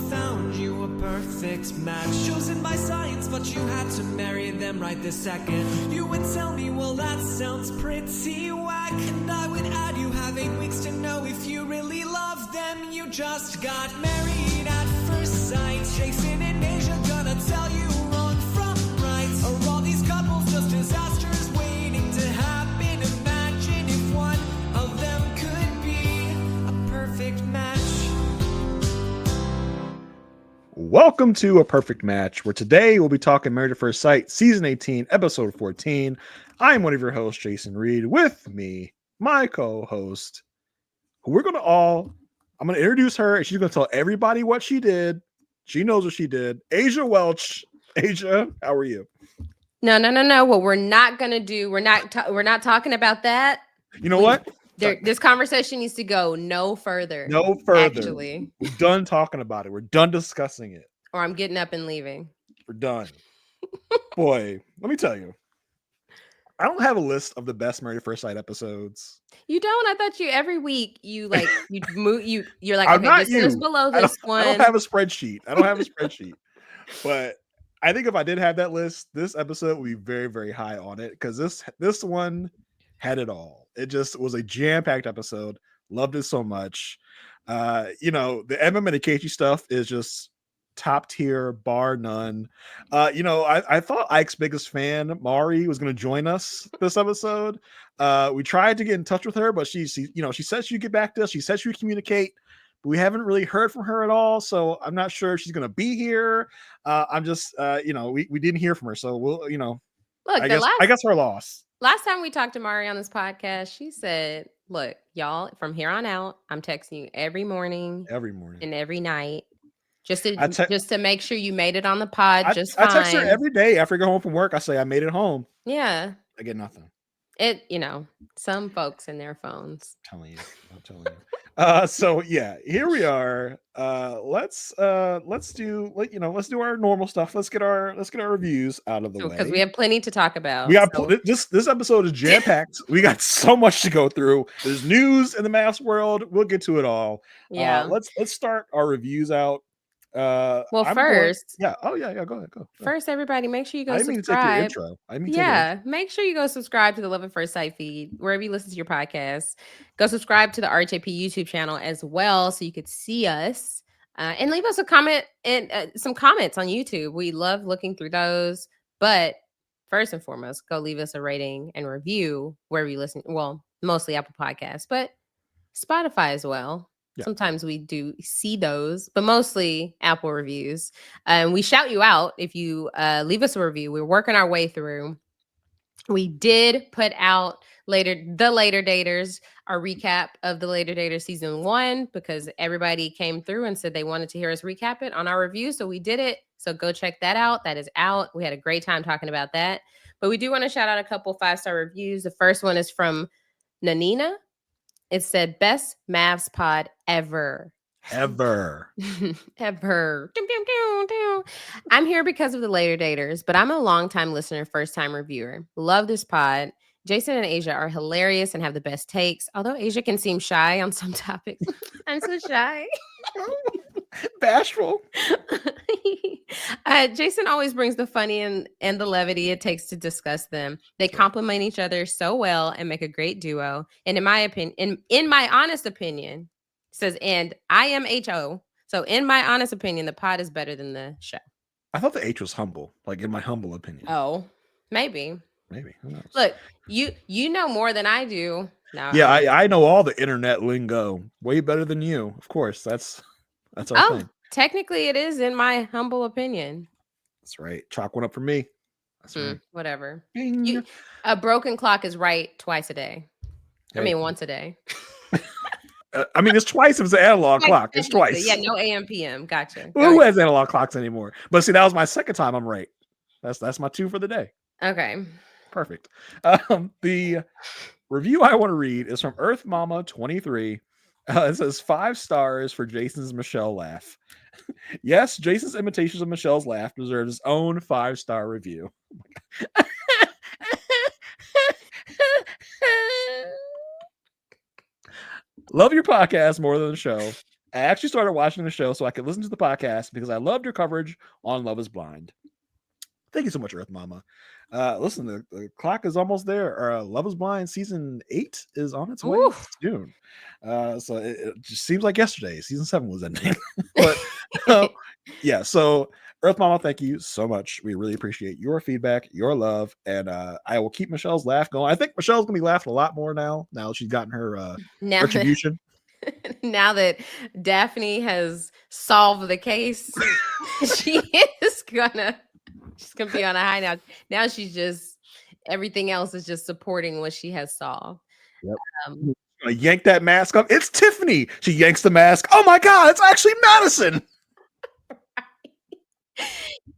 found you a perfect match. Chosen by science, but you had to marry them right this second. You would tell me, well, that sounds pretty whack. And I would add, you have 8 weeks to know if you really love them. You just got married at first sight. Jason and Aysha gonna tell you wrong from right. Are all these couples just disasters waiting to happen? Imagine if one of them could be a perfect match. Welcome to A Perfect Match, where today we'll be talking Married at First Sight, Season 18, Episode 14. I'm one of your hosts, Jason Reed. With me, my co-host, who I'm going to introduce her, and she's going to tell everybody what she did. She knows what she did. Aysha Welch. Aysha, how are you? No. What we're not going to do, we're not talking about that. You know what? This conversation needs to go no further. No further. Actually. We're done talking about it. We're done discussing it. Or I'm getting up and leaving. We're done. Boy, let me tell you. I don't have a list of the best Married at First Sight episodes. You don't? I thought you every week you're like, I'm okay, not this you. is below this one. I don't have a spreadsheet. But I think if I did have that list, this episode would be very, very high on it because this one had it all. It just was a jam-packed episode. Loved it so much. The MM and Akechi stuff is just top tier, bar none. I thought Ike's biggest fan, Mari, was going to join us this episode. We tried to get in touch with her, but she said she'd get back to us. She said she would communicate, but we haven't really heard from her at all. So I'm not sure if she's going to be here. We didn't hear from her. So we'll, Look, I guess her loss. Last time we talked to Mari on this podcast, she said, look, y'all, from here on out, I'm texting you every morning and every night. Just to make sure you made it on the pod. I text her every day after I go home from work. I say I made it home. Yeah. I get nothing. Some folks in their phones. I'm telling you. So yeah, here we are. Let's do our normal stuff. Let's get our reviews out of the way because we have plenty to talk about. We got this episode is jam packed. We got so much to go through. There's news in the MAFS world. We'll get to it all. Yeah. Let's start our reviews out. Go ahead. First, everybody, make sure you go subscribe. I didn't mean to take your intro. Make sure you go subscribe to the Love at First Sight feed wherever you listen to your podcast. Go subscribe to the RHAP YouTube channel as well, so you could see us and leave us a comment and some comments on YouTube. We love looking through those. But first and foremost, go leave us a rating and review wherever you listen. Well, mostly Apple Podcasts, but Spotify as well. Yeah. Sometimes we do see those, but mostly Apple reviews. We shout you out if you leave us a review. We're working our way through. We did put out The Later Daters, our recap of The Later Daters season 1, because everybody came through and said they wanted to hear us recap it on our review. So we did it. So go check that out. That is out. We had a great time talking about that. But we do want to shout out a couple 5-star reviews. The first one is from Nanina. It said, best MAFS pod ever. Ever. I'm here because of The Later Daters, but I'm a longtime listener, first-time reviewer. Love this pod. Jason and Aysha are hilarious and have the best takes, although Aysha can seem shy on some topics. I'm so shy. Bashful. Jason always brings the funny and the levity it takes to discuss them. They complement each other so well and make a great duo. And in my opinion, in my honest opinion, says, and I am HO. So in my honest opinion, the pod is better than the show. I thought the H was humble, like in my humble opinion. Oh, maybe. Who knows? Look, you know more than I do. No, yeah, I know all the internet lingo way better than you. Of course, that's our thing. Technically, it is in my humble opinion. That's right. Chalk one up for me. That's right. Whatever. A broken clock is right twice a day. Hey. I mean, once a day. It's twice if it's an analog clock. It's twice. Yeah, no AM, PM. Gotcha. Who has analog clocks anymore? But see, that was my second time I'm right. That's my 2 for the day. Okay. Perfect. The review I want to read is from Earth Mama 23. It says 5 stars for Jason's Michelle laugh. Yes, Jason's imitations of Michelle's laugh deserves his own 5-star review. Love your podcast more than the show. I actually started watching the show so I could listen to the podcast because I loved your coverage on Love is Blind. Thank you so much, Earth Mama. Listen, the clock is almost there. Love is Blind season 8 is on its way soon. So it just seems like yesterday. Season 7 was ending. But yeah, so Earth Mama, thank you so much. We really appreciate your feedback, your love, and I will keep Michelle's laugh going. I think Michelle's gonna be laughing a lot more now she's gotten her retribution. Now that Daphne has solved the case, she's gonna be on a high now. Now she's just, everything else is just supporting what she has solved. Yep. Yank that mask up. It's Tiffany. She yanks the mask. Oh my God, it's actually Madison.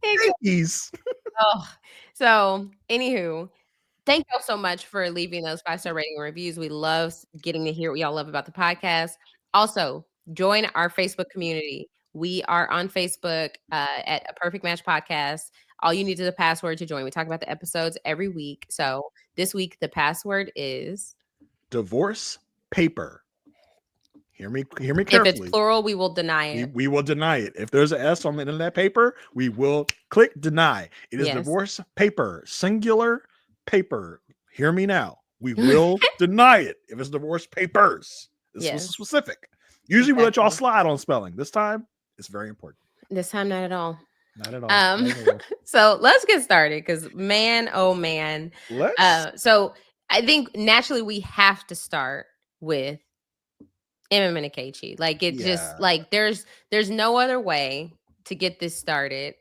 Thanks. So anywho, thank y'all so much for leaving those 5-star rating and reviews. We love getting to hear what y'all love about the podcast. Also, join our Facebook community. We are on Facebook at A Perfect Match Podcast. All you need is a password to join. We talk about the episodes every week. So this week, the password is divorce paper. Hear me carefully. If it's plural, we will deny it. We will deny it. If there's an S on the end of that paper, we will click deny. It is divorce paper, singular paper. Hear me now. We will deny it if it's divorce papers. This was specific. Usually we let y'all slide on spelling. This time, it's very important. This time, not at all. Not at all. So let's get started because man, oh man. So I think naturally we have to start with MM and Akechi. Like it just like there's no other way to get this started.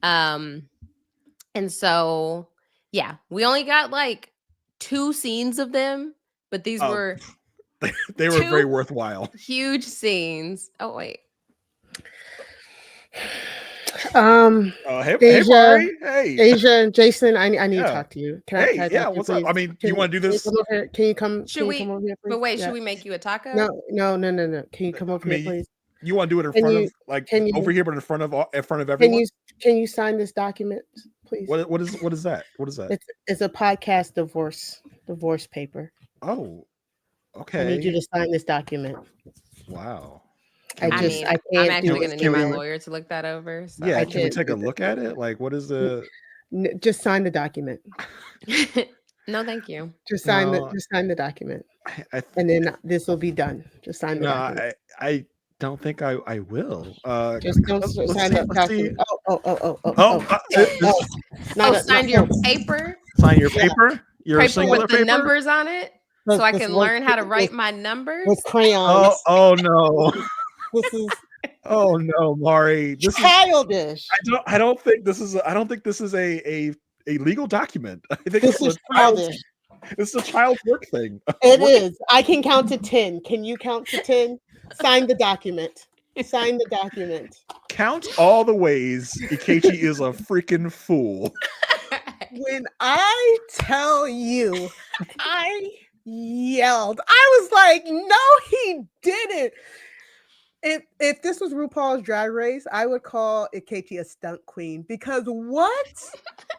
And so we only got like 2 scenes of them, but these were they were very worthwhile. Huge scenes. Oh wait. Hey, Aysha, Mari. Hey, Aysha and Jason, I need to talk to you. Can I talk to you, what's up? I mean, you want to do this? Can you come? Should we? Come over here, please? But wait, should we make you a taco? No. Can you come over here, please? You want to do it in front of, like, over here, but in front of everyone? Can you sign this document, please? What is that? What is that? It's a podcast divorce paper. Oh, okay. I need you to sign this document. Wow. I'm actually going to need my lawyer to look that over. So. Yeah, can we take a look at it? Like, what is the? Just sign the document. No, thank you. Just sign the document, and then this will be done. Just sign the document. I don't think I will. Just don't sign the document. Sign your paper. Sign your paper. Your paper with the numbers on it, so I can learn how to write my numbers with crayons. Oh no. This is oh no, Mari. This childish. I don't think this is a legal document. I think this is childish. It's a child work thing. It is. I can count to 10. Can you count to 10? Sign the document. Sign the document. Count all the ways Akechi is a freaking fool. When I tell you, I yelled. I was like, no, he didn't. If this was RuPaul's Drag Race, I would call Akechi a stunt queen because what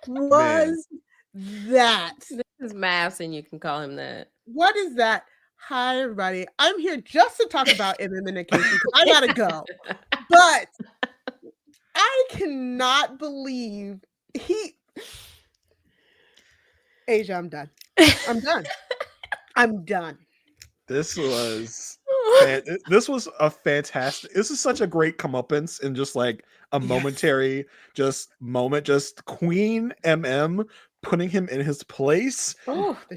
was that? This is MAFS, and you can call him that. What is that? Hi, everybody. I'm here just to talk about MM and Akechi because I gotta go. But I cannot believe Aysha, I'm done. I'm done. This was a fantastic. This is such a great comeuppance and just like a momentary moment. Just Queen MM putting him in his place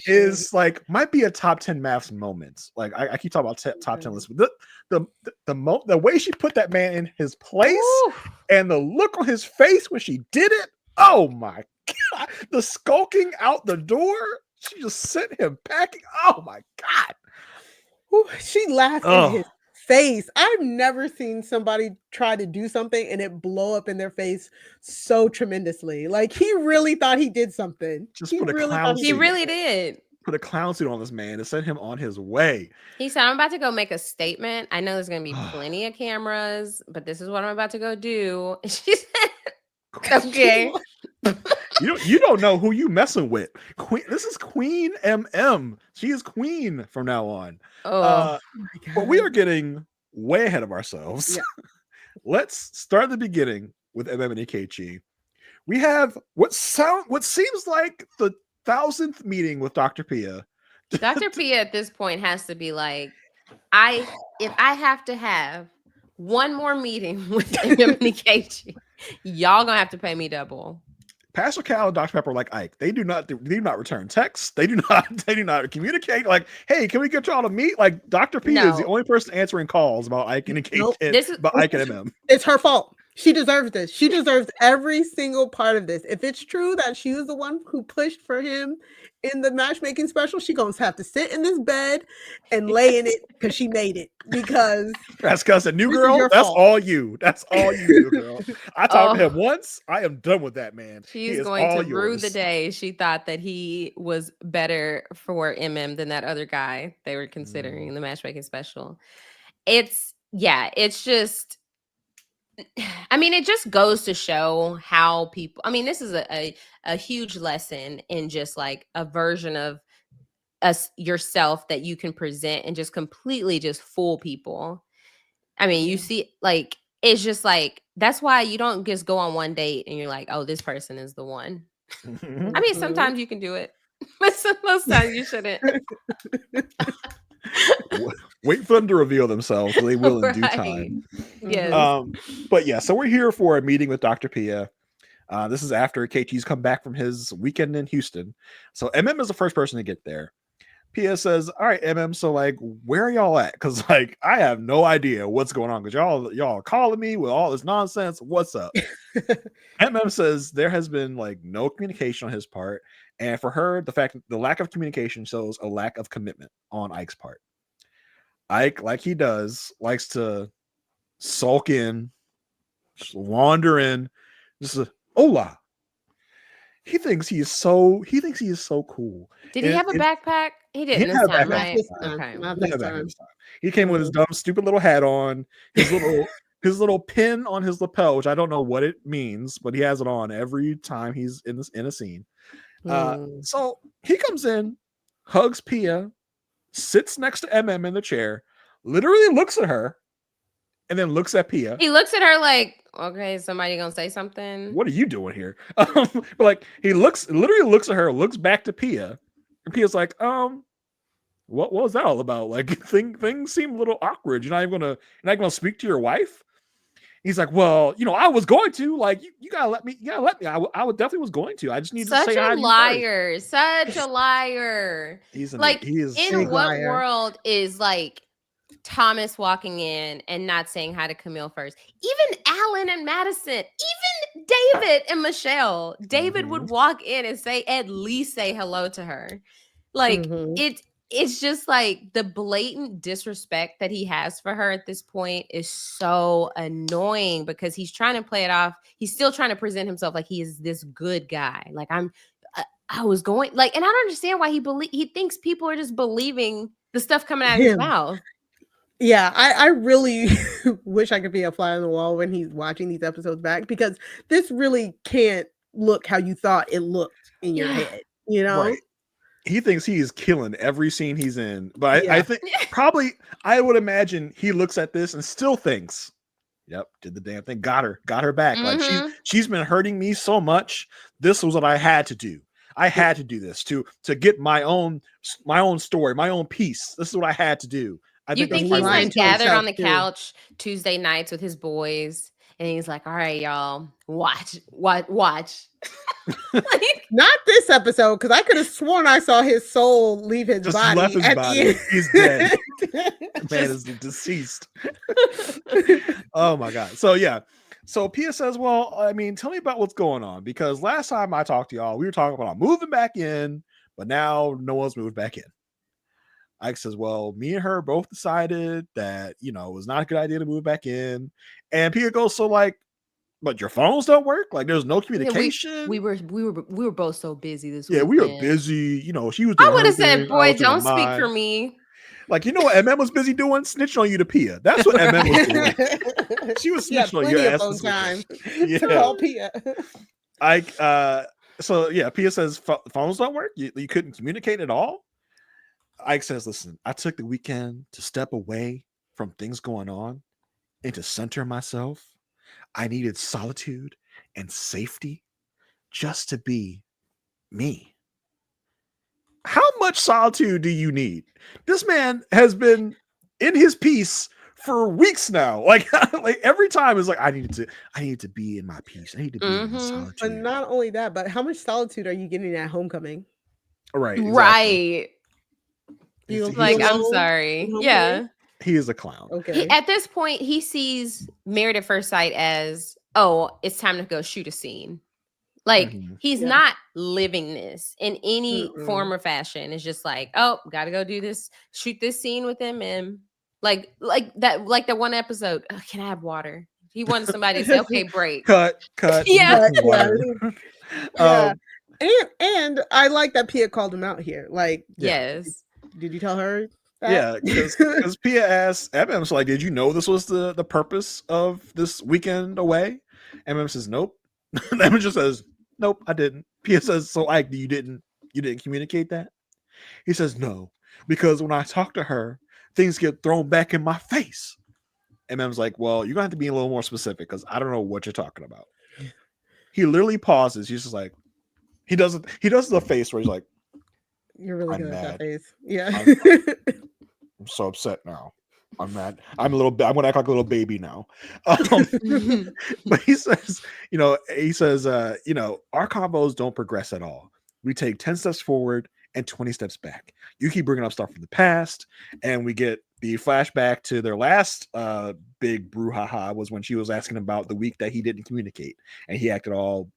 is like might be a top 10 MAFS moments. Like I keep talking about top 10 lists, but the way she put that man in his place and the look on his face when she did it. Oh my God! The skulking out the door. She just sent him packing. Oh my God! Ooh, she laughed in his face. I've never seen somebody try to do something and it blow up in their face so tremendously. Like he really thought he did something. He really did. Put a clown suit on this man and sent him on his way. He said, I'm about to go make a statement. I know there's going to be plenty of cameras, but this is what I'm about to go do. She said, okay. You don't know who you messing with. This is Queen MM. She is queen from now on. Oh my God. But we are getting way ahead of ourselves. Yeah. Let's start at the beginning with MM and Ikechi. We have what seems like the 1000th meeting with Dr. Pia. Dr. Pia at this point has to be like, if I have to have one more meeting with MM and Ikechi, y'all gonna have to pay me double. Pastor Cal and Dr. Pepper are like Ike. They do not return texts. They do not communicate. Like, hey, can we get y'all to meet? Like, Dr. P is the only person answering calls about Ike and Ike and MM. It's her fault. She deserves this. She deserves every single part of this. If it's true that she was the one who pushed for him in the matchmaking special, she gonna have to sit in this bed and lay in it because she made it. Because that's because a new girl, that's all you. That's all you, new girl. I talked to him once. I am done with that man. She's going to rue the day she thought that he was better for MM than that other guy they were considering in the matchmaking special. It's just, I mean, it just goes to show how people, I mean, this is a huge lesson in just like a version of yourself that you can present and just completely just fool people. I mean, you see, like, it's just like, that's why you don't just go on one date and you're like, oh, this person is the one. I mean, sometimes you can do it, but most times you shouldn't. Wait for them to reveal themselves. They will in due time. Yes. But yeah, so we're here for a meeting with Dr. Pia. This is after KT's come back from his weekend in Houston. So MM is the first person to get there. Pia says, all right, MM, so like, where are y'all at? Because like, I have no idea what's going on because y'all are calling me with all this nonsense. What's up? MM says there has been like no communication on his part. And for her, the lack of communication shows a lack of commitment on Ike's part. Ike, like he does, likes to sulk in, just wander in, just hola. He thinks he is so cool. Did he have a backpack? He didn't this time, right? Okay. He came with his dumb, stupid little hat on, his little pin on his lapel, which I don't know what it means, but he has it on every time he's in a scene. So he comes in, hugs Pia, sits next to MM in the chair, literally looks at her, and then looks at Pia. He looks at her like, okay, somebody gonna say something. What are you doing here? But like he literally looks at her, looks back to Pia, and Pia's like, what was that all about? Like things seem a little awkward. You're not gonna speak to your wife? He's like, well, I was going to, like, you gotta let me. I would definitely was going to. I just need to say hi to you first. Such a liar. In what world is like Thomas walking in and not saying hi to Camille first? Even Alan and Madison, even David and Michelle. David would walk in and at least say hello to her. Like it's just like the blatant disrespect that he has for her at this point is so annoying because he's trying to play it off. He's still trying to present himself like he is this good guy. Like I was going like, and I don't understand why he thinks people are just believing the stuff coming out of his mouth. Yeah, I really wish I could be a fly on the wall when he's watching these episodes back because this really can't look how you thought it looked in your head, Right. He thinks he is killing every scene he's in, but I think probably I would imagine he looks at this and still thinks, "Yep, did the damn thing, got her back." Like she's been hurting me so much. This was what I had to do. I had to do this to get my own story, my own piece. This is what I had to do. You think he's like gathered on the couch Tuesday nights with his boys, and he's like, "All right, y'all, watch." Like, not this episode, because I could have sworn I saw his soul leave his body. Left his body. He's dead. The man is deceased. Oh my god. So yeah. So Pia says, well, I mean, tell me about what's going on, because last time I talked to y'all, we were talking about moving back in, but now no one's moved back in. Ike says, well, me and her both decided that, it was not a good idea to move back in. And Pia goes, so like, but your phones don't work? Like there's no communication? We were both so busy this week. Yeah, we were busy. She was I would have said, boy, don't speak for me. Like, what MM was busy doing? Snitching on you to Pia. That's what MM was doing. She was snitching on your ass. Phone time to call Pia. So yeah, Pia says phones don't work. You couldn't communicate at all. Ike says, listen, I took the weekend to step away from things going on and to center myself, I needed solitude and safety just to be me. How much solitude do you need? This man has been in his piece for weeks now. Like, like every time is like, I need to be in my peace. I need to be in my solitude. But not only that, but how much solitude are you getting at homecoming? Right. Exactly. Right. You Like, I'm alone? sorry. Homecoming? Yeah. He is a clown. Okay. At this point, he sees Married at First Sight as, oh, it's time to go shoot a scene. Like, he's not living this in any form or fashion. It's just like, oh, gotta go do this, shoot this scene with him, and like that one episode. Oh, can I have water? He wanted somebody to say, okay, break. Cut. Yeah. And I like that Pia called him out here. Like, yes. Did you tell her that? Yeah, because Pia asked MM's like, did you know this was the purpose of this weekend away? MM says, nope. MM just says, nope, I didn't. Pia says, so Ike, you didn't communicate that? He says, no, because when I talk to her, things get thrown back in my face. MM's like, well, you're gonna have to be a little more specific because I don't know what you're talking about. He literally pauses. He's just like, he does the face where he's like, you're really I'm good at that mad. face. Yeah. I'm so upset now. I'm mad. I'm gonna act like a little baby now. But he says, our combos don't progress at all. We take 10 steps forward and 20 steps back. You keep bringing up stuff from the past, and we get the flashback to their last big brouhaha was when she was asking about the week that he didn't communicate, and he acted all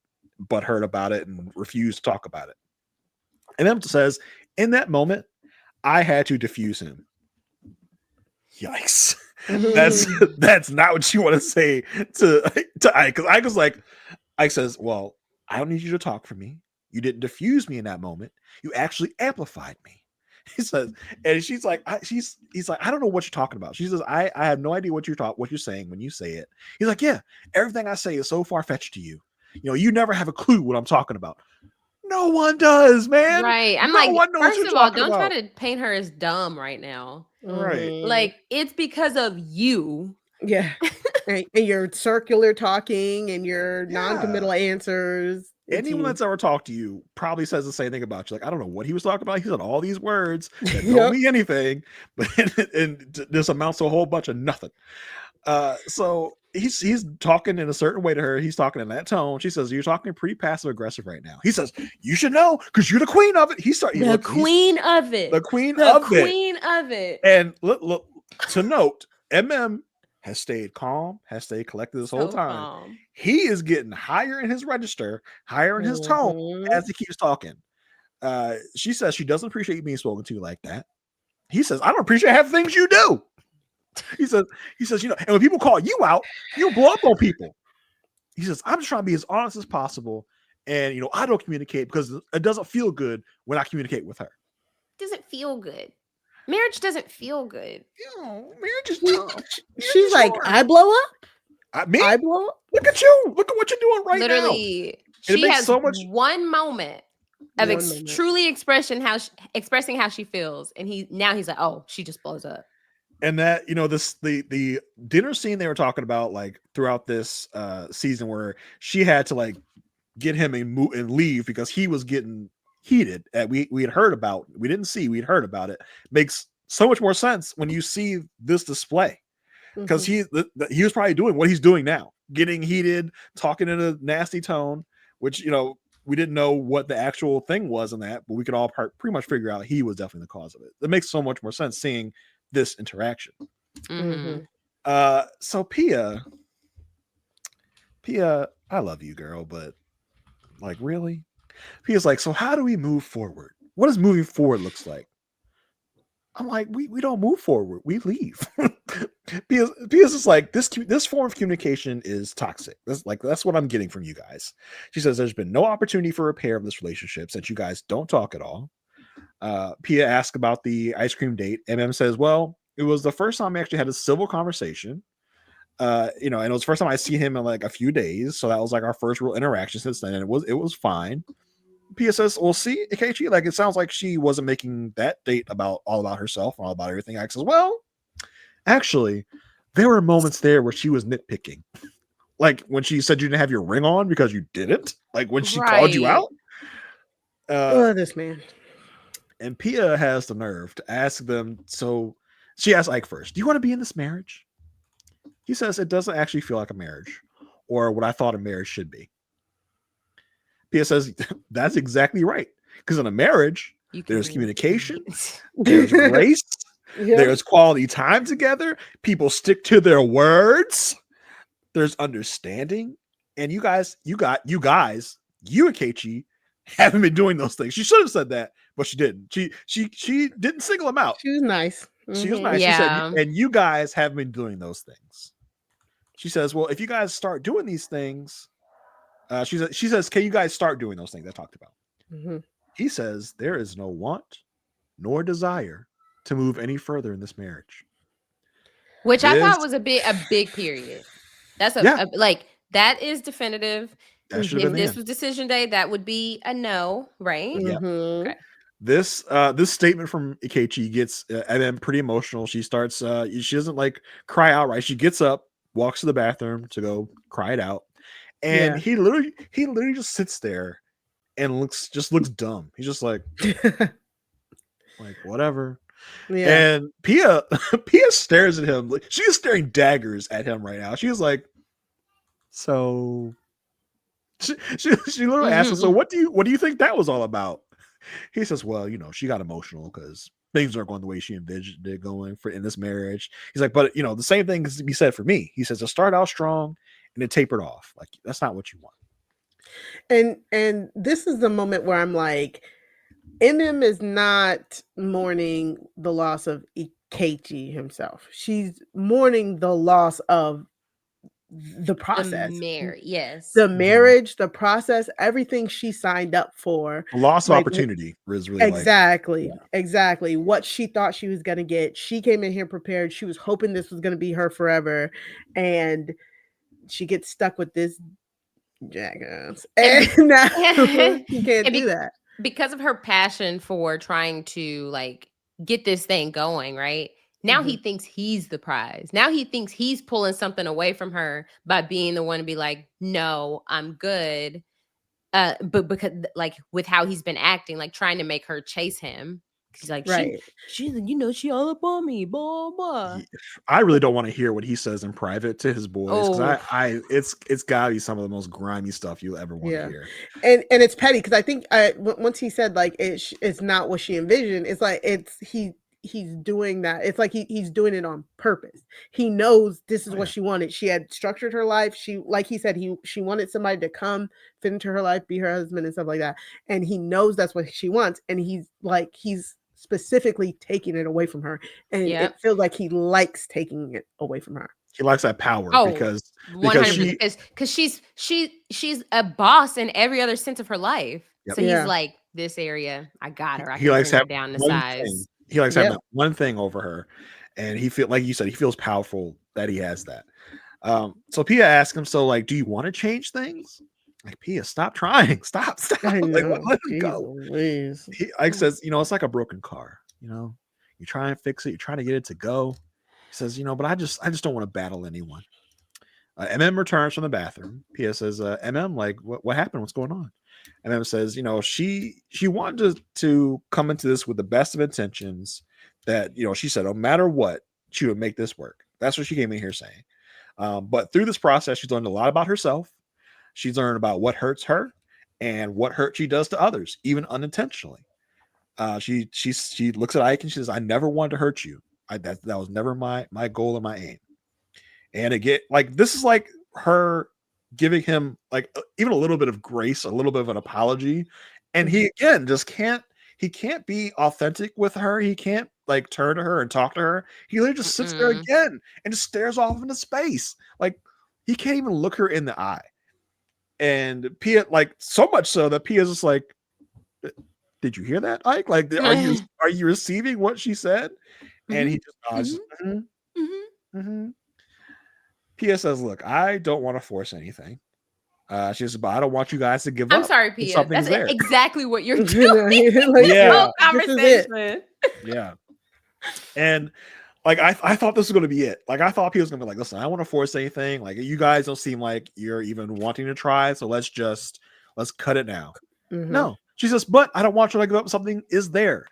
butthurt about it and refused to talk about it. And then says, in that moment, I had to diffuse him. Yikes. That's not what you want to say to Ike. Because Ike was like, Ike says, well, I don't need you to talk for me. You didn't diffuse me in that moment. You actually amplified me. He says, and she's like, he's like, I don't know what you're talking about. She says, I have no idea what you're saying when you say it. He's like, yeah, everything I say is so far-fetched to you. You never have a clue what I'm talking about. No one does, man. Right. I'm first of all, don't try to paint her as dumb right now. Right. Like, it's because of you. Yeah. and your circular talking and your non-committal answers. Anyone that's ever talked to you probably says the same thing about you. Like, I don't know what he was talking about. He said all these words that don't mean anything, but and this amounts to a whole bunch of nothing. So he's talking in a certain way to her. He's talking in that tone. She says, you're talking pretty passive aggressive right now. He says, you should know because you're the queen of it. The queen of it. And look to note, MM has stayed calm, has stayed collected this whole time. Calm. He is getting higher in his register, higher in his tone as he keeps talking. She says she doesn't appreciate being spoken to like that. He says, I don't appreciate half the things you do. He says, and when people call you out, you blow up on people. He says, I'm just trying to be as honest as possible. And, I don't communicate because it doesn't feel good when I communicate with her. It doesn't feel good. Marriage doesn't feel good. Marriage is tough. She's like, I blow up? I blow up? Look at you. Look at what you're doing right now. Literally, she has one moment of truly expressing how she feels. And he's like, oh, she just blows up. And that, the dinner scene they were talking about, like throughout this season, where she had to like get him and leave because he was getting heated. We had heard about, we didn't see, we'd heard about it. Makes so much more sense when you see this display because he was probably doing what he's doing now, getting heated, talking in a nasty tone, which we didn't know what the actual thing was in that, but we could all pretty much figure out he was definitely the cause of it. It makes so much more sense seeing this interaction. So Pia, I love you, girl, but like, really? Pia's like, so how do we move forward? What does moving forward looks like? I'm like, we don't move forward, we leave. Pia's just like, this form of communication is toxic. That's what I'm getting from you guys. She says there's been no opportunity for repair of this relationship since you guys don't talk at all. Pia asked about the ice cream date. MM says, well, it was the first time I actually had a civil conversation. And it was the first time I see him in like a few days. So that was like our first real interaction since then. And it was fine. Pia says, well, see, Keiichi, like, it sounds like she wasn't making that date all about herself and all about everything. I says, well, Actually, there were moments there where she was nitpicking. Like when she said you didn't have your ring on because you didn't. Like when she called you Right. out. Oh, this man. And Pia has the nerve to ask them. So she asks Ike first, do you want to be in this marriage? He says it doesn't actually feel like a marriage or what I thought a marriage should be. Pia says that's exactly right. Because in a marriage, there's communication, there's grace, there's quality time together. People stick to their words. There's understanding. And you and Keiichi haven't been doing those things. She should have said that, but she didn't. She didn't single him out. She was nice. She was nice. Yeah. She said, and you guys haven't been doing those things. She says, well, if you guys start doing these things, she says, can you guys start doing those things I talked about? He says, there is no want nor desire to move any further in this marriage. Which I thought was a big period. That's like that is definitive. That If this was decision day, that would be a no, right? Yeah. Okay. This statement from Keiichi gets and then pretty emotional. She starts she doesn't like cry outright. She gets up, walks to the bathroom to go cry it out. And he literally just sits there and looks dumb. He's just like whatever. Yeah. And Pia stares at him. Like, she's staring daggers at him right now. She's like, so she literally asks him, so what do you think that was all about? He says, well, she got emotional because things aren't going the way she envisioned it going in this marriage. He's like, but the same thing is to be said for me. He says, it started out strong and it tapered off. Like, that's not what you want. And this is the moment where I'm like, MM is not mourning the loss of Keiichi himself. She's mourning the loss of the process. The marriage, the process, everything she signed up for. The loss of opportunity is really exactly what she thought she was going to get. She came in here prepared. She was hoping this was going to be her forever. And she gets stuck with this jackass. And now you can't do that. Because of her passion for trying to like get this thing going, right? Now he thinks he's the prize. Now he thinks he's pulling something away from her by being the one to be like, no, I'm good. But because like with how he's been acting, like trying to make her chase him. He's like, she's she all up on me, blah, blah. I really don't want to hear what he says in private to his boys. Because it's gotta be some of the most grimy stuff you'll ever want to hear. And it's petty because I think once he said like it's not what she envisioned, it's like he's doing that. It's like he's doing it on purpose. He knows this is what she wanted. She had structured her life. She, like he said, she wanted somebody to come fit into her life, be her husband and stuff like that. And he knows that's what she wants. And he's specifically taking it away from her. And it feels like he likes taking it away from her. He likes that power because she's a boss in every other sense of her life. Yep. So he's like, this area, I got her. He likes her down the size. He likes having one thing over her, and he like you said, he feels powerful that he has that. So Pia asks him, so like, do you want to change things? Like, Pia, stop trying. Stop. Like, let him go. He says, it's like a broken car. You try and fix it. You try to get it to go. He says, but I just don't want to battle anyone. MM returns from the bathroom. Pia says, MM, like, what happened? What's going on? And MM says, she wanted to come into this with the best of intentions. That she said, no matter what, she would make this work. That's what she came in here saying. But through this process, she's learned a lot about herself. She's learned about what hurts her and what hurt she does to others, even unintentionally. She looks at Ike and she says, I never wanted to hurt you. That was never my goal and my aim. And again, like, this is like her giving him like even a little bit of grace, a little bit of an apology. And he again just can't be authentic with her. He can't like turn to her and talk to her. He literally just sits there again and just stares off into space. Like, he can't even look her in the eye. And Pia, like, so much so that Pia's just like, did you hear that, Ike? Like, are you receiving what she said? And he just nods. Pia says, look, I don't want to force anything. She says, but I don't want you guys to give up. I'm sorry, Pia. That's exactly what you're doing. Like, this whole conversation. Yeah. And like I thought this was gonna be it. Like I thought Pia was gonna be like, listen, I don't want to force anything. Like you guys don't seem like you're even wanting to try, so let's cut it now. Mhm. No, she says, but I don't want you to give up. Something is there,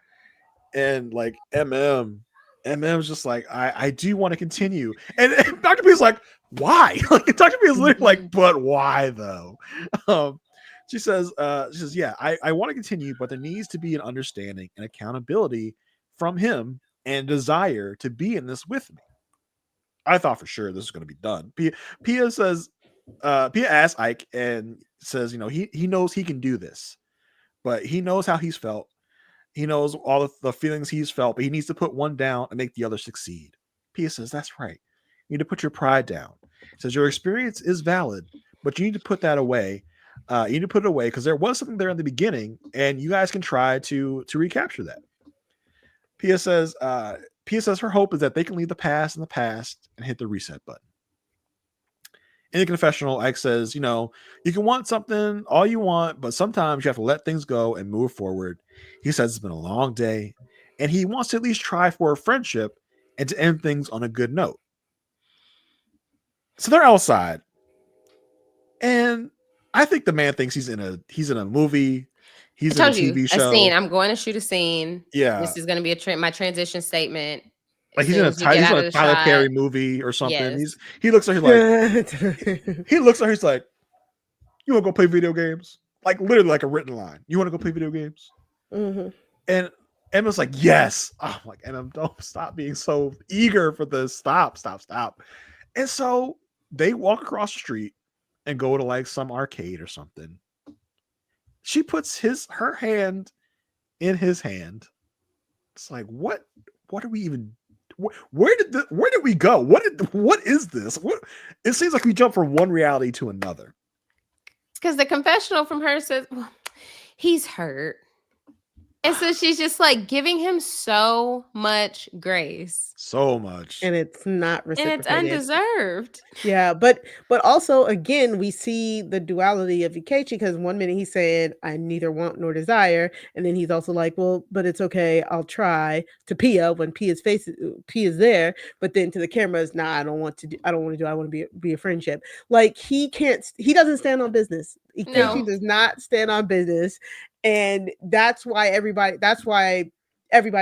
and like MM's just like, I do want to continue, and Dr. P is like, why? Like Dr. P is literally like, but why though? She says, yeah, I want to continue, but there needs to be an understanding and accountability from him and desire to be in this with me. I thought for sure this was going to be done. Pia says, Pia asks Ike and says, he knows he can do this, but he knows how he's felt. He knows all of the feelings he's felt, but he needs to put one down and make the other succeed. Pia says, that's right. You need to put your pride down. Says your experience is valid, but you need to put that away. You need to put it away because there was something there in the beginning, and you guys can try to recapture that. Pia says her hope is that they can leave the past in the past and hit the reset button. In the confessional, Ike says, you can want something all you want, but sometimes you have to let things go and move forward. He says it's been a long day, and he wants to at least try for a friendship and to end things on a good note. So they're outside, and I think the man thinks he's in a movie. He's in a TV show. A scene. I'm going to shoot a scene. Yeah, this is going to be my transition statement. Like he's in a Tyler Perry movie or something. Yes. He looks like he's like, you want to go play video games? Like literally like a written line. You want to go play video games? Mm-hmm. And Emma's like, yes. I'm like, Emma, don't stop being so eager for this. Stop. And so they walk across the street and go to like some arcade or something. She puts her hand in his hand. It's like, what are we even? Where did we go? What is this? It seems like we jump from one reality to another. Because the confessional from her says, well, he's hurt. And so she's just like giving him so much grace. So much. And it's not reciprocated. And it's undeserved. Yeah, but also, again, we see the duality of Ikechi because one minute he's saying, I neither want nor desire. And then he's also like, well, but it's okay. I'll try to Pia when Pia's there. But then to the cameras, nah, I don't want to do. I want to be a friendship. Like he doesn't stand on business. Ikechi does not stand on business. And that's why everybody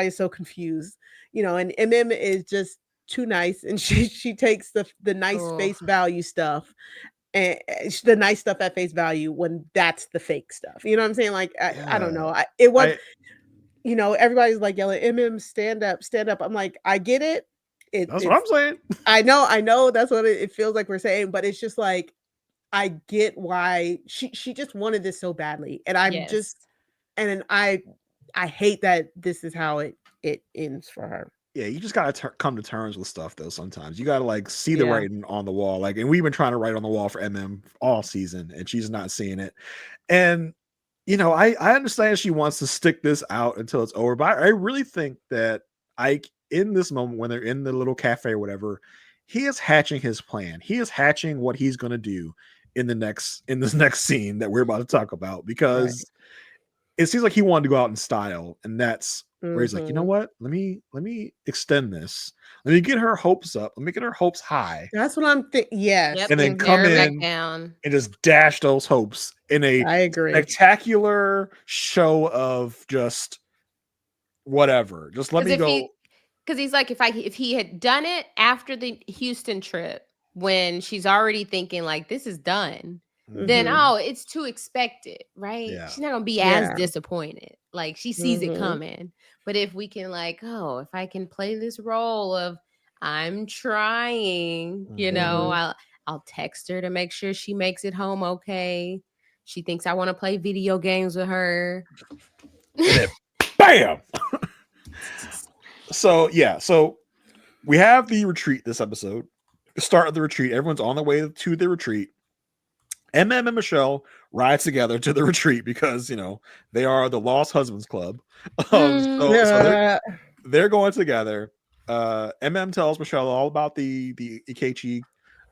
is so confused, and MM is just too nice, and she takes the nice face value stuff and the nice stuff at face value when that's the fake stuff. You know what I'm saying? Like I don't know. Everybody's like yelling, MM, stand up. I'm like, I get it. That's what I'm saying. I know that's what it feels like we're saying, but it's just like I get why she just wanted this so badly, and I'm just. And I hate that this is how it ends for her. Yeah, you just gotta come to terms with stuff though. Sometimes you gotta like see the writing on the wall. Like, and we've been trying to write on the wall for MM all season, and she's not seeing it. And I understand she wants to stick this out until it's over, but I really think that Ike, in this moment when they're in the little cafe or whatever, he is hatching his plan. He is hatching what he's gonna do in this next scene that we're about to talk about because. Right. It seems like he wanted to go out in style, and that's where he's like, you know what? Let me extend this. Let me get her hopes up. Let me get her hopes high. That's what I'm thinking. Yes, yep. And then come in and just dash those hopes in a spectacular show of just whatever. Just let me go. Because he's like, if he had done it after the Houston trip, when she's already thinking like this is done. Then it's too expected, right? Yeah. She's not gonna be as disappointed. Like she sees it coming. But if we can if I can play this role of I'm trying, I'll text her to make sure she makes it home okay. She thinks I want to play video games with her. Bam. So we have the retreat this episode. The start of the retreat. Everyone's on the way to the retreat. MM and Michelle ride together to the retreat because they are the Lost Husbands Club. So they're going together. MM tells Michelle all about the Ikechi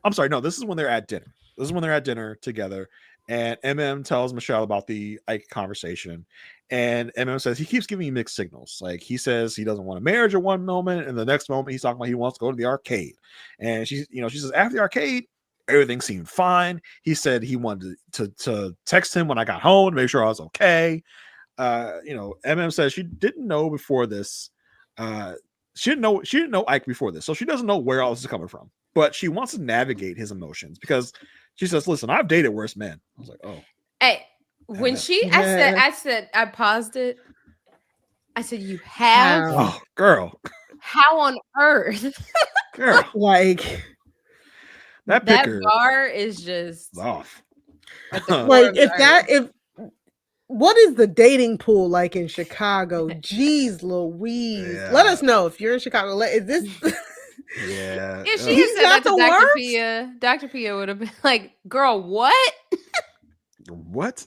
I'm sorry, no, this is when they're at dinner. This is when they're at dinner together, and tells Michelle about the Ike conversation, and says he keeps giving me mixed signals. Like he says he doesn't want a marriage at one moment, and the next moment he's talking about he wants to go to the arcade. And she says after the arcade, everything seemed fine. He said he wanted to text him when I got home to make sure I was okay. Says she didn't know before this. She didn't know Ike before this, so she doesn't know where all this is coming from. But she wants to navigate his emotions because she says, "Listen, I've dated worse men." I was like, "Oh." Hey, when I said, I paused it. I said, "You have?" Oh, girl. How on earth? Girl, like that bar is just off. Like if what is the dating pool like in Chicago? Jeez Louise. Yeah. Let us know if you're in Chicago. Is this Yeah. If she had said that to Dr. Pia, Dr. Pia would have been like, girl, what? What?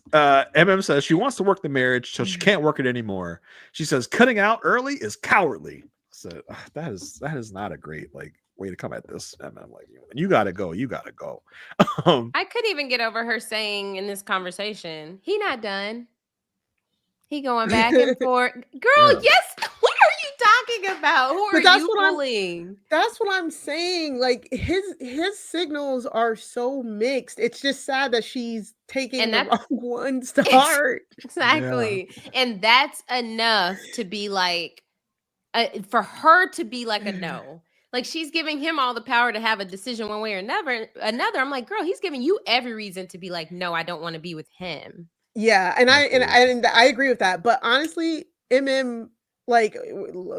Says she wants to work the marriage, so she can't work it anymore. She says cutting out early is cowardly. So that is not a great way to come at this. And I'm like, you gotta go. I couldn't even get over her saying in this conversation, he not done. He going back and forth. Girl, Yeah. yes. What are you talking about? Who are you bullying? That's what I'm saying. Like his signals are so mixed. It's just sad that she's taking the wrong one to heart. Exactly. Yeah. And that's enough to be like, for her to be like a no. Like she's giving him all the power to have a decision one way or another. I'm like, girl, he's giving you every reason to be like, no, I don't want to be with him. Yeah, and I agree with that. But honestly, like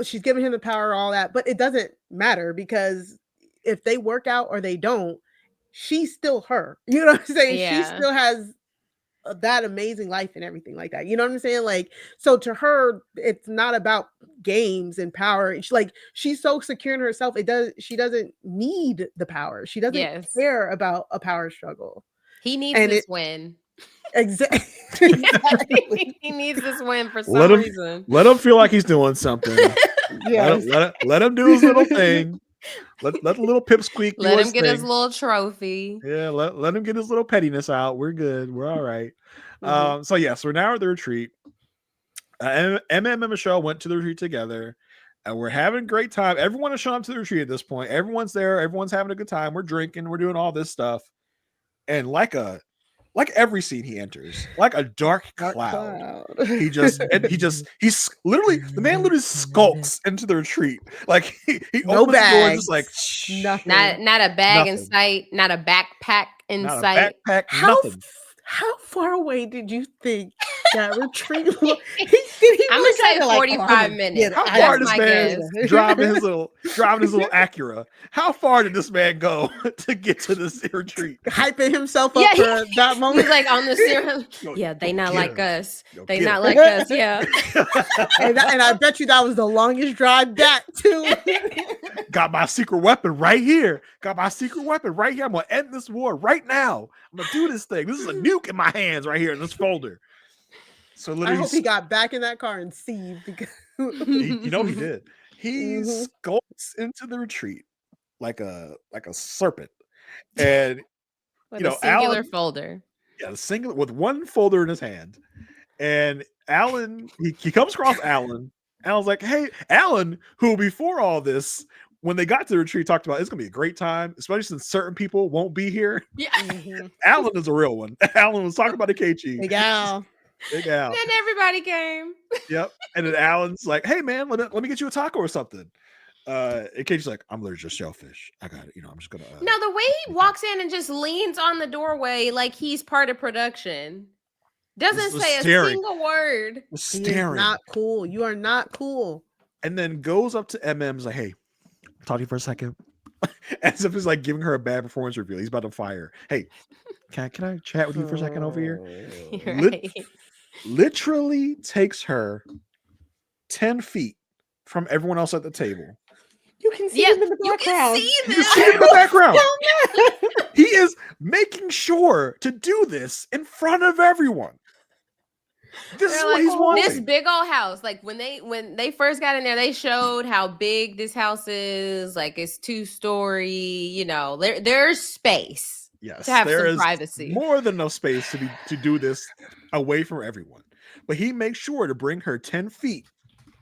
she's giving him the power, all that, but it doesn't matter because if they work out or they don't, she's still her. You know what I'm saying? Yeah. She still has that amazing life and everything like that. You know what I'm saying? Like, so to her, it's not about games and power. It's like she's so secure in herself. She doesn't need the power. She doesn't care about a power struggle. He needs this win. Exactly. He needs this win for some reason. Let him feel like he's doing something. Let him do his little thing. Let the little pipsqueak. Let him get his little trophy. Yeah, let him get his little pettiness out. We're good. We're all right. So we're now at the retreat. and Michelle went to the retreat together, and we're having a great time. Everyone has shown up to the retreat at this point. Everyone's there. Everyone's having a good time. We're drinking. We're doing all this stuff. And like every scene he enters, like a dark cloud. He's literally, the man literally skulks into the retreat. Like he no opens the door, just like nothing. Not a bag in sight, not a backpack in sight. Nothing. How far away did you think that retreat was? I'm gonna say 45 minutes. How far did this man driving his little Acura? How far did this man go to get to this retreat? Hyping himself up for that moment. He's like on the serum. Yeah, they not like us. They not like us. Yeah. and I bet you that was the longest drive back too. Got my secret weapon right here. I'm gonna end this war right now. I'm gonna do this thing. This is a nuke in my hands right here in this folder. So literally, I hope he got back in that car and seized because he did. He skulks into the retreat like a serpent, and with a singular folder. Yeah, singular with one folder in his hand. And Alan, he comes across Alan. Alan's like, "Hey, Alan," who before all this, when they got to the retreat, talked about it's gonna be a great time, especially since certain people won't be here. Yeah, Alan is a real one. Alan was talking about the KG. Big Al. Then everybody came. Yep. And then Alan's like, "Hey man, let me get you a taco or something." And KG's like, "I'm literally just shellfish. I got it. I'm just gonna." No, the way he walks in and just leans on the doorway like he's part of production. Doesn't say a single word. Staring. He is not cool. You are not cool. And then goes up to MM's like, "Hey, talk to you for a second." As if he's like giving her a bad performance review. He's about to fire. "Hey, can I chat with you for a second over here?" Right. Literally takes her 10 feet from everyone else at the table. You can see him in the background. You can see him in the background. He is making sure to do this in front of everyone. This is They're what like, he's wanting. this big old house. Like when they first got in there, they showed how big this house is. Like it's 2-story. You know, there's space Yes, to have there some is privacy. more than enough space to do this away from everyone. But he makes sure to bring her 10 feet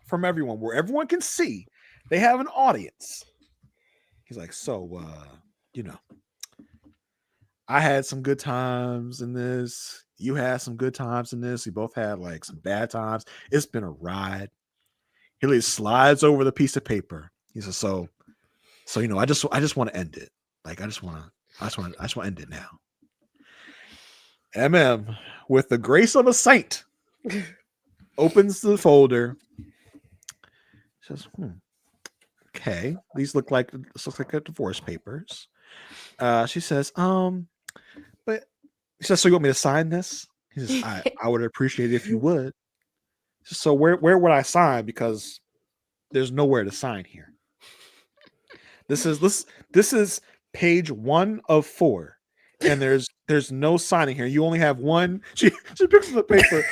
from everyone, where everyone can see. They have an audience. He's like, so, you know, I had some good times in this. You had some good times in this. We both had like some bad times. It's been a ride. He like slides over the piece of paper. He says, so, you know, I just want to end it. Like, I just want to end it now. MM, with the grace of a saint, opens the folder. Says, okay, these look like divorce papers. She says, but she says, so you want me to sign this? He says, I would appreciate it if you would. Says, so where would I sign? Because there's nowhere to sign here. This is page 1 of 4. And there's no signing here. You only have one. She picks up the paper.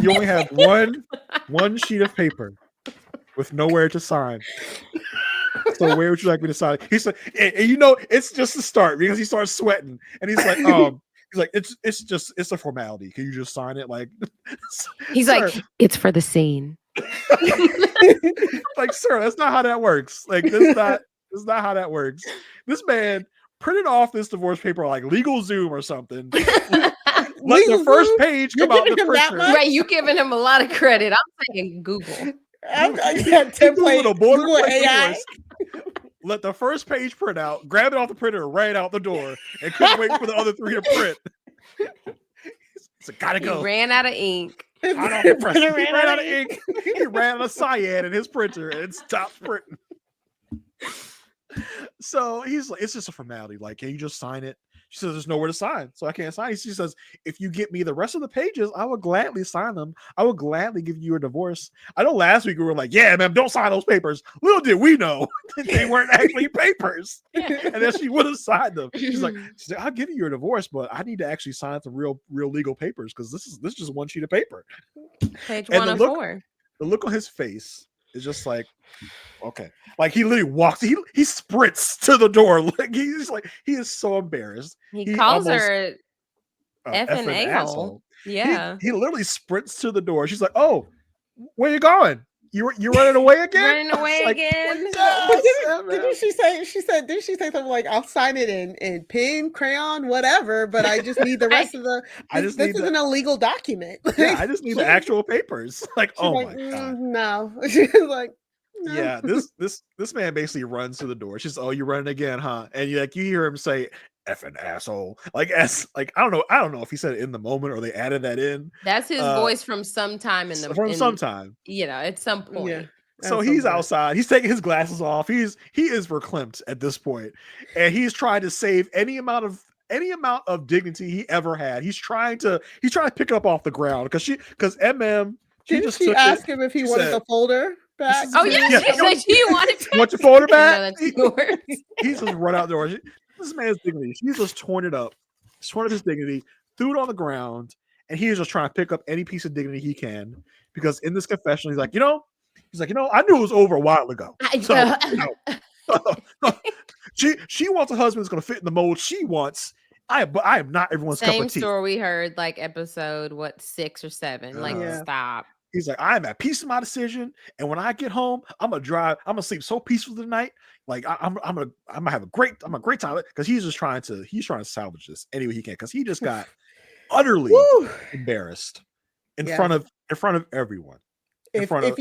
You only have one sheet of paper with nowhere to sign. So where would you like me to sign? He said, and you know, it's just the start because he starts sweating, and he's like, it's a formality. Can you just sign it? Like, He's like, it's for the scene. Like, sir, that's not how that works. Like, that's not how that works. This man printed off this divorce paper on like Legal Zoom or something. Let the first page come out the printer. Right, you giving him a lot of credit. I'm saying Google. Google AI. Let the first page print out, grab it off the printer, ran out the door, and couldn't wait for the other 3 to print. So gotta go. He ran out of ink. He ran out of ink. He ran out of cyan in his printer, and it stopped printing. So he's like, it's just a formality. Like, can you just sign it? She says, there's nowhere to sign, so I can't sign. She says, if you get me the rest of the pages, I will gladly sign them. I will gladly give you a divorce. I know last week we were like, yeah, man, don't sign those papers. Little did we know that they weren't actually papers. And then she would have signed them. She's like, I'll give you your divorce, but I need to actually sign some real legal papers because this is just one sheet of paper. Page and 1 of 4. The look on his face is just like, okay. Like he literally walks, he sprints to the door. Like he is so embarrassed. He calls her effing a-hole. Yeah. He literally sprints to the door. She's like, oh, where you going? You're running away again? Running away again? But didn't she say something like, I'll sign it in pen, crayon, whatever, but I just need the rest of the this isn't a legal document. Yeah, I just need the actual papers. Like, oh like, my God. No. She's like, no. Yeah, this man basically runs to the door. She's, oh, you're running again, huh? And you hear him say, effing asshole. Like, I don't know if he said it in the moment or they added that in. That's his voice from sometime sometime. You know, at some point. Yeah. So he's outside. He's taking his glasses off. He is verklempt at this point, and he's trying to save any amount of dignity he ever had. He's trying to pick it up off the ground because MM. Didn't she ask him if he wanted the folder back? Oh yes, she said she wanted to. Want your folder back? He's just run out the door. This man's dignity. She's just torn it up. He's torn up his dignity, threw it on the ground, and he's just trying to pick up any piece of dignity he can. Because in this confession, he's like, I knew it was over a while ago. So, she wants a husband that's going to fit in the mold she wants. But I am not everyone's cup of tea. Same story we heard, like episode 6 or 7. Like, stop. He's like, I'm at peace with my decision, and when I get home, I'm gonna sleep so peaceful tonight. Like I'm gonna have a great time because he's trying to salvage this any way he can because he just got utterly embarrassed in front of everyone. If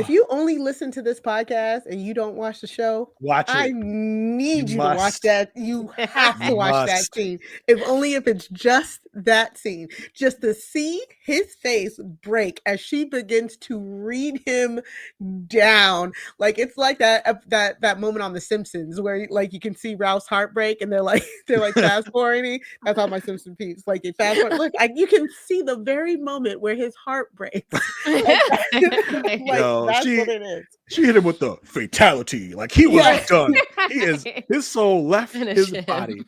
you only listen to this podcast and you don't watch the show, watch it. I need you to watch that. You have to watch that scene. If it's just that scene, just to see his face break as she begins to read him down. Like it's like that moment on The Simpsons where like you can see Ralph's heartbreak and they're like fast forwarding. That's how my Simpson peeps. Like it fast forward. Look, you can see the very moment where his heart breaks. That's what it is. She hit him with the fatality. Like he was done. His soul left his body.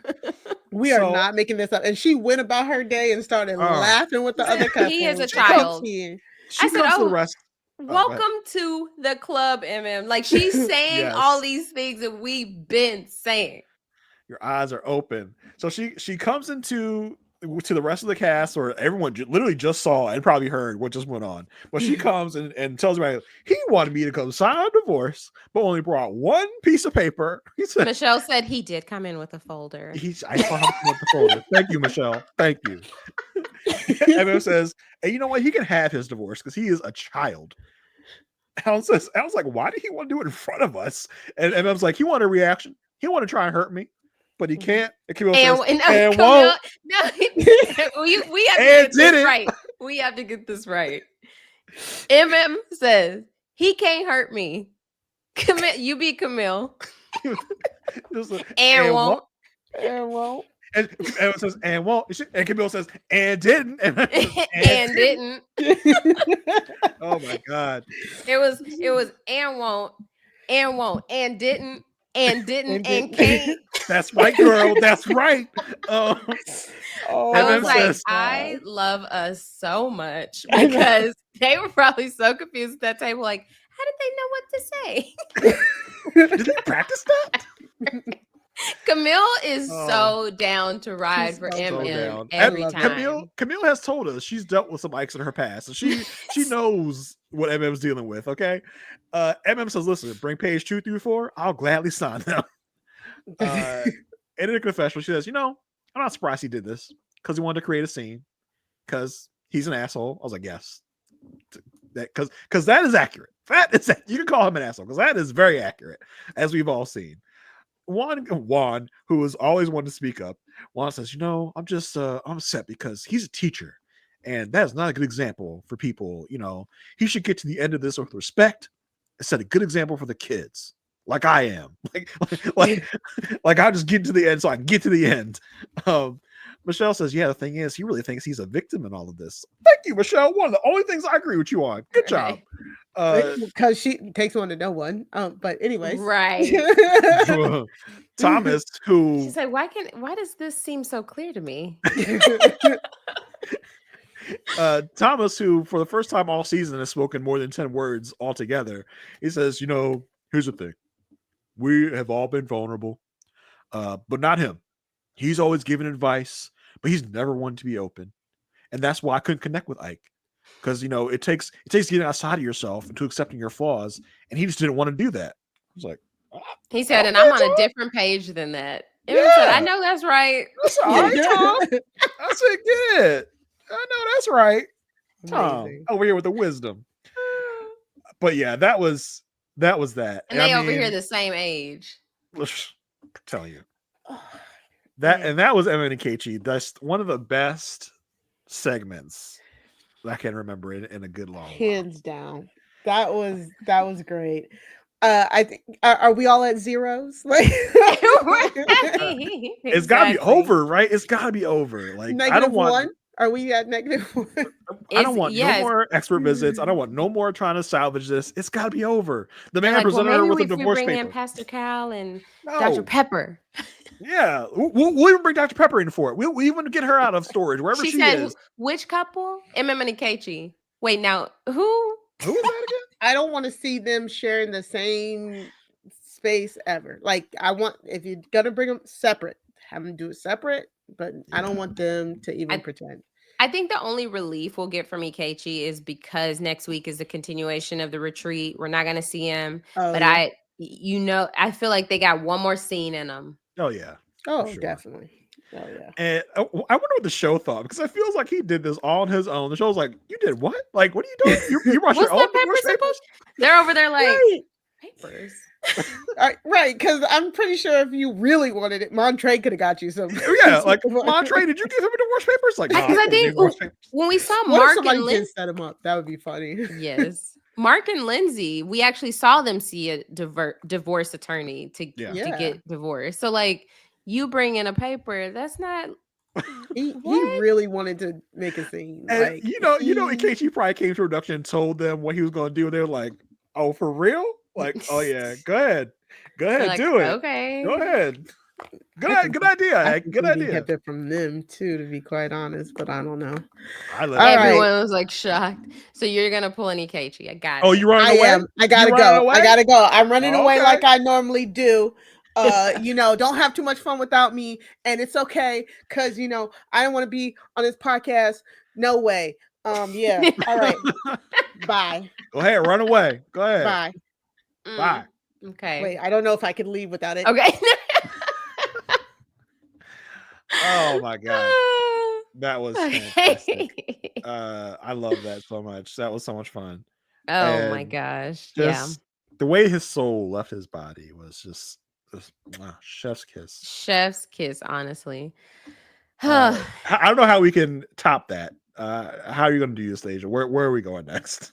We are not making this up. And she went about her day and started laughing with the other couples. He is a child. She I said, comes to the rest. Welcome to the club, MM. Like she's saying all these things that we've been saying. Your eyes are open. So she comes into to the rest of the cast, or everyone literally just saw and probably heard what just went on. But she comes and tells me he wanted me to come sign a divorce, but only brought one piece of paper. He said, Michelle said he did come in with a folder. I saw him with the folder. Thank you, Michelle. Thank you. MM says, and you know what? He can have his divorce because he is a child. Alan says, I was like, why did he want to do it in front of us? And MM's like, he wanted a reaction. He wanted to try and hurt me, but he can't. And Camille says, and won't. No, we have to get this right. We have to get this right. MM says he can't hurt me. You be Camille. And won't. And won't. And it says, and won't. And Camille says, and didn't. And didn't. Oh my God. It was and won't, and didn't, and can't. That's right, girl. That's right. I was like, I love us so much because they were probably so confused at that table. Like, how did they know what to say? Did they practice that? Camille is so down to ride for MM every time. Camille has told us she's dealt with some Ikes in her past, and she knows what MM's dealing with. Okay, MM says, "Listen, bring page 2 through 4. I'll gladly sign them." And in a confessional, she says, "You know, I'm not surprised he did this because he wanted to create a scene because he's an asshole." I was like, "Yes, because that is accurate. You can call him an asshole because that is very accurate, as we've all seen." Juan, who has always wanted to speak up, Juan says, "You know, I'm just I'm upset because he's a teacher, and that is not a good example for people. You know, he should get to the end of this with respect and set a good example for the kids, like I am. Like I just get to the end so I can get to the end." Michelle says, "Yeah, the thing is, he really thinks he's a victim in all of this." Thank you, Michelle. One of the only things I agree with you on. Good job. Because she takes one to know one. But anyways, right. Thomas, who she's like, why does this seem so clear to me? Thomas, who for the first time all season has spoken more than 10 words altogether, he says, "You know, here's the thing. We have all been vulnerable, but not him. He's always given advice, but he's never wanted to be open. And that's why I couldn't connect with Ike. Because, you know, it takes getting outside of yourself and to accepting your flaws. And he just didn't want to do that." I was like, he said, and I'm on a different page than that. Yeah. Said, I know that's right. That's all right, Tom. I said, good. I know that's right. Tom, over here with the wisdom. But yeah, that was that. And they over here the same age. Tell you. That was Emma and Keiichi. That's one of the best segments I can remember in a good long hands down. That was great. I think are we all at zeros? Like it's gotta be over, right? It's gotta be over. Like -1? I don't want. Are we at -1? I don't want no more expert visits. I don't want no more trying to salvage this. It's gotta be over. The man presented her with a divorce paper. In Pastor Cal and Dr. Pepper. Yeah, we'll even bring Dr. Pepper in for it. We'll even get her out of storage wherever she is. Which couple? MM and Keiichi. Wait, now who? Who is that again? I don't want to see them sharing the same space ever. Like I want, if you're gonna bring them separate, have them do it separate. But I don't want them to even pretend. I think the only relief we'll get from Keiichi is because next week is the continuation of the retreat. We're not going to see him. But I feel like they got one more scene in them. Oh, yeah. Oh, sure. Definitely. Oh, yeah. And I wonder what the show thought, because it feels like he did this all on his own. The show's like, you did what? Like, what are you doing? You brought your own papers? They're over there like, papers. Right, because I'm pretty sure if you really wanted it, Montre could have got you some. Yeah, like Montre, did you give him a divorce papers? Like, because I think when we saw Mark and Lindsay set him up, that would be funny. Yes, Mark and Lindsay, we actually saw them see a divorce attorney to get divorced. So, like, you bring in a paper, that's not. He really wanted to make a scene. And like, in case he probably came to production and told them what he was going to do, they're like, "Oh, for real?" Like, "Oh yeah, go ahead, like, do it. Okay, go ahead." Good I idea. think Good we idea. kept it from them too, to be quite honest, but I don't know. I love All it. right. Everyone was like shocked. So you're gonna pull an Ikechi. I got Oh, it. you running I away? am. I gotta You running go. I away? gotta go. I'm running away Okay. like I normally do. Don't have too much fun without me, and it's okay because I don't want to be on this podcast. No way. Yeah. All right. Bye. Go ahead, run away. Go ahead. Bye. Bye. Okay. Wait, I don't know if I can leave without it. Okay. Oh my god. That was fantastic. Okay. I love that so much. That was so much fun. Oh my And gosh. Just the way his soul left his body was just chef's kiss. Chef's kiss, honestly. I don't know how we can top that. How are you going to do this, Aysha? Where are we going next?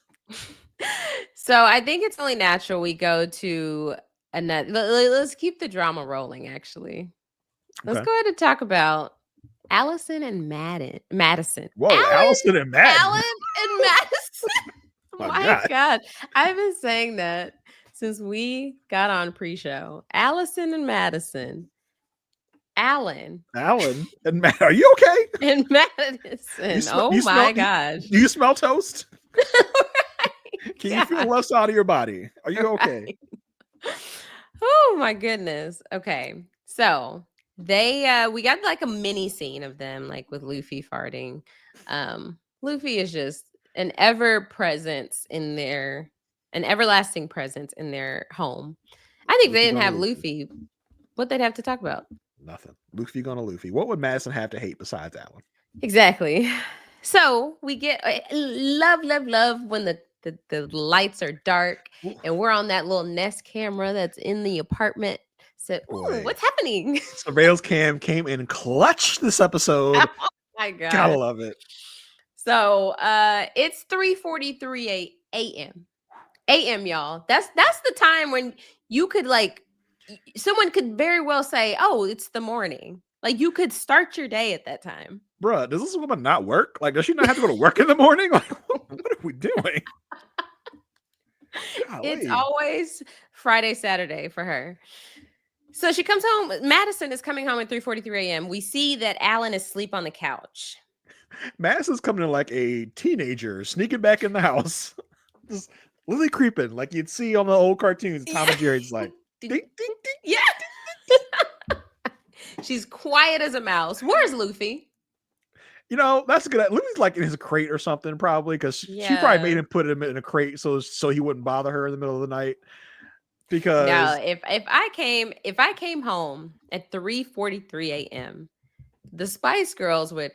So I think it's only natural we go to another. Let's keep the drama rolling. Actually, let's Okay. go ahead and talk about Allison and Madison. Whoa, Allison and Madison. Alan and Madison. My My God. I've been saying that since we got on pre-show. Allison and Madison. Alan and Matt, are you okay? and Madison. My gosh. Do you smell toast? Right. Can you feel the left side of your body? Are you okay? Right. Oh my goodness. Okay. So they we got like a mini scene of them, like with Luffy farting. Luffy is just an everlasting presence in their home. I think they didn't have Luffy. What they'd have to talk about? Nothing. Luffy gonna Luffy. What would Madison have to hate besides Alan? Exactly. So we get love when the lights are dark and we're on that little Nest camera that's in the apartment. So, what's happening? Surveillance cam came in clutch this episode. Oh my God. Gotta love it. So it's 3:43 a.m. y'all. That's the time when you could someone could very well say, oh, it's the morning. Like you could start your day at that time. Bruh, does this woman not work? Like, does she not have to go to work in the morning? Like, what are we doing? It's always Friday, Saturday for her. So she comes home. Madison is coming home at 3:43 a.m. We see that Alan is asleep on the couch. Madison's coming in like a teenager, sneaking back in the house. Just literally creeping, like you'd see on the old cartoons. Tom and Jerry's like, ding, ding, ding. Yeah. She's quiet as a mouse. Where's Luffy? That's good. Luffy's like in his crate or something, probably, because she probably made him put him in a crate so he wouldn't bother her in the middle of the night. Because now, if I came home at 3:43 a.m., the Spice Girls would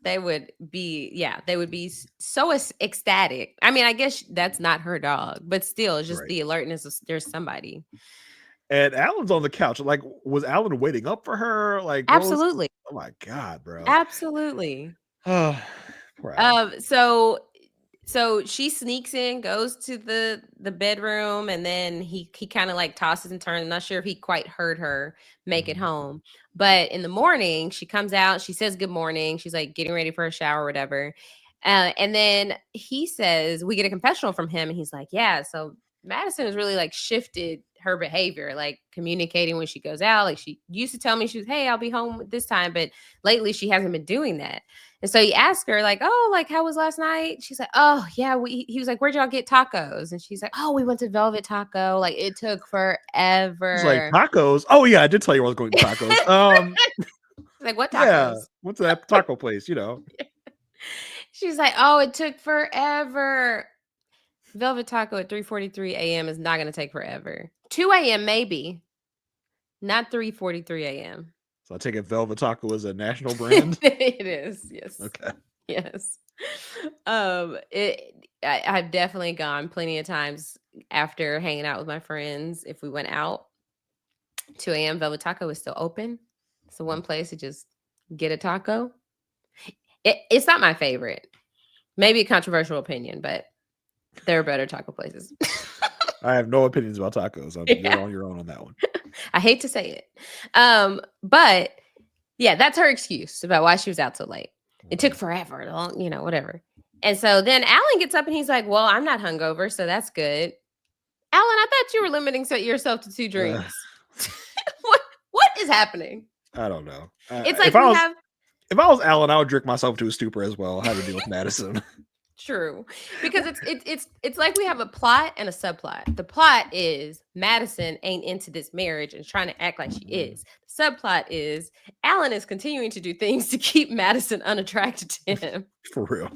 they would be so ecstatic. I mean, I guess that's not her dog, but still, just the alertness of there's somebody. And Alan's on the couch. Like, was Alan waiting up for her? Like, absolutely. Oh my God, bro. Absolutely. So she sneaks in, goes to the bedroom, and then he kind of like tosses and turns. I'm not sure if he quite heard her make it home. But in the morning, she comes out, she says good morning. She's like getting ready for a shower or whatever. And then he says, we get a confessional from him, and he's like, yeah, so Madison has really like shifted her behavior, like communicating when she goes out. Like she used to tell me she was, hey, I'll be home this time, but lately she hasn't been doing that. And so he asked her like, oh, like how was last night? She's like, oh yeah, he was like, where'd y'all get tacos? And she's like, oh, we went to Velvet Taco. Like it took forever. It's like tacos. Oh yeah, I did tell you I was going to tacos. Like what tacos? Yeah, went to that taco place, She's like, oh, it took forever. Velvet Taco at 3:43 a.m. is not going to take forever. 2 a.m. maybe, not 3:43 a.m. So I take it Velvet Taco is a national brand. It is, yes. Okay. Yes. I've definitely gone plenty of times after hanging out with my friends. If we went out, 2 a.m. Velvet Taco is still open. It's the one place to just get a taco. It's not my favorite. Maybe a controversial opinion, but there are better taco places. I have no opinions about tacos. You're on your own on that one. I hate to say it. But yeah, that's her excuse about why she was out so late. It took forever, whatever. And so then Alan gets up and he's like, well, I'm not hungover, so that's good. Alan, I thought you were limiting yourself to 2 drinks. What is happening? I don't know. It's like if I we was, have if I was Alan, I would drink myself to a stupor as well. How to deal with Madison? true because it's like we have a plot and a subplot. The plot is Madison ain't into this marriage and trying to act like she is. The subplot is Alan is continuing to do things to keep Madison unattracted to him. For real.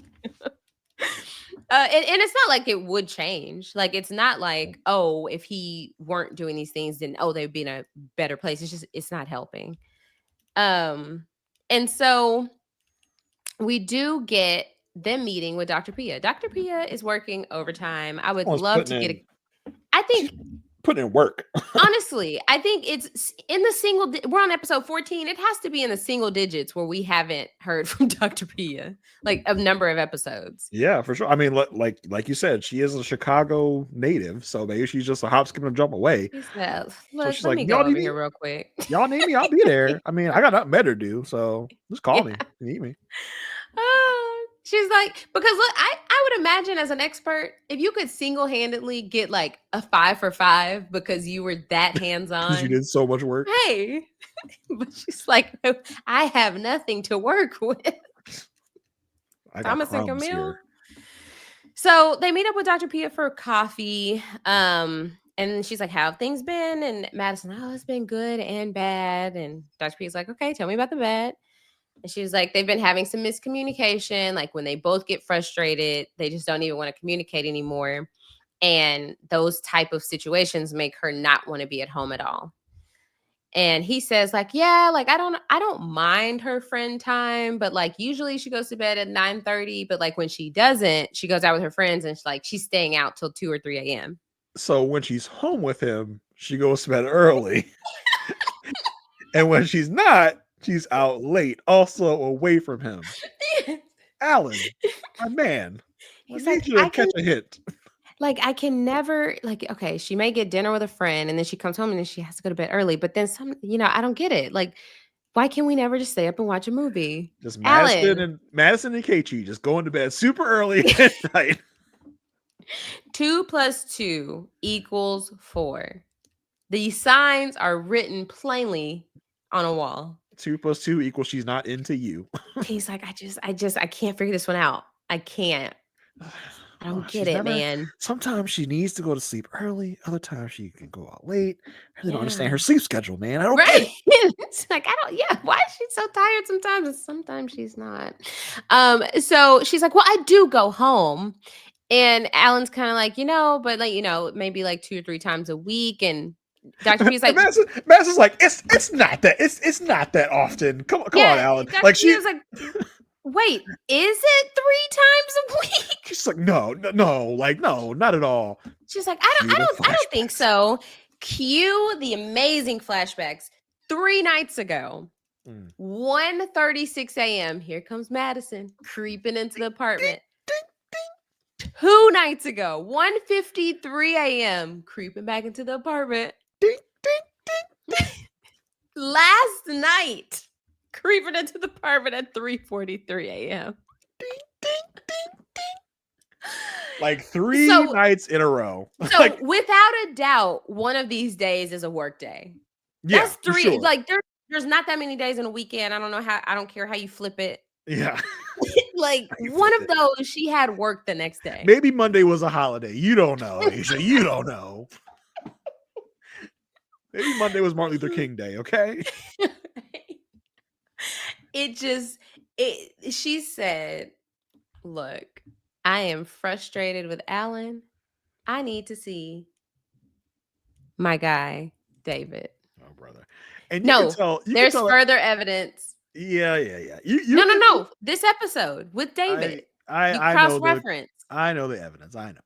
And it's not like it would change. Like it's not like, oh, if he weren't doing these things, then they'd be in a better place. It's just it's not helping. And so we do get them meeting with Dr. Pia. Dr. Pia is working overtime. I would love to get I think putting in work. honestly, I think it's in the we're on episode 14. It has to be in the single digits where we haven't heard from Dr. Pia, like a number of episodes. Yeah, for sure. I mean, like you said, she is a Chicago native, so maybe she's just a hop, skip, and jump away. She said, So she's let like, me go y'all over need here me? real quick. Y'all need me? I'll be there. I mean, I got nothing better to do, so just call me. You need me. She's like, because look, I would imagine as an expert, if you could single-handedly get like a 5 for 5 because you were that hands-on. Because you did so much work. Hey, but she's like, I have nothing to work with. I got Thomas and crumbs Camille. here. So they meet up with Dr. Pia for coffee. And she's like, how have things been? And Madison, oh, it's been good and bad. And Dr. Pia's like, okay, tell me about the bad. And she was like, they've been having some miscommunication. Like when they both get frustrated, they just don't even want to communicate anymore. And those type of situations make her not want to be at home at all. And he says like, yeah, like I don't mind her friend time, but like usually she goes to bed at 9:30, but like when she doesn't, she goes out with her friends and she's staying out till 2 or 3 a.m. So when she's home with him, she goes to bed early. And when she's not, she's out late, also away from him. Alan, my man, He's I need like, you to catch a hit. Like, I can never, like, okay, she may get dinner with a friend and then she comes home and then she has to go to bed early. But then I don't get it. Like, why can we never just stay up and watch a movie? Just Alan. Madison and Keiichi just going to bed super early at night. 2 + 2 = 4. The signs are written plainly on a wall. 2 + 2 = she's not into you. He's like, I can't figure this one out. I can't. I don't get it, man. Sometimes she needs to go to sleep early. Other times she can go out late. I really don't understand her sleep schedule, man. I don't get it. It's like, why is she so tired sometimes? And sometimes she's not. So she's like, well, I do go home. And Alan's kind of like, but like, maybe like 2 or 3 times a week. And Dr. P's like, Madison's like, it's not that. It's not that often. Come on, Alan. Dr. Like she was like, wait, is it 3 times a week? She's like, no, like, no, not at all. She's like, I don't think so. Cue the amazing flashbacks. 3 nights ago, 1:36 a.m. Here comes Madison creeping into the apartment. 2 nights ago, 1:53 a.m. creeping back into the apartment. Last night, creeping into the apartment at 3:43 a.m. Like 3 nights in a row. So like, without a doubt, one of these days is a work day. Yeah, that's 3. Sure. Like there's not that many days in a weekend. I don't care how you flip it. Yeah. Like one of those, she had work the next day. Maybe Monday was a holiday. You don't know, Aysha. You don't know. Maybe Monday was Martin Luther King Day, okay? She said, look, I am frustrated with Alan. I need to see my guy, David. Oh, brother. And you can tell, there's further evidence. Yeah. No. This episode with David. I cross-reference. I know the evidence. I know.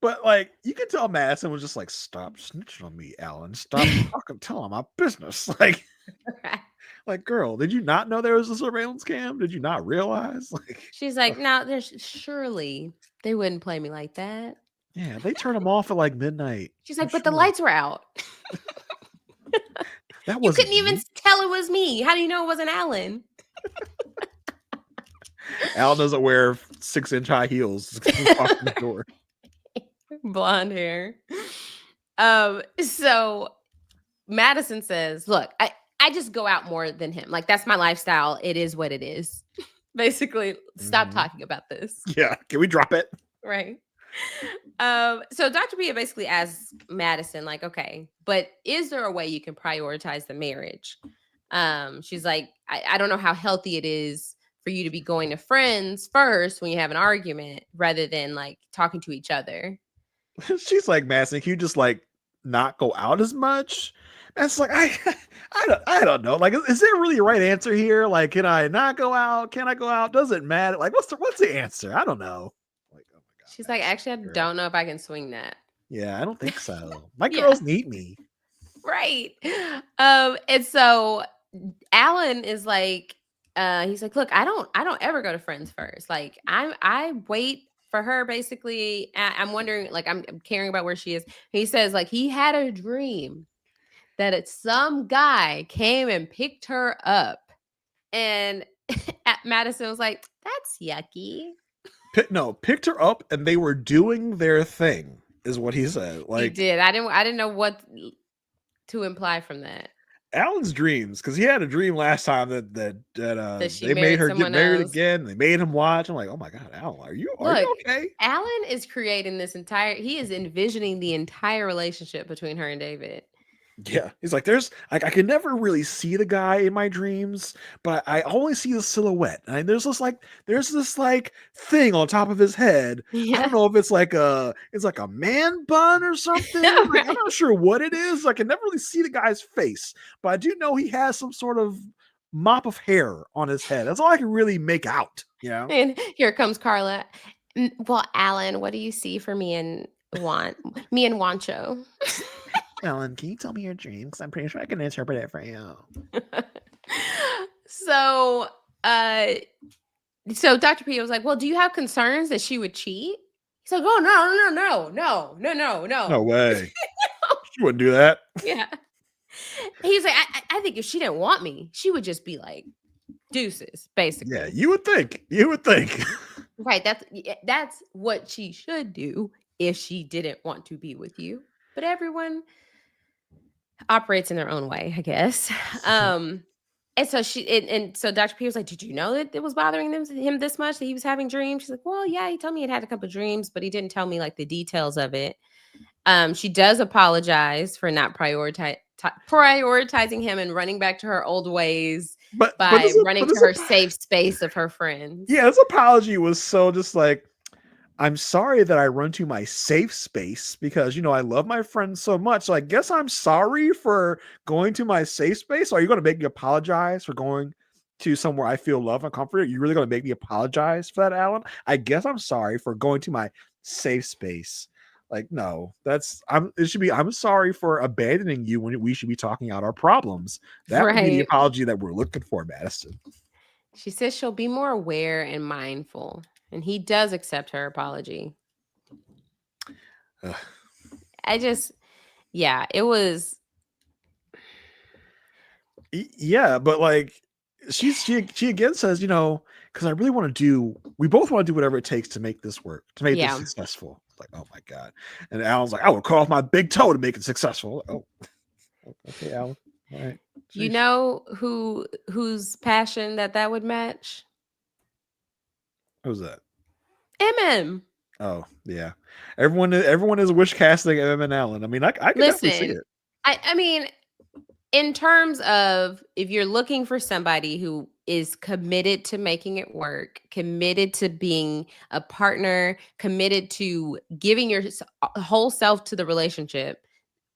But like, you can tell Madison was just like, stop snitching on me, Alan. Stop fucking telling my business. Like, like, girl, did you not know there was a surveillance cam? Did you not realize? Like, she's like, no, surely they wouldn't play me like that. Yeah, they turn them off at like midnight. She's like, but the lights were out. You couldn't even tell it was me. How do you know it wasn't Alan? Alan doesn't wear 6-inch high heels. The door. Blonde hair. So Madison says, look, I just go out more than him. Like, that's my lifestyle. It is what it is. Basically, stop talking about this. Yeah. Can we drop it? Right. So Dr. Pia basically asks Madison, like, okay, but is there a way you can prioritize the marriage? She's like, I don't know how healthy it is for you to be going to friends first when you have an argument rather than like talking to each other. She's like, Madison, can you just like not go out as much? And it's like, I don't know. Like, is there really a right answer here? Like, can I not go out? Can I go out? Does it matter? Like, what's the answer? I don't know. Like, oh my God. She's like, actually, I don't know if I can swing that. Yeah, I don't think so. My girls need me. Right. And so Alan is like, he's like, look, I don't ever go to friends first. Like, I wait for her basically. I'm wondering, like, I'm caring about where she is. He says, like, he had a dream that some guy came and picked her up, and Madison was like, that's yucky. Picked her up, and they were doing their thing, is what he said. Like, he did. I didn't know what to imply from that. Alan's dreams, because he had a dream last time that they made her get married again. They made him watch. I'm like, oh my God, Alan, are you okay? Alan is creating this he is envisioning the entire relationship between her and David. Yeah, he's like, I can never really see the guy in my dreams, but I only see the silhouette. And there's this thing on top of his head. Yeah. I don't know if it's like a man bun or something. Right. Like, I'm not sure what it is. I can never really see the guy's face, but I do know he has some sort of mop of hair on his head. That's all I can really make out. You know. And here comes Carla. Well, Alan, what do you see for me and Juan? Me and Juancho. Alan, can you tell me your dream? Because I'm pretty sure I can interpret it for you. So Dr. P was like, well, do you have concerns that she would cheat? He's like, oh, no. No way. She wouldn't do that. Yeah. He's like, I think if she didn't want me, she would just be like, deuces, basically. Yeah, you would think. Right. That's what she should do if she didn't want to be with you. But everyone operates in their own way, I guess. And so so Dr. P was like, did you know that it was bothering him this much, that he was having dreams? She's like, well, yeah, he told me he'd had a couple of dreams, but he didn't tell me like the details of it. She does apologize for not prioritizing him and running back to her old ways by running to her safe space of her friends. Yeah, his apology was so just like, I'm sorry that I run to my safe space because, I love my friends so much. So I guess I'm sorry for going to my safe space. Are you going to make me apologize for going to somewhere I feel love and comfort? Are you really going to make me apologize for that, Alan? I guess I'm sorry for going to my safe space. Like, no, I'm sorry for abandoning you when we should be talking out our problems. That would be the apology that we're looking for, Madison. She says she'll be more aware and mindful. And he does accept her apology. It was. Yeah, but like she again says, because I really we both want to do whatever it takes to make this work, to make this successful. Like, oh my God. And Alan's like, I would cut off my big toe to make it successful. Oh, okay, Alan. All right. Jeez. You know whose passion that would match? Who's that? MM. Oh yeah, everyone is wish casting MM and Alan. I mean, I can definitely see it. I mean, in terms of if you're looking for somebody who is committed to making it work, committed to being a partner, committed to giving your whole self to the relationship,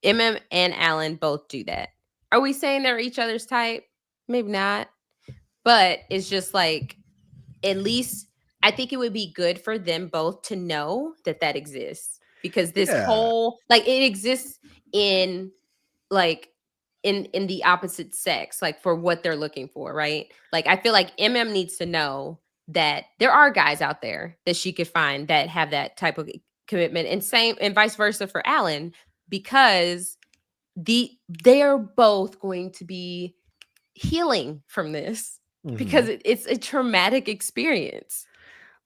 MM and Alan both do that. Are we saying they're each other's type? Maybe not, but it's just like, at least I think it would be good for them both to know that exists, because this whole, like, it exists in the opposite sex, like for what they're looking for, right? Like, I feel like MM needs to know that there are guys out there that she could find that have that type of commitment, and vice versa for Alan, because they're both going to be healing from this, because it's a traumatic experience.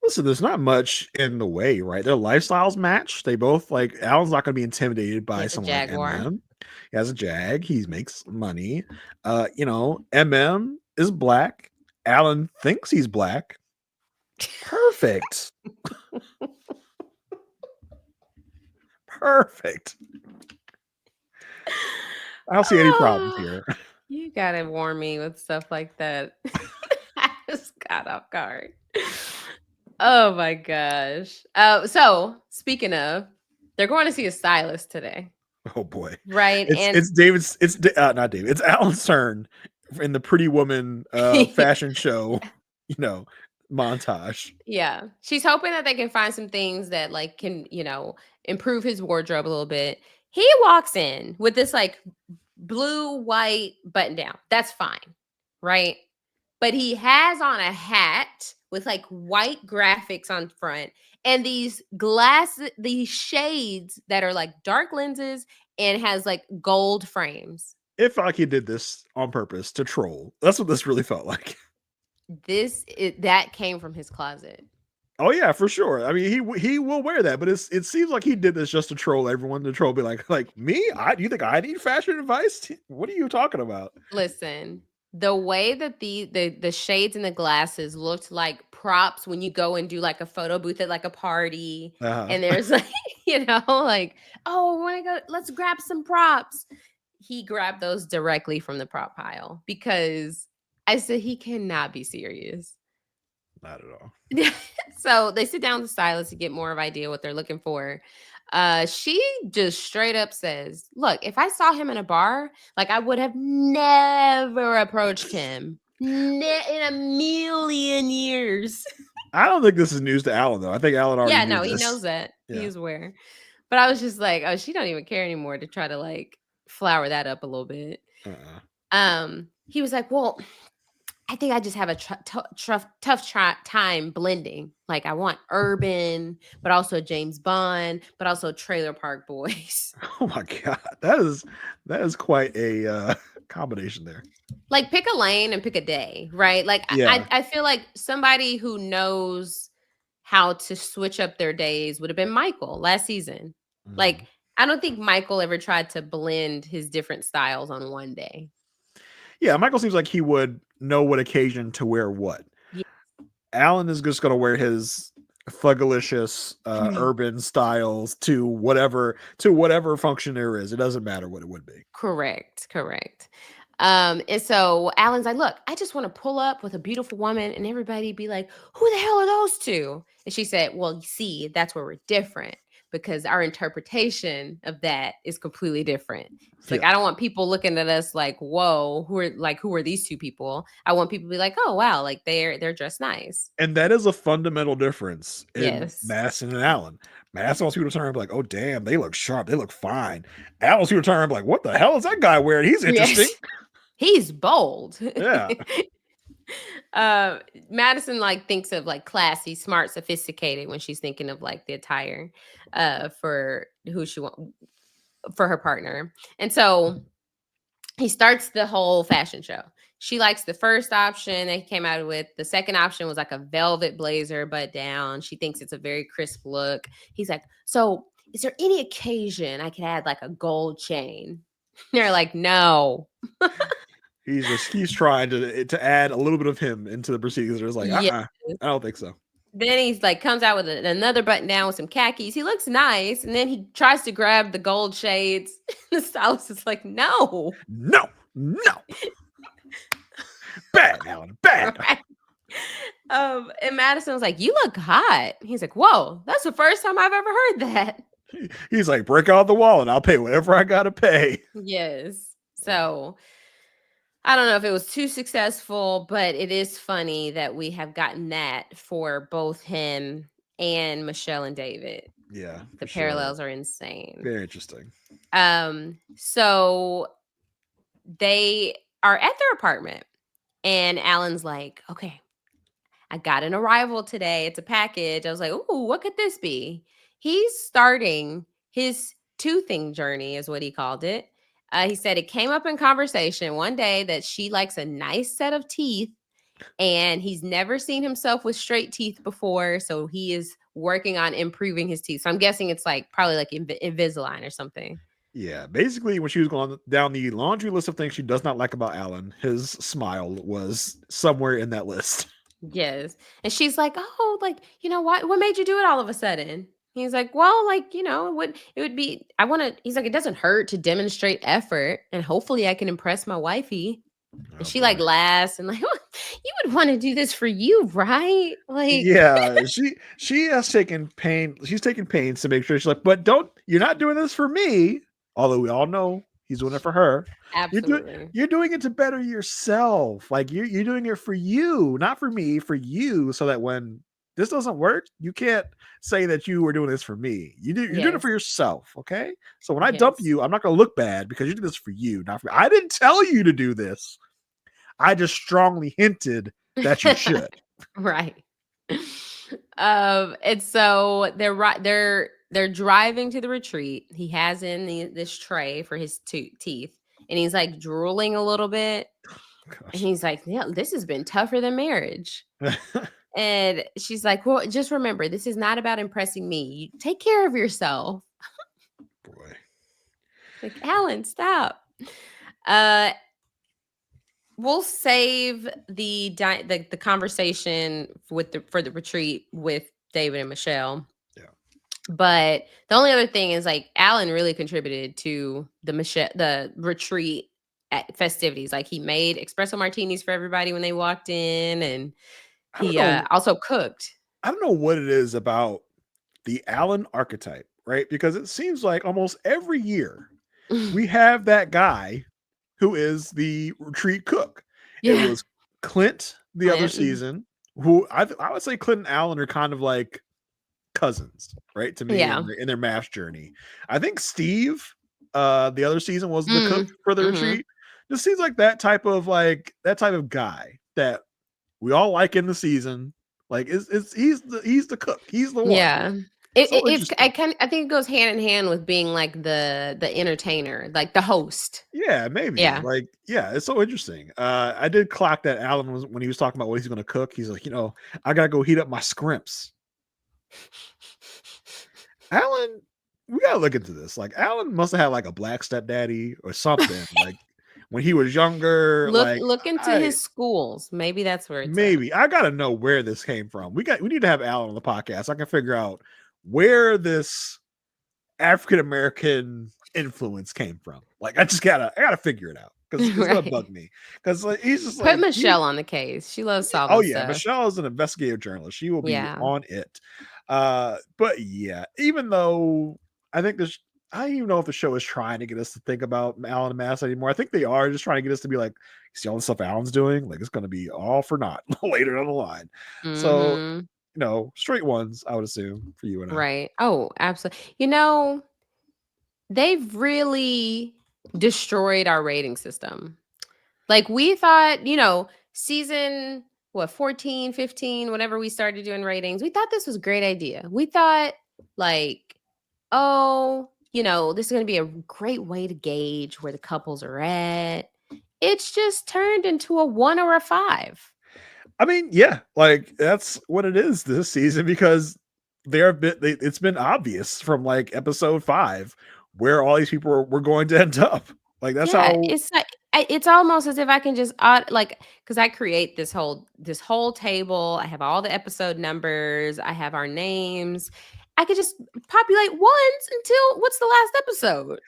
Listen, there's not much in the way, right? Their lifestyles match. They both, like, Alan's not going to be intimidated by someone like MM. He has a Jag. He makes money. MM is black. Alan thinks he's black. Perfect. Perfect. I don't see any problems here. You gotta warn me with stuff like that. I just got off guard. Oh my gosh. So speaking of, they're going to see a stylist today. Oh boy. Right. It's David's, not David, it's Alan's turn in the Pretty Woman fashion show, montage. Yeah. She's hoping that they can find some things that like can, improve his wardrobe a little bit. He walks in with this like blue, white button down. That's fine. Right. But he has on a hat with like white graphics on front and these shades that are like dark lenses and has like gold frames. It felt like he did this on purpose to troll. That's what this really felt like. That came from his closet. Oh yeah, for sure. I mean, he will wear that, but it seems like he did this just to troll everyone. To troll, be like me? Do you think I need fashion advice? What are you talking about? Listen, the way that the shades and the glasses looked like props when you go and do like a photo booth at like a party, and there's like oh, when I go, let's grab some props. He grabbed those directly from the prop pile because I said he cannot be serious. Not at all. So they sit down with the stylist to get more of an idea what they're looking for. She just straight up says, look, if I saw him in a bar, like I would have never approached him in a million years. I don't think this is news to Alan, though. I think Alan already knew he this. knows that. Yeah. He's aware. But I was just like, oh, she don't even care anymore to try to like flower that up a little bit. He was like, well, I think I just have a tough time blending. Like I want urban, but also James Bond, but also Trailer Park Boys. Oh my God. That is quite a combination there. Like pick a lane and pick a day, right? Like I feel like somebody who knows how to switch up their days would have been Michael last season. Mm-hmm. Like I don't think Michael ever tried to blend his different styles on one day. Yeah, Michael seems like he would know what occasion to wear what. Yeah. Alan is just going to wear his Thugalicious urban styles to whatever function there is. It doesn't matter what it would be. Correct. And so Alan's like, look, I just want to pull up with a beautiful woman and everybody be like, who the hell are those two? And she said, well, you see, that's where we're different. Because our interpretation of that is completely different. It's like, I don't want people looking at us like, whoa, who are these two people? I want people to be like, oh, wow, like they're dressed nice. And that is a fundamental difference in Madison and Alan. Madison wants people to turn and be like, oh, damn, they look sharp. They look fine. Alan wants people to turn and be like, what the hell is that guy wearing? He's interesting. Yes. He's bold. Yeah. Madison like thinks of like classy, smart, sophisticated when she's thinking of like the attire for who she wants for her partner. And so he starts the whole fashion show. She likes the first option that he came out with. The second option was like a velvet blazer but down. She thinks it's a very crisp look. He's like, so is there any occasion I could add like a gold chain? And they're like, no. He's trying to add a little bit of him into the proceedings. It's like, I don't think so. Then he's like comes out with another button down with some khakis. He looks nice, and then he tries to grab the gold shades. The stylist is like, no. Bad, Alan, bad. Right. And Madison was like, you look hot. He's like, whoa, that's the first time I've ever heard that. He's like, break out the wall and I'll pay whatever I gotta pay. Yes. So I don't know if it was too successful, but it is funny that we have gotten that for both him and Michelle and David. Yeah. The parallels are insane. Very interesting. So they are at their apartment and Alan's like, okay, I got an arrival today. It's a package. I was like, ooh, what could this be? He's starting his toothing journey is what he called it. He said it came up in conversation one day that she likes a nice set of teeth and he's never seen himself with straight teeth before. So he is working on improving his teeth. So I'm guessing it's like probably like Invisalign or something. Yeah, basically, when she was going down the laundry list of things she does not like about Alan, his smile was somewhere in that list. Yes. And she's like, "Oh, like, what made you do it all of a sudden?" He's like, "Well, like, it would be I want to." He's like, "It doesn't hurt to demonstrate effort, and hopefully I can impress my wifey." And Oh, she like boy. laughs and like, "You would want to do this for you, right?" Like, Yeah, she has taken pain. She's taken pains to make sure she's like, but you're not doing this for me. Although we all know he's doing it for her. absolutely. You're doing it to better yourself. Like you're doing it for you, not for me, for you, so that when this doesn't work, you can't say that you were doing this for me. You're doing it for Yes. yourself, okay? So when I dump Yes. you, I'm not gonna look bad because you did this for you, not for me. I didn't tell you to do this. I just strongly hinted that you should. Right. And so they're driving to the retreat. He has in this tray for his teeth, and he's like drooling a little bit. And Gosh. he's like, "Yeah, this has been tougher than marriage." And she's like, "Well, just remember, this is not about impressing me. You take care of yourself." Boy. Like, Alan, stop. Uh, we'll save the conversation for the retreat with David and Michelle. Yeah. But the only other thing is like Alan really contributed to the retreat festivities. Like he made espresso martinis for everybody when they walked in, and I don't he know. also cooked. I don't know what it is about the Alan archetype, right? Because it seems like almost every year we have that guy who is the retreat cook. It Yeah. was Clint the other Clint. season, who I would say Clint and Alan are kind of like cousins, right? To me, Yeah. in their MAFS journey. I think Steve, the other season was the cook for the retreat. Just seems like that type of guy that we all like in the season. Like he's the cook. He's the one. Yeah. Interesting. I think it goes hand in hand with being like the entertainer, like the host. Yeah, maybe. Yeah. Like, yeah, it's so interesting. I did clock that Alan was when he was talking about what he's gonna cook. He's like, I gotta go heat up my scrimps. Alan, we gotta look into this. Like, Alan must have had like a black stepdaddy or something. Like when he was younger. Look into his schools. Maybe that's where it's maybe I gotta know where this came from. We need to have Alan on the podcast. So I can figure out where this African American influence came from. Like I gotta figure it out because it's gonna bug me. Because like, he's just Put Michelle on the case. She loves solving oh yeah, stuff. Michelle is an investigative journalist. She will be Yeah. on it. But yeah, even though I think I don't even know if the show is trying to get us to think about Alan and Madison anymore. I think they are just trying to get us to be like, see all the stuff Alan's doing? Like it's gonna be all for naught later down the line. So straight ones, I would assume, for you and I. Right. Oh, absolutely. They've really destroyed our rating system. Like we thought, season 14, 15, whenever we started doing ratings, we thought this was a great idea. We thought like, this is going to be a great way to gauge where the couples are at. It's just turned into a 1 or a 5. I mean, yeah, like that's what it is this season because it's been obvious from like episode 5 where all these people were going to end up. Like that's how it's like it's almost as if I can just because I create this whole table. I have all the episode numbers. I have our names. I could just populate ones until what's the last episode?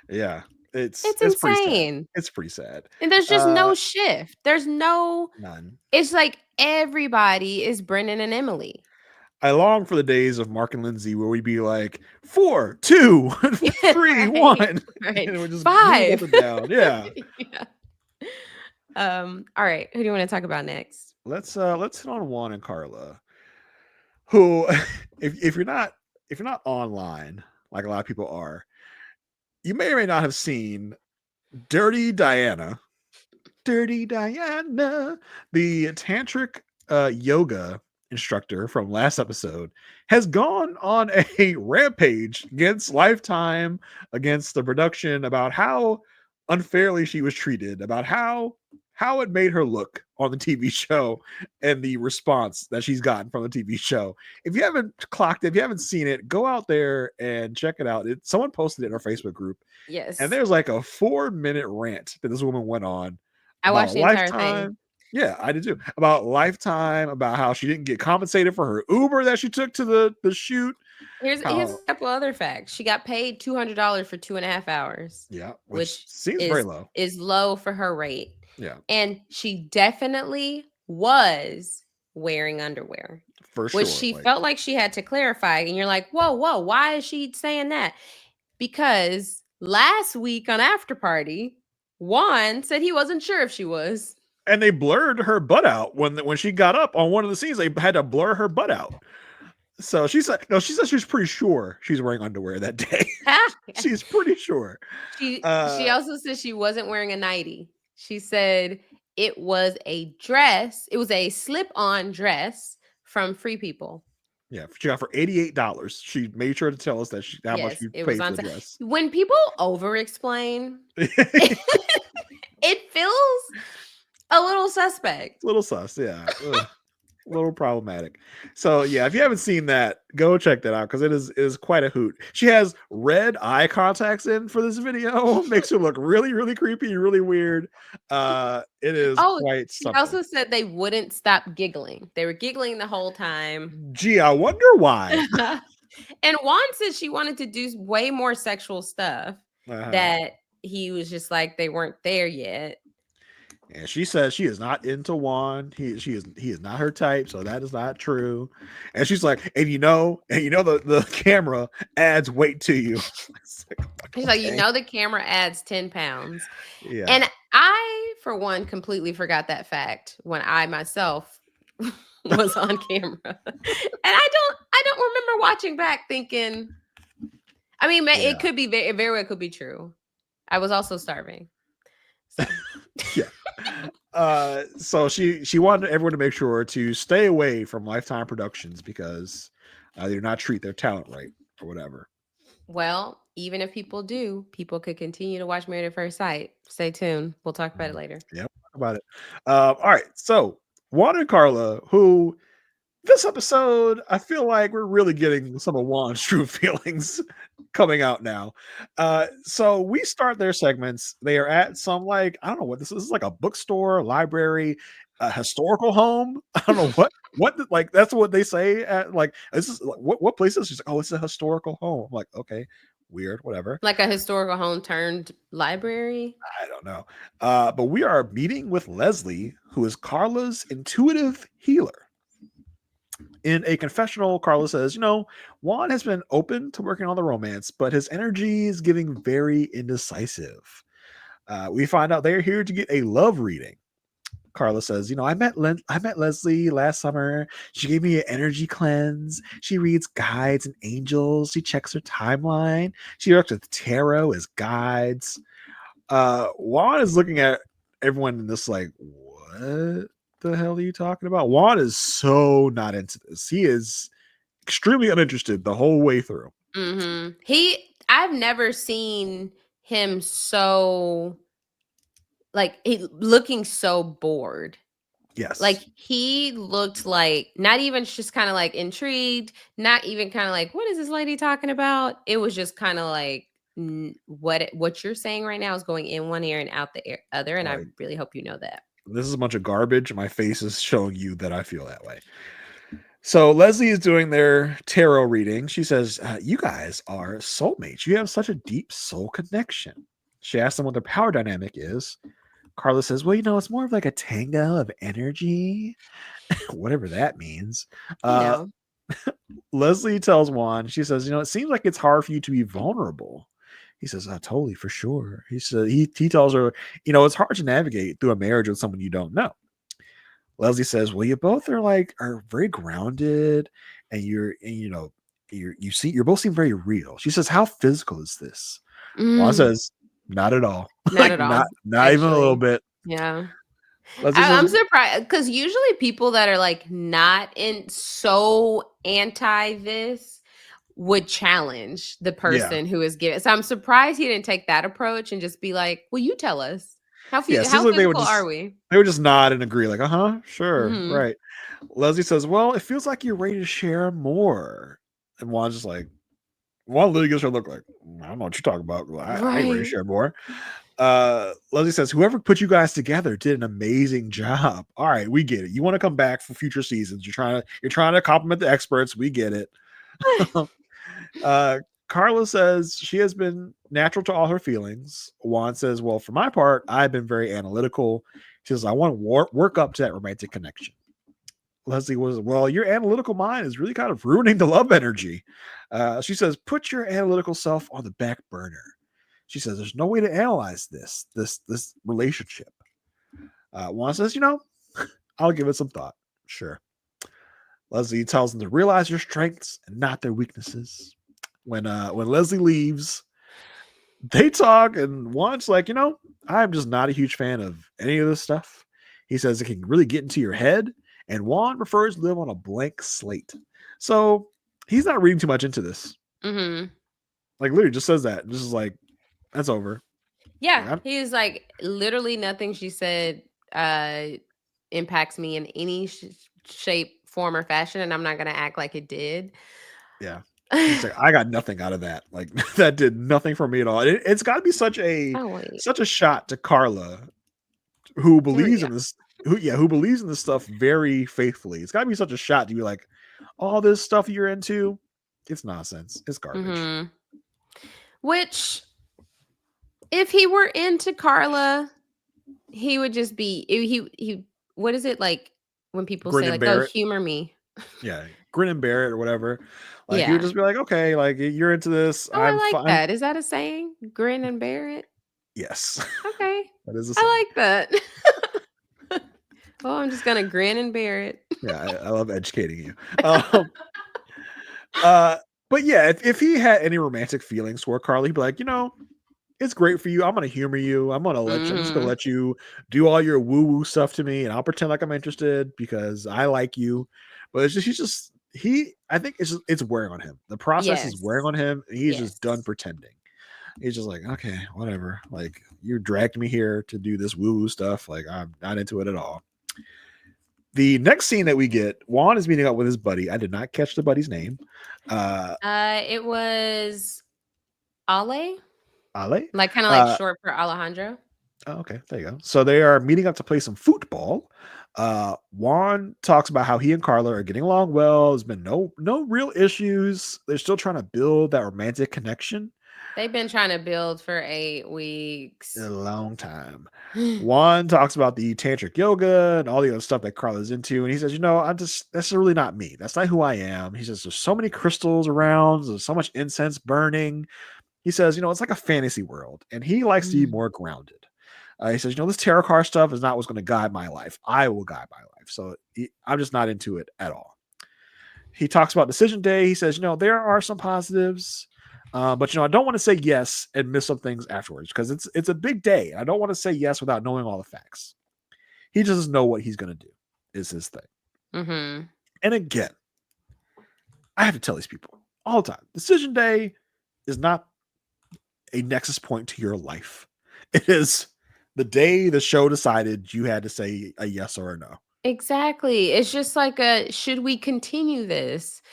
Yeah, it's insane. It's pretty sad. And there's just no shift. There's none. It's like everybody is Brendan and Emily. I long for the days of Mark and Lindsay where we'd be like 4, 2, 3, Right, 1, right. and we're just 5 it down. Yeah. All right. Who do you want to talk about next? Let's hit on Juan and Carla, who, if you're not online like a lot of people are, you may or may not have seen Dirty Diana, the tantric yoga instructor from last episode, has gone on a rampage against Lifetime, against the production, about how unfairly she was treated, about how it made her look on the TV show and the response that she's gotten from the TV show. If you haven't clocked it, if you haven't seen it, go out there and check it out. Someone posted it in our Facebook group, Yes. and there's like a 4-minute rant that this woman went on I about watched the entire thing. Lifetime. Yeah, I did too. About Lifetime, about how she didn't get compensated for her Uber that she took to the shoot. Here's a couple other facts. She got paid $200 for 2.5 hours. Yeah, which seems very low. Is low for her rate. Yeah. And she definitely was wearing underwear. For sure. Which she felt like she had to clarify. And you're like, whoa, why is she saying that? Because last week on After Party, Juan said he wasn't sure if she was. And they blurred her butt out when she got up on one of the scenes. They had to blur her butt out. So she said she was pretty sure she's wearing underwear that day. She's pretty sure. She also said she wasn't wearing a nightie. She said it was a dress. It was a slip-on dress from Free People. Yeah, she got for $88. She made sure to tell us that how much she paid for the dress. When people over-explain, it feels a little suspect. Little sus, yeah. A little problematic. So yeah, if you haven't seen that, go check that out because it is quite a hoot. She has red eye contacts in for this video. Makes her look really, really creepy, really weird. It is quite something. She also said they wouldn't stop giggling. They were giggling the whole time. Gee, I wonder why. And Juan said she wanted to do way more sexual stuff that he was just like they weren't there yet. And she says she is not into Juan. He is not her type, so that is not true. And she's like, and you know the camera adds weight to you. She's like, the camera adds 10 pounds. Yeah. And I, for one, completely forgot that fact when I myself was on camera. And I don't remember watching back thinking. I mean, it could be very well could be true. I was also starving. So. Yeah. So she wanted everyone to make sure to stay away from Lifetime Productions because they do not treat their talent right or whatever. Well, even if people do, people could continue to watch Married at First Sight. Stay tuned. We'll talk about it later. Yeah, we'll talk about it. All right. So Juan and Carla, who this episode, I feel like we're really getting some of Juan's true feelings coming out now. So we start their segments. They are at some I don't know what this is, like a bookstore, library, a historical home. I don't know what that's what they say at this is what place is. She's like, oh, it's a historical home. I'm like, okay, weird, whatever. Like a historical home turned library. I don't know. But we are meeting with Leslie, who is Carla's intuitive healer. In a confessional, Carla says, Juan has been open to working on the romance, but his energy is getting very indecisive. We find out they're here to get a love reading. Carla says, I met Leslie last summer. She gave me an energy cleanse. She reads guides and angels. She checks her timeline. She works with tarot as guides. Juan is looking at everyone in this what the hell are you talking about? Juan is so not into this. He is extremely uninterested the whole way through. Mm-hmm. I've never seen him so looking so bored. Yes. He looked not even just kind of intrigued, not even kind of what is this lady talking about? It was just kind of what you're saying right now is going in one ear and out the other. And I really hope you know that. This is a bunch of garbage. My face is showing you that I feel that way. So Leslie is doing their tarot reading. She says, you guys are soulmates. You have such a deep soul connection. She asks them what their power dynamic is. Carla says, well, it's more of like a tango of energy, whatever that means. Leslie tells Juan, she says, it seems like it's hard for you to be vulnerable. He says, totally, for sure. He said, he tells her, it's hard to navigate through a marriage with someone you don't know. Leslie says, well, you both are very grounded and you both seem very real. She says, how physical is this? Juan says, not at all. Not at all. Not even a little bit. Yeah. I'm surprised because usually people that are not in so anti this would challenge the person who is giving. So I'm surprised he didn't take that approach and just be like, well, you tell us. Yeah, How seems like physical are we? they would just nod and agree, like, sure, Mhm. right. Leslie says, well, it feels like you're ready to share more. And Juan's just like, Juan literally gives her a look like, I don't know what you're talking about. I ain't ready to Right. share more. Leslie says, whoever put you guys together did an amazing job. All right, we get it. You want to come back for future seasons. You're trying to compliment the experts. We get it. Carla says she has been natural to all her feelings. Juan says, well, for my part, I've been very analytical. She says, I want to work up to that romantic connection. Leslie was, well, your analytical mind is really kind of ruining the love energy. She says, put your analytical self on the back burner. She says, there's no way to analyze this relationship. Juan says, I'll give it some thought. Sure. Leslie tells them to realize their strengths and not their weaknesses. When Leslie leaves, they talk, and Juan's like, I'm just not a huge fan of any of this stuff. He says it can really get into your head, and Juan prefers to live on a blank slate. So he's not reading too much into this. Mm-hmm. Like, literally just says that. This is like, that's over. Yeah, Like, he was like, literally nothing she said impacts me in any shape, form, or fashion, and I'm not gonna act like it did. yeah. He's like, I got nothing out of that. Like, that did nothing for me at all. It's got to be such a shot to Carla, who believes in this. Who believes in this stuff very faithfully. It's got to be such a shot to be like, all this stuff you're into, it's nonsense. It's garbage. Mm-hmm. Which, if he were into Carla, he would just be he. What is it like when people Grin say and like, "Oh, bear it. humor me"? Yeah, grin and bear it or whatever. Like, Yeah. you would just be like, okay, like, you're into this. Oh, I'm I like fine. that. Is that a saying? Grin and bear it. Yes. Okay. That is a saying. I like that. Oh, I'm just gonna grin and bear it. Yeah, I love educating you. But yeah, if he had any romantic feelings toward Carly, he'd be like, it's great for you. I'm gonna humor you. I'm just gonna let you do all your woo-woo stuff to me, and I'll pretend like I'm interested because I like you. But it's just I think it's wearing on him. The process is wearing on him, and he's just done pretending. He's just like, okay, whatever. Like, you dragged me here to do this woo-woo stuff. Like, I'm not into it at all. The next scene that we get, Juan is meeting up with his buddy. I did not catch the buddy's name. It was Ale. Ale? Like kind of like short for Alejandro. Oh, okay, there you go. So they are meeting up to play some football. Juan talks about how he and Carla are getting along well. There's been no real issues. They're still trying to build that romantic connection. They've been trying to build for 8 weeks. A long time. Juan talks about the tantric yoga and all the other stuff that Carla's into. And he says, that's really not me. That's not who I am. He says, there's so many crystals around. There's so much incense burning. He says, it's like a fantasy world. And he likes to be more grounded. He says, this tarot card stuff is not what's going to guide my life. I will guide my life. So I'm just not into it at all. He talks about decision day. He says, there are some positives. But I don't want to say yes and miss some things afterwards because it's a big day. I don't want to say yes without knowing all the facts. He just doesn't know what he's going to do is his thing. Mm-hmm. And again, I have to tell these people all the time, decision day is not a nexus point to your life. It is the day the show decided you had to say a yes or a no. Exactly. It's just like should we continue this?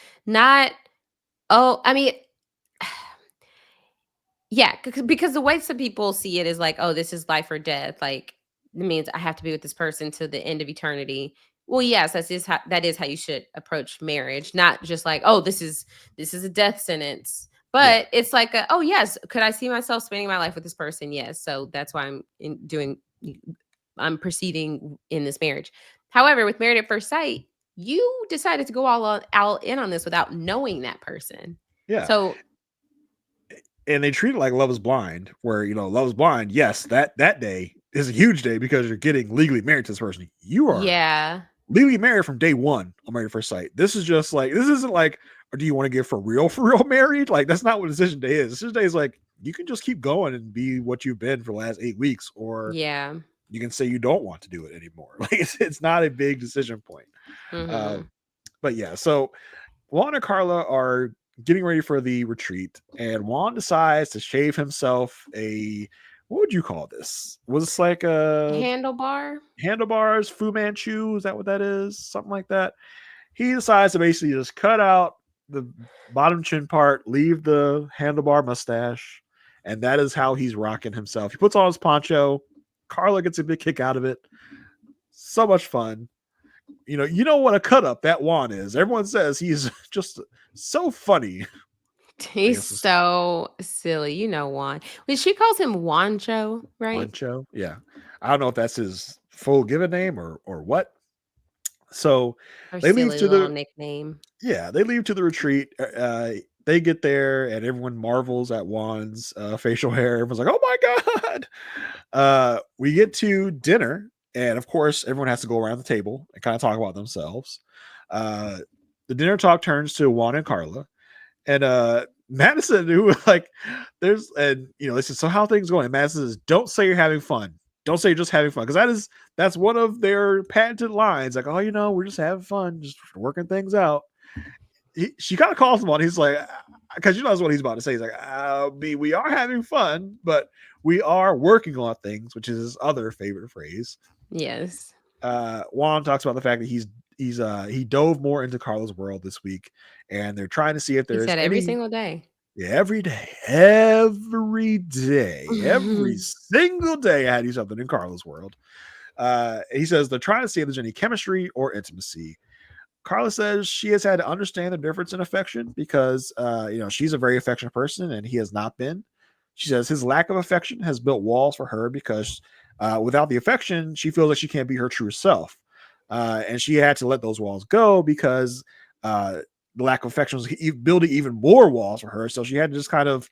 Yeah, because the way some people see it is like, oh, this is life or death. Like, it means I have to be with this person to the end of eternity. Well, yes, that is how you should approach marriage, not just like, oh, this is a death sentence. But it's like, oh yes, could I see myself spending my life with this person? Yes, so that's why I'm proceeding in this marriage. However, with Married at First Sight, you decided to go all in on this without knowing that person. Yeah. So. And they treat it like Love is Blind, where, Love is Blind, yes, that day is a huge day because you're getting legally married to this person. You are legally married from day one on Married at First Sight. This is just like, this isn't like, or do you want to get for real married? Like, that's not what decision day is. Decision day is like, you can just keep going and be what you've been for the last 8 weeks, or you can say you don't want to do it anymore. Like, it's not a big decision point. Mm-hmm. But yeah, so Juan and Carla are getting ready for the retreat, and Juan decides to shave himself a what would you call this? Was this like a Handlebar. handlebars, Fu Manchu? Is that what that is? Something like that. He decides to basically just cut out the bottom chin part, leave the handlebar mustache, and that is how he's rocking himself. He puts on his poncho. Carla gets a big kick out of it. So much fun. You know what a cut up that Juan is. Everyone says he's just so funny. He's so silly. You know Juan. Well, she calls him Juancho, right? Juancho. Yeah. I don't know if that's his full given name or what. So Or they leave silly to little the nickname. they leave to the retreat. They get there and everyone marvels at Juan's facial hair. Everyone's like, "Oh my god!" We get to dinner, and of course, everyone has to go around the table and kind of talk about themselves. The dinner talk turns to Juan and Carla, and Madison, who like, they said, "So how are things going?" And Madison says, "Don't say you're having fun. Don't say you're just having fun, because that's one of their patented lines. Like, oh, we're just having fun, just working things out." She kind of calls him on. He's like, because that's what he's about to say. He's like, we are having fun, but we are working on things, which is his other favorite phrase. Yes. Juan talks about the fact that he dove more into Carla's world this week, and they're trying to see if there's every single day. Yeah, every single day I had to do something in Carla's world. He says they're trying to see if there's any chemistry or intimacy. Carla says she has had to understand the difference in affection because, she's a very affectionate person and he has not been. She says his lack of affection has built walls for her because without the affection, she feels like she can't be her true self. And she had to let those walls go because the lack of affection was building even more walls for her. So she had to just kind of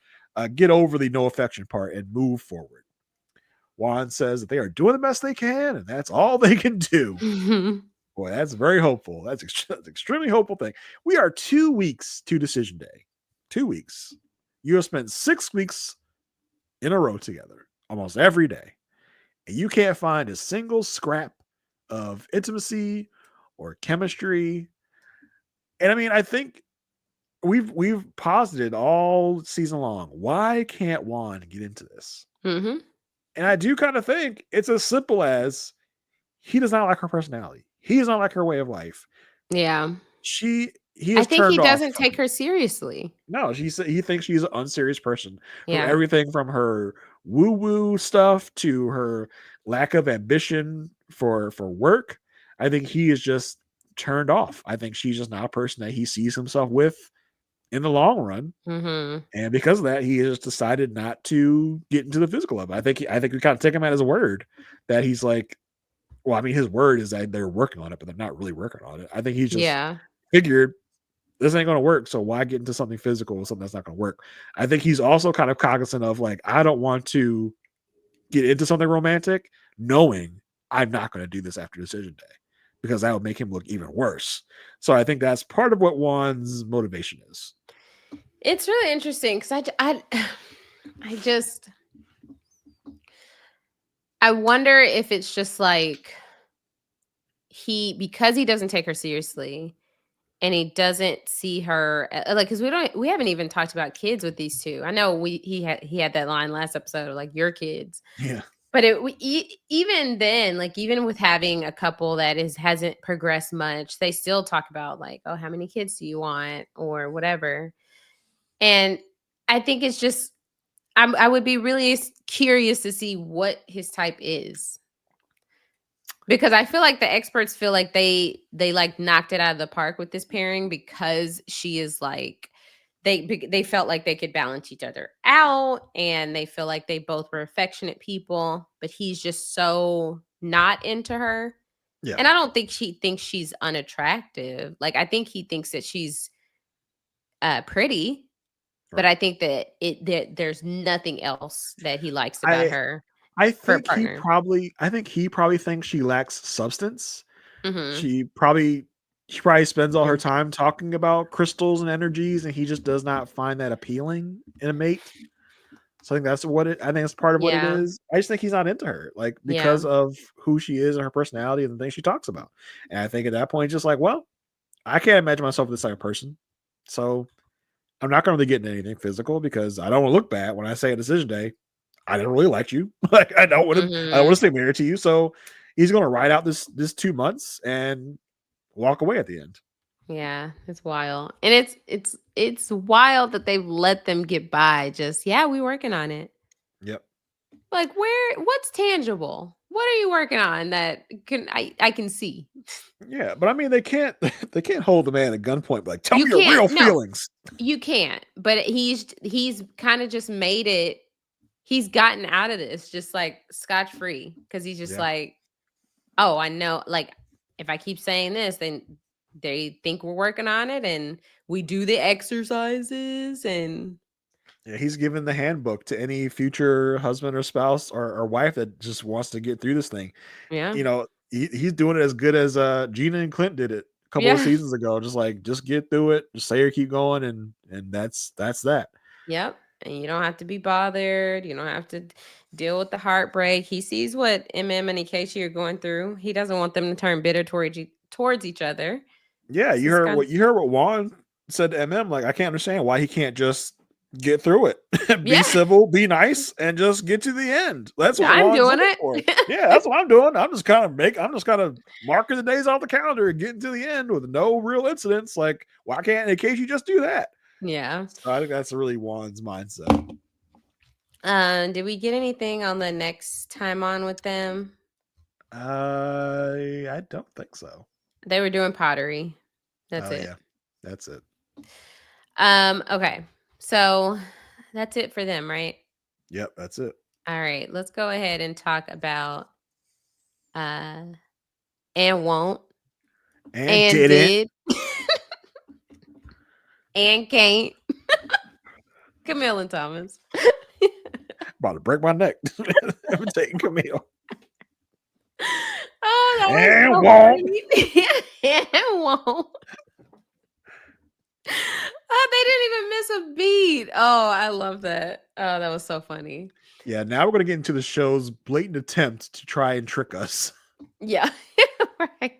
get over the no affection part and move forward. Juan says that they are doing the best they can and that's all they can do. Boy, that's very hopeful. That's extremely hopeful thing. We are 2 weeks to decision day. 2 weeks. You have spent 6 weeks in a row together, almost every day, and you can't find a single scrap of intimacy or chemistry. And I mean, I think we've posited all season long. Why can't Juan get into this? Mm-hmm. And I do kind of think it's as simple as he does not like her personality. He does not like her way of life. Yeah. I think he doesn't take her seriously. No, he thinks she's an unserious person. Yeah. From everything from her woo-woo stuff to her lack of ambition for work. I think he is just turned off. I think she's just not a person that he sees himself with in the long run. Mm-hmm. And because of that, he has decided not to get into the physical of it. I think we kind of take him at his word that he's like, well, I mean, his word is that they're working on it, but they're not really working on it. I think he's just figured this ain't going to work. So why get into something physical with something that's not going to work? I think he's also kind of cognizant of like, I don't want to get into something romantic knowing I'm not going to do this after decision day because that would make him look even worse. So I think that's part of what Juan's motivation is. It's really interesting because I wonder if it's just like because he doesn't take her seriously and he doesn't see her like, because we haven't even talked about kids with these two. I know he had that line last episode, like your kids. Yeah. But even then, like even with having a couple that hasn't progressed much, they still talk about like, oh, how many kids do you want or whatever. And I think it's just, I would be really curious to see what his type is. Because I feel like the experts feel like they like knocked it out of the park with this pairing because she is like, they felt like they could balance each other out and they feel like they both were affectionate people, but he's just so not into her. Yeah. And I don't think he thinks she's unattractive. Like, I think he thinks that she's pretty, right. But I think that there's nothing else that he likes about her. I think he probably thinks she lacks substance. Mm-hmm. She probably spends all her time talking about crystals and energies, and he just does not find that appealing in a mate. So I think that's I think that's part of what it is. I just think he's not into her, like because of who she is and her personality and the things she talks about. And I think at that point, he's just like, well, I can't imagine myself this type of person, so I'm not going to really get into anything physical because I don't want to look bad when I say a decision day. I never really liked you. Like, I don't want to stay married to you. So he's going to ride out this 2 months and walk away at the end. Yeah, it's wild. And it's wild that they've let them get by. Just, yeah, we working on it. Yep. Like, what's tangible? What are you working on that I can see? Yeah, but I mean, they can't hold the man at gunpoint. Like, tell me your real feelings. You can't. But he's kind of just made it. He's gotten out of this just like scotch free because he's just like, oh, I know. Like, if I keep saying this, then they think we're working on it, and we do the exercises and. Yeah, he's given the handbook to any future husband or spouse or wife that just wants to get through this thing. Yeah. You know, he's doing it as good as Gina and Clint did it a couple of seasons ago. Just get through it, just say or keep going, and that's that. Yep. And you don't have to be bothered. You don't have to deal with the heartbreak. He sees what MM and Aysha are going through. He doesn't want them to turn bitter towards each other. Yeah, you heard what Juan said to MM. Like, I can't understand why he can't just get through it, be civil, be nice, and just get to the end. That's what I'm doing it. For. Yeah, that's what I'm doing. I'm just kind of marking the days off the calendar and getting to the end with no real incidents. Like, why can't Aysha just do that? Yeah. So I think that's really Juan's mindset. Did we get anything on the next time on with them? I don't think so. They were doing pottery. That's it. Yeah, that's it. Okay. So that's it for them, right? Yep, that's it. All right. Let's go ahead and talk about and won't. And did. And can't. Camille and Thomas. About to break my neck. I'm taking Camille. Oh, that and was won't. And won't. Oh, they didn't even miss a beat. Oh, I love that. Oh, that was so funny. Yeah, now we're going to get into the show's blatant attempt to try and trick us. Yeah, right.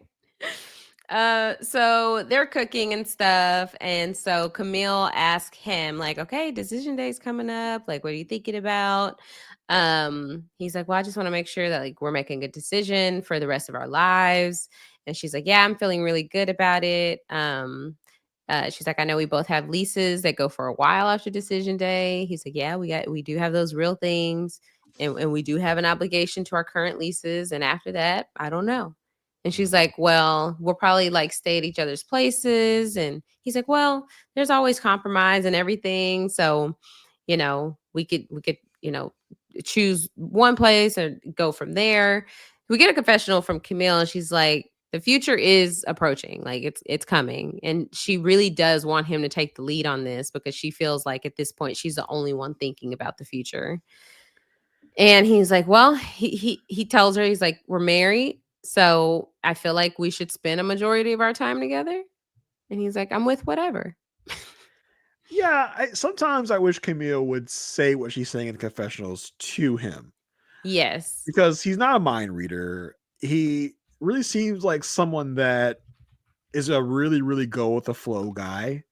So they're cooking and stuff. And so Camille asked him, like, okay, decision day's coming up. Like, what are you thinking about? He's like, well, I just want to make sure that like we're making a good decision for the rest of our lives. And she's like, yeah, I'm feeling really good about it. She's like, I know we both have leases that go for a while after decision day. He's like, yeah, we do have those real things. And we do have an obligation to our current leases. And after that, I don't know. And she's like, well, we'll probably like stay at each other's places. And he's like, well, there's always compromise and everything. So, you know, we could, you know, choose one place or go from there. We get a confessional from Camille and she's like, the future is approaching, like it's coming. And she really does want him to take the lead on this because she feels like at this point, she's the only one thinking about the future. And he's like, well, he tells her, he's like, we're married. So I feel like we should spend a majority of our time together. And he's like, I'm with whatever. Yeah. Sometimes I wish Camille would say what she's saying in the confessionals to him. Yes. Because he's not a mind reader. He really seems like someone that is a really, really go with the flow guy.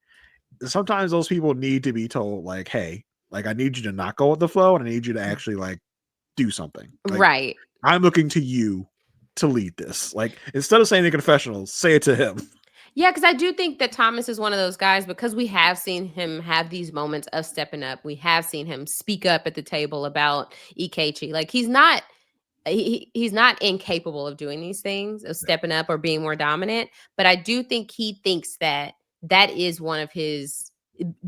Sometimes those people need to be told like, hey, like I need you to not go with the flow and I need you to actually like do something. Like, right. I'm looking to you to lead this. Like instead of saying the confessionals, say it to him. Yeah, because I do think that Thomas is one of those guys because we have seen him have these moments of stepping up. We have seen him speak up at the table about Aysha. Like he's not incapable of doing these things, of stepping up or being more dominant. But I do think he thinks that is one of his,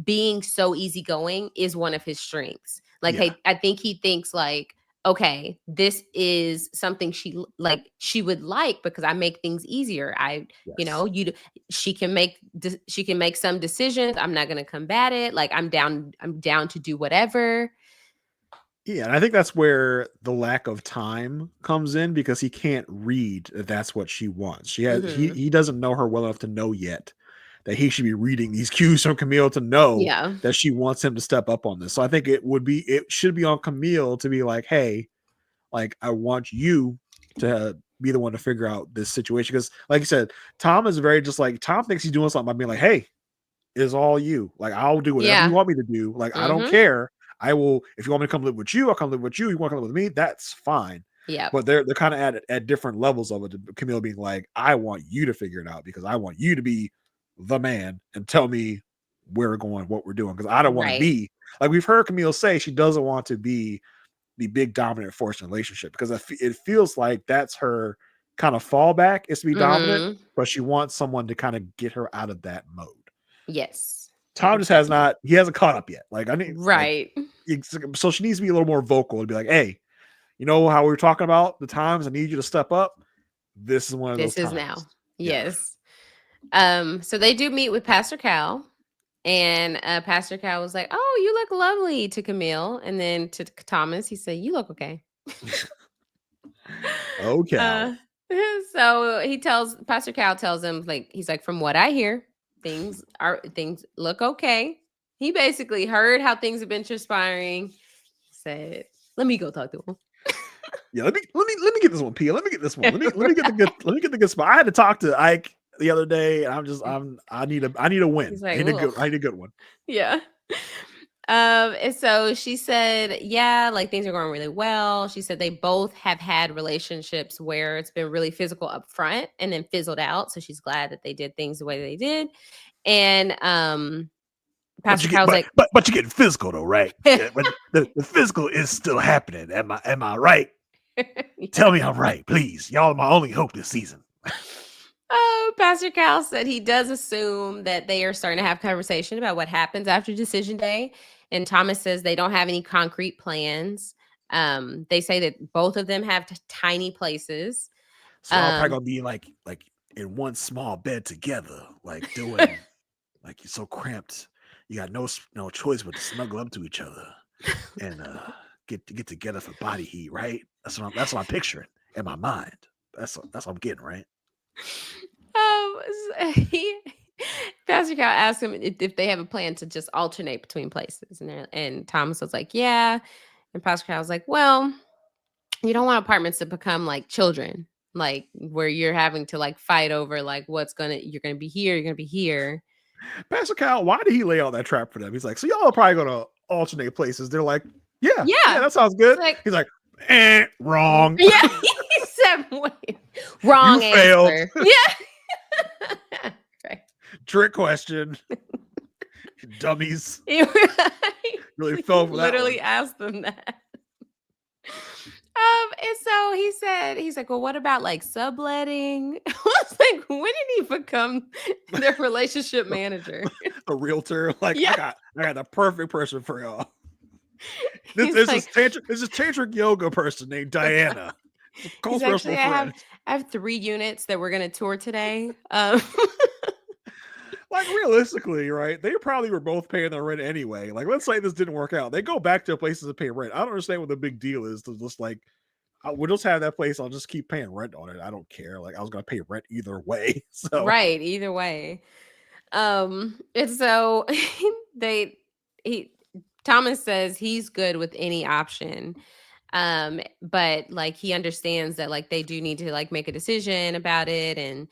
being so easygoing is one of his strengths. Like, hey, I think he thinks like, okay, this is something she would like because I make things easier. You know, she can make some decisions. I'm not going to combat it. Like I'm down to do whatever. Yeah, and I think that's where the lack of time comes in because he can't read that that's what she wants. He doesn't know her well enough to know yet that he should be reading these cues from Camille to know that she wants him to step up on this. So I think it should be on Camille to be like, hey, like I want you to be the one to figure out this situation. Because like you said, Tom is very just like, Tom thinks he's doing something by being like, hey, it's all you. Like I'll do whatever you want me to do. Like I don't care. I will, if you want me to come live with you, I'll come live with you. You want to come live with me? That's fine. Yeah. But they're kind of at different levels of it. Camille being like, I want you to figure it out because I want you to be the man and tell me where we're going, what we're doing. Because I don't want to be like we've heard Camille say she doesn't want to be the big dominant force in a relationship because it feels like that's her kind of fallback is to be dominant, but she wants someone to kind of get her out of that mode. Yes. Tom just he hasn't caught up yet. Like I need right. Like, so she needs to be a little more vocal and be like, hey, you know how we were talking about the times I need you to step up? This is one of those times. This is now. Yes. So they do meet with Pastor Cal. And Pastor Cal was like, oh, you look lovely to Camille. And then to Thomas, he said, you look okay. Okay. So Pastor Cal tells him, like, he's like, from what I hear, things look okay. He basically heard how things have been transpiring. Said, let me go talk to him. Yeah, let me get this one, Pia. Let me get this one. Let me get the good spot. I had to talk to Ike the other day, and I need a win. Like, I need a good one. Yeah. And so she said, yeah, like things are going really well. She said they both have had relationships where it's been really physical up front and then fizzled out. So she's glad that they did things the way they did. And Pastor Cal was like, but you're getting physical though, right? But the physical is still happening. Am I right? Tell me I'm right, please. Y'all are my only hope this season. Oh, Pastor Cal said he does assume that they are starting to have conversation about what happens after decision day. And Thomas says they don't have any concrete plans. They say that both of them have tiny places. So y'all probably gonna be like in one small bed together, like doing like you're so cramped. You got no choice but to snuggle up to each other and get together for body heat, right? That's what I'm picturing in my mind. That's what I'm getting, right? Pastor Cal asked him if they have a plan to just alternate between places, and Thomas was like, "Yeah," and Pastor Cal was like, "Well, you don't want apartments to become like children, like where you're having to like fight over like you're gonna be here, you're gonna be here." Pastor Cal, why did he lay out that trap for them? He's like, "So y'all are probably gonna alternate places." They're like, "Yeah, that sounds good." He's like, "Wrong." Yeah, he said, "Wait, wrong you answer." Failed. Yeah. Right. Trick question. Dummies. Really fell for that. Literally asked them that. And so he's like, well, what about like subletting? I was like, when did he become their relationship manager? A realtor? Like, yeah. I got the perfect person for y'all. This is tantric yoga person named Diana. He's actually, I have 3 units that we're gonna tour today. Like realistically, right? They probably were both paying their rent anyway. Like, let's say this didn't work out. They go back to places to pay rent. I don't understand what the big deal is to just like, we'll just have that place. I'll just keep paying rent on it. I don't care. Like, I was gonna pay rent either way. So right, either way. And so Thomas says he's good with any option. But like he understands that like they do need to like make a decision about it, and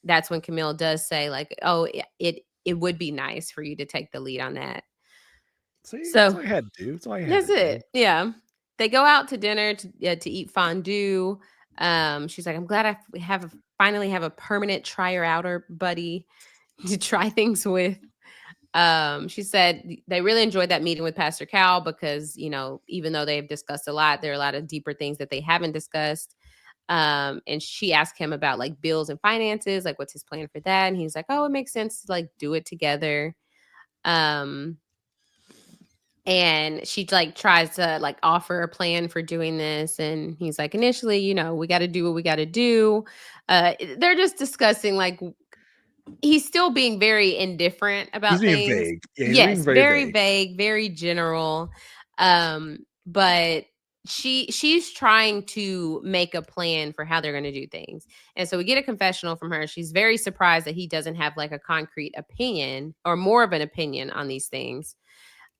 that's when Camille does say like, oh, it would be nice for you to take the lead on that. See, that's all I had to do. That's all I had. That's it. Yeah. They go out to dinner to eat fondue. She's like, I'm glad I finally have a permanent trier-outer buddy to try things with. She said they really enjoyed that meeting with Pastor Cal because, you know, even though they've discussed a lot, there are a lot of deeper things that they haven't discussed. And she asked him about like bills and finances, like what's his plan for that? And he's like, oh, it makes sense to like do it together. And she like tries to like offer a plan for doing this. And he's like, initially, you know, we got to do what we got to do. They're just discussing like, he's still being very indifferent about things. Vague. Yeah, yes, very vague, very general. But she's trying to make a plan for how they're going to do things. And so we get a confessional from her. She's very surprised that he doesn't have like a concrete opinion or more of an opinion on these things.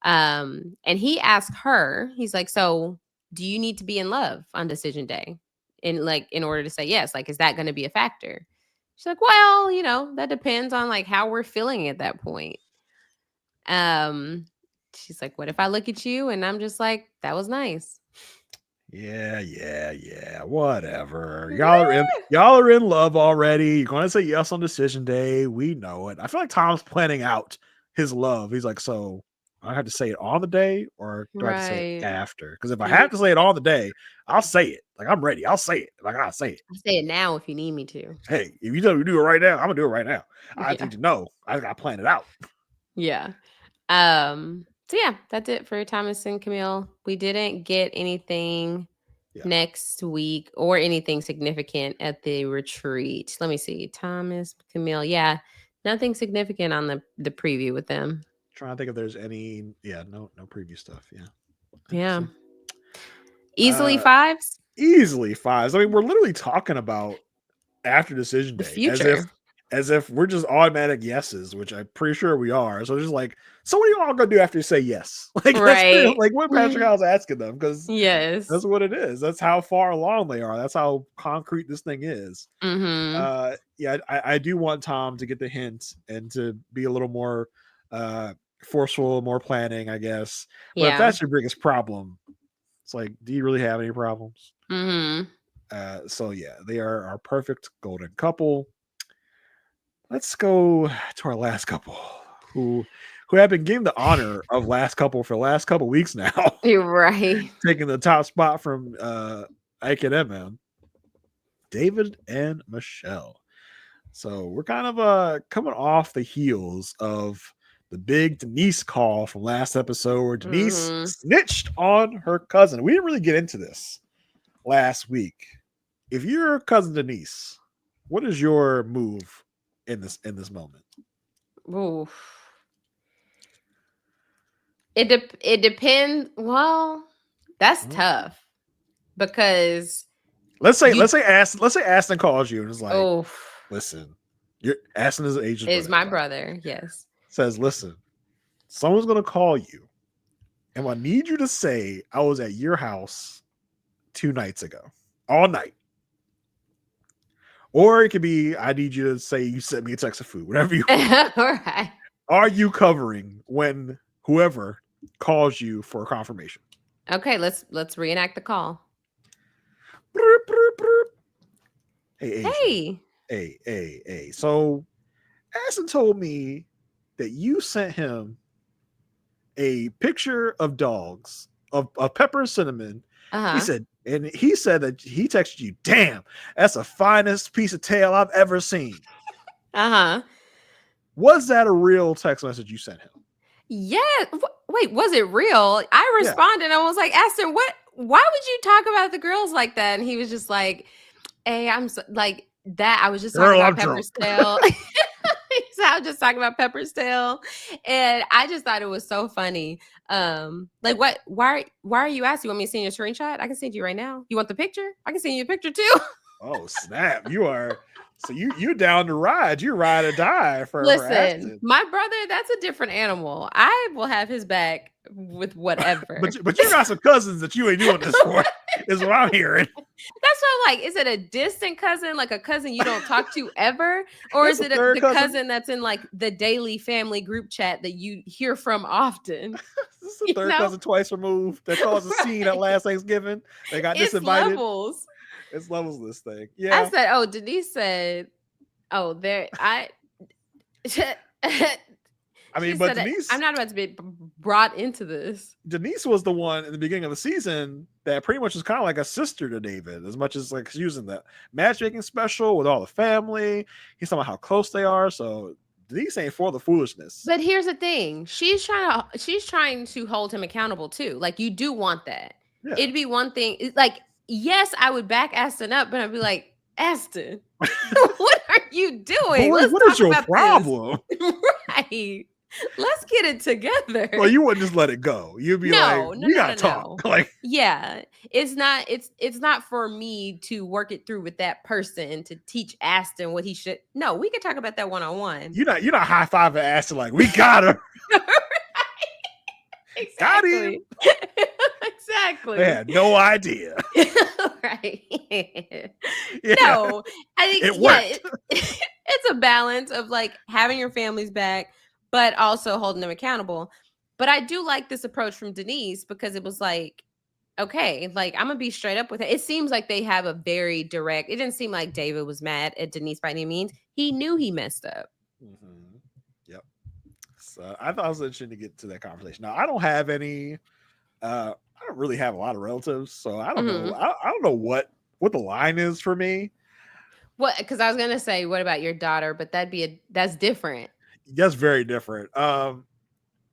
And he asked her, he's like, so do you need to be in love on decision day? In order to say yes, like, is that going to be a factor? She's like, well, you know, that depends on like how we're feeling at that point. she's like, what if I look at you and I'm just like, that was nice. Yeah. Whatever. Y'all are in love already. You're gonna say yes on decision day. We know it. I feel like Tom's planning out his love. He's like, so I have to say it on the day, or do I have to say it Right. after? Because if I have to say it on the day, I'll say it. Like, I'm ready. I'll say it. Like, I'll say it. I'll say it now if you need me to. Hey, if you do it right now, I'm gonna do it right now. I Yeah. need to know. I gotta plan it out. Yeah. So yeah, that's it for Thomas and Camille. We didn't get anything next week or anything significant at the retreat. Let me see. Thomas, Camille. Yeah, nothing significant on the preview with them. Trying to think if there's any. Yeah, no preview stuff. Yeah. Easily fives. Easily fives. I mean, we're literally talking about after decision The day future. as if we're just automatic yeses, which I'm pretty sure we are. So just like, so what are you all gonna do after you say yes? Like, Right. Like what Patrick Howell's asking them, because Yes. that's what it is. That's how far along they are. That's how concrete this thing is. Mm-hmm. Yeah, I do want Tom to get the hint and to be a little more forceful, more planning, I guess. But if that's your biggest problem, it's like, do you really have any problems? Mm-hmm. So yeah, they are our perfect golden couple. Let's go to our last couple, who have been given the honor of last couple for the last couple weeks now. You're right. Taking the top spot from Ike and MM, David and Michelle. So we're kind of coming off the heels of the big Denise call from last episode, where Denise snitched on her cousin. We didn't really get into this last week. If you're cousin Denise, what is your move in this moment? Oof. It depends. Well, that's tough, because let's say Aston calls you and is like, listen, Aston is Asian. Is my brother, yes. Says, listen, someone's gonna call you, and I need you to say I was at your house 2 nights ago, all night. Or it could be, I need you to say you sent me a text of food, whatever you want. All right. Are you covering when whoever calls you for a confirmation? Okay, let's reenact the call. Hey, Aysha. Hey. So Aston told me that you sent him a picture of dogs, of pepper and cinnamon. He said that he texted you, damn, that's the finest piece of tail I've ever seen. Was that a real text message you sent him? Yeah. Wait, was it real? I responded. I was like, Aston, why would you talk about the girls like that? And he was just like, hey, I'm so, like that. I was just talking about Pepper's tail. So I was just talking about Pepper's tail. And I just thought it was so funny. Like, what? Why are you asking? You want me to send you a screenshot? I can send you right now. You want the picture? I can send you a picture too. Oh, snap. You are. So you down to ride. You ride or die for Listen, my brother, that's a different animal. I will have his back with whatever. but you got some cousins that you ain't doing this for, is what I'm hearing. That's what I'm like. Is it a distant cousin, like a cousin you don't talk to ever? Or is it the cousin that's in like the daily family group chat that you hear from often? This is the third cousin twice removed that caused a scene at last Thanksgiving. They got disinvited. Levels. It's levels of this thing. Yeah. I said, Denise said, there, I mean, but Denise, I'm not about to be brought into this. Denise was the one in the beginning of the season that pretty much was kind of like a sister to David, as much as like using the matchmaking special with all the family. He's talking about how close they are. So Denise ain't for the foolishness. But here's the thing: she's trying to hold him accountable too. Like, you do want that. Yeah. It'd be one thing, like, yes, I would back Aston up, but I'd be like, Aston, what are you doing? Boy, what is your problem? Right. Let's get it together. Well, you wouldn't just let it go. You'd be we gotta talk. Like, yeah, it's not for me to work it through with that person to teach Aston what he should. No, we can talk about that one-on-one. You're not high-fiving Aston like, we got her. Exactly. Got him. Exactly. They had no idea. Right. Yeah. No, I think it worked. It's a balance of like having your family's back, but also holding them accountable. But I do like this approach from Denise because it was like, okay, like I'm gonna be straight up with it. It seems like they have a very direct. It didn't seem like David was mad at Denise by any means. He knew he messed up. Mm-hmm. Yep. So I thought it was interesting to get to that conversation. Now I don't have any. I don't really have a lot of relatives, so I don't know. I don't know what the line is for me. What? Because I was gonna say, what about your daughter? But that's different. That's very different.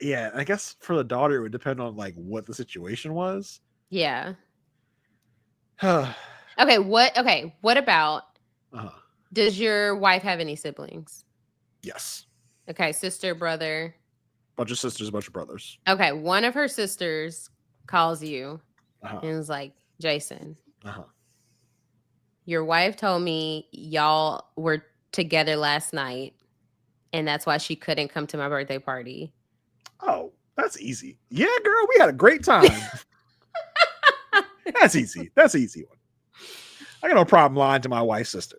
Yeah, I guess for the daughter, it would depend on like what the situation was. Yeah. uh-huh. Okay. What about? Does your wife have any siblings? Yes. Okay, sister, brother. Bunch of sisters, bunch of brothers. Okay, one of her sisters calls you and is like, Jason, your wife told me y'all were together last night, and that's why she couldn't come to my birthday party. Oh, that's easy. Yeah, girl, we had a great time. That's easy. That's an easy one. I got no problem lying to my wife's sister.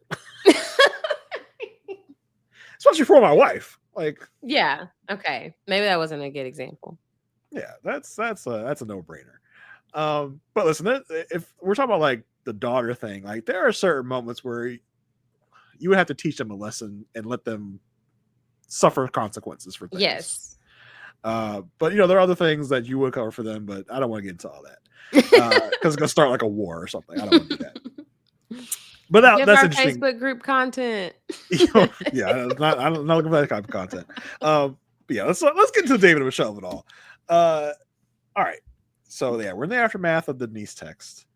Especially for my wife. Like, yeah, okay. Maybe that wasn't a good example. Yeah, that's a no-brainer. But listen, if we're talking about like the daughter thing, like there are certain moments where you would have to teach them a lesson and let them suffer consequences for things. Yes. But there are other things that you would cover for them, but I don't want to get into all that because it's gonna start like a war or something. I don't want to do that. But that's our interesting. Facebook group content. Yeah, I'm not looking for that type of content. But yeah, let's get into David and Michelle of it all. All right. So yeah, we're in the aftermath of the Denise text.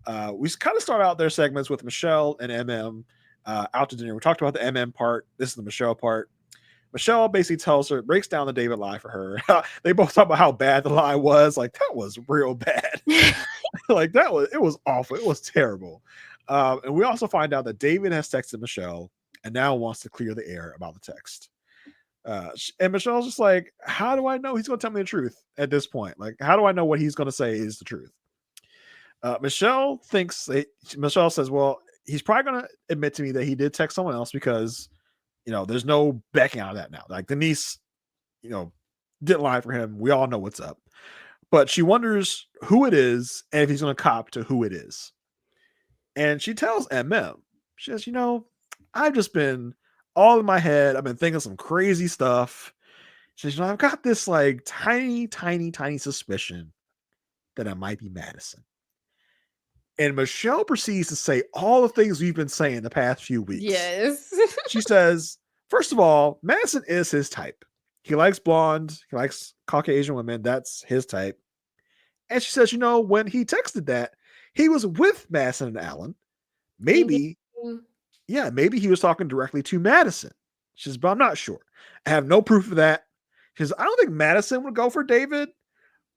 We kind of start out their segments with Michelle and MM out to dinner. We talked about the MM part. This is the Michelle part. Michelle basically tells her, breaks down the David lie for her. They both talk about how bad the lie was. Like that was real bad. Like it was awful. It was terrible. And we also find out that David has texted Michelle and now wants to clear the air about the text. And Michelle's just like, how do I know he's going to tell me the truth at this point? Like, how do I know what he's going to say is the truth? Michelle says, well, he's probably going to admit to me that he did text someone else because, there's no backing out of that now. Like Denise, didn't lie for him. We all know what's up. But she wonders who it is and if he's going to cop to who it is. And she tells MM, she says, I've just been all in my head. I've been thinking some crazy stuff. She says, I've got this like tiny, tiny, tiny suspicion that it might be Madison. And Michelle proceeds to say all the things we've been saying the past few weeks. Yes. She says, first of all, Madison is his type. He likes blonde. He likes Caucasian women. That's his type. And she says, when he texted that, he was with Madison and Alan. Maybe he was talking directly to Madison. She says, but I'm not sure. I have no proof of that. She says, I don't think Madison would go for David,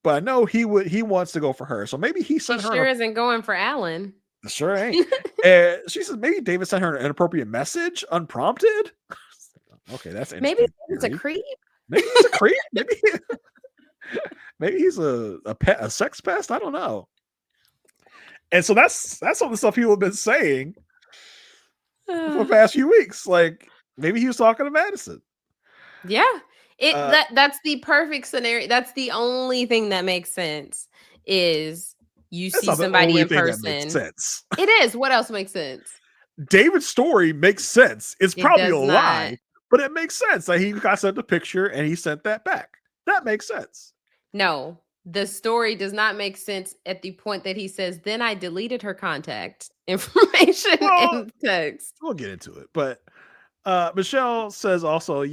but I know he would. He wants to go for her. So maybe he sent her. Sure isn't going for Alan. Sure ain't. And she says maybe David sent her an inappropriate message, unprompted. Okay, that's interesting. Maybe it's a creep. Maybe he's a creep. Maybe he's a sex pest. I don't know. And so that's some of the stuff people have been saying for the past few weeks. Like maybe he was talking to Madison. Yeah. That's the perfect scenario. That's the only thing that makes sense is you see somebody in person. It is. What else makes sense? David's story makes sense. It's probably a lie, but it makes sense. Like he got sent a picture and he sent that back. That makes sense. No. The story does not make sense at the point that he says, then I deleted her contact information in text. We'll get into it. But Michelle says also,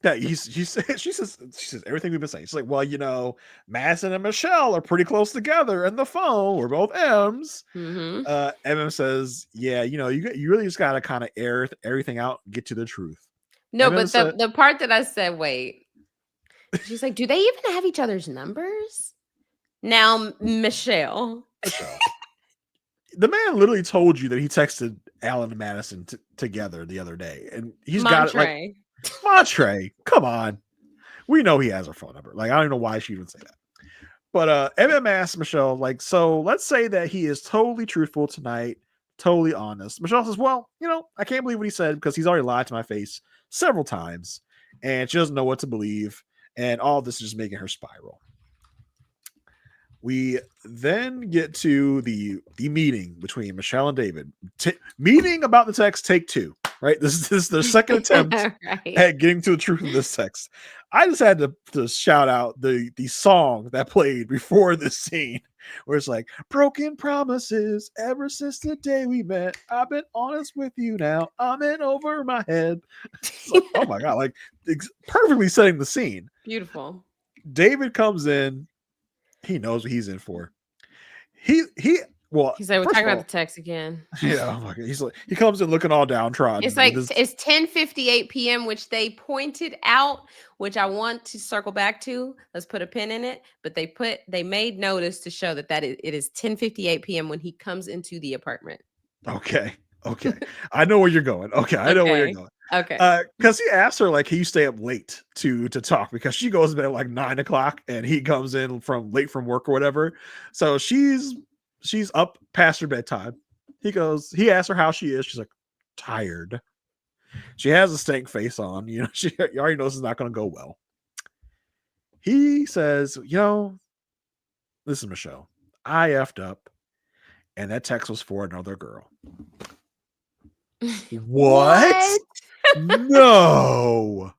that she says everything we've been saying. She's like, well, Madison and Michelle are pretty close together in the phone. We're both M's. Mm-hmm. MM says, yeah, you really just got to kind of air everything out and get to the truth. No, but the part that I said, wait. She's like, do they even have each other's numbers? Now, Michelle. The man literally told you that he texted Alan and Madison together the other day. And he's got it like, Montre, come on. We know he has her phone number. Like, I don't know why she would say that. But MM asks Michelle, like, so let's say that he is totally truthful tonight, totally honest. Michelle says, well, I can't believe what he said because he's already lied to my face several times. And she doesn't know what to believe. and all this is just making her spiral. We then get to the meeting between Michelle and David. Meeting about the text, take 2. Right, this is their second attempt Right. at getting to the truth of this text. I just had to shout out the song that played before this scene, where it's like, broken promises ever since the day we met. I've been honest with you now. I'm in over my head. Like, oh my god, like perfectly setting the scene. Beautiful. David comes in. He knows what he's in for. Well, He's like, we're talking about the text again. Yeah, oh my god. He's like, he comes in looking all downtrodden. It's like it's 10:58 p.m., which they pointed out, which I want to circle back to. Let's put a pin in it. But they made notice to show that it is 10:58 p.m. when he comes into the apartment. Okay. I know where you're going. Okay, I know where you're going. Okay. Because he asked her, like, can you stay up late to talk? Because she goes to bed at like 9 o'clock and he comes in late from work or whatever. So she's up past her bedtime. He asked her how she is. She's like, tired. She has a stank face on. You know, she already knows it's not going to go well. He says, listen, Michelle, I effed up, and that text was for another girl. What? No.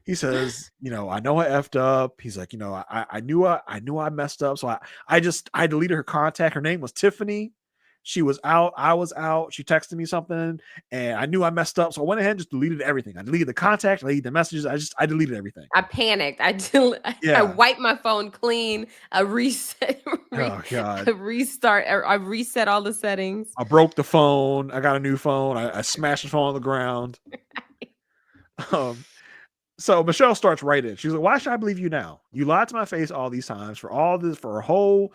He says, I know I effed up. He's like, I knew I messed up. So I deleted her contact. Her name was Tiffany. She was out. I was out. She texted me something and I knew I messed up. So I went ahead and just deleted everything. I deleted the contact. I deleted the messages. I deleted everything. I panicked. I wiped my phone clean. I reset. Oh God. I restart. I reset all the settings. I broke the phone. I got a new phone. I smashed the phone on the ground. So Michelle starts right in. She's like, why should I believe you now? You lied to my face all these times for a whole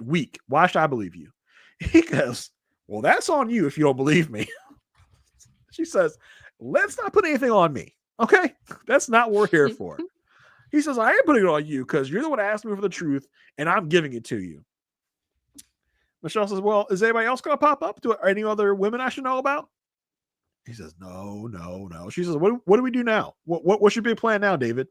week. Why should I believe you? He goes, well, that's on you if you don't believe me. She says, let's not put anything on me. Okay? That's not what we're here for. He says, I am putting it on you because you're the one that asked me for the truth and I'm giving it to you. Michelle says, well, is anybody else going to pop up? Are any other women I should know about? He says, no. She says, what do we do now? What should be a plan now, David?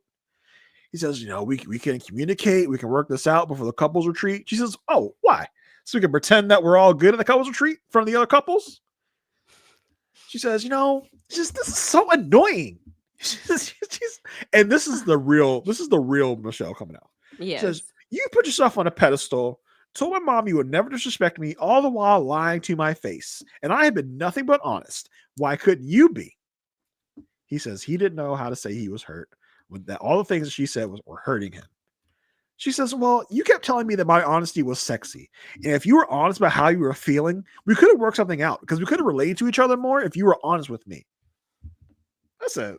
He says, we can communicate. We can work this out before the couples retreat. She says, oh, why? So we can pretend that we're all good at the couples retreat from the other couples? She says, this is so annoying. And this is the real Michelle coming out. Yes. She says, you put yourself on a pedestal, told my mom you would never disrespect me, all the while lying to my face. And I have been nothing but honest. Why couldn't you be? He says he didn't know how to say he was hurt. All the things that she said were hurting him. She says, well, you kept telling me that my honesty was sexy. And if you were honest about how you were feeling, we could have worked something out because we could have related to each other more if you were honest with me. That's it.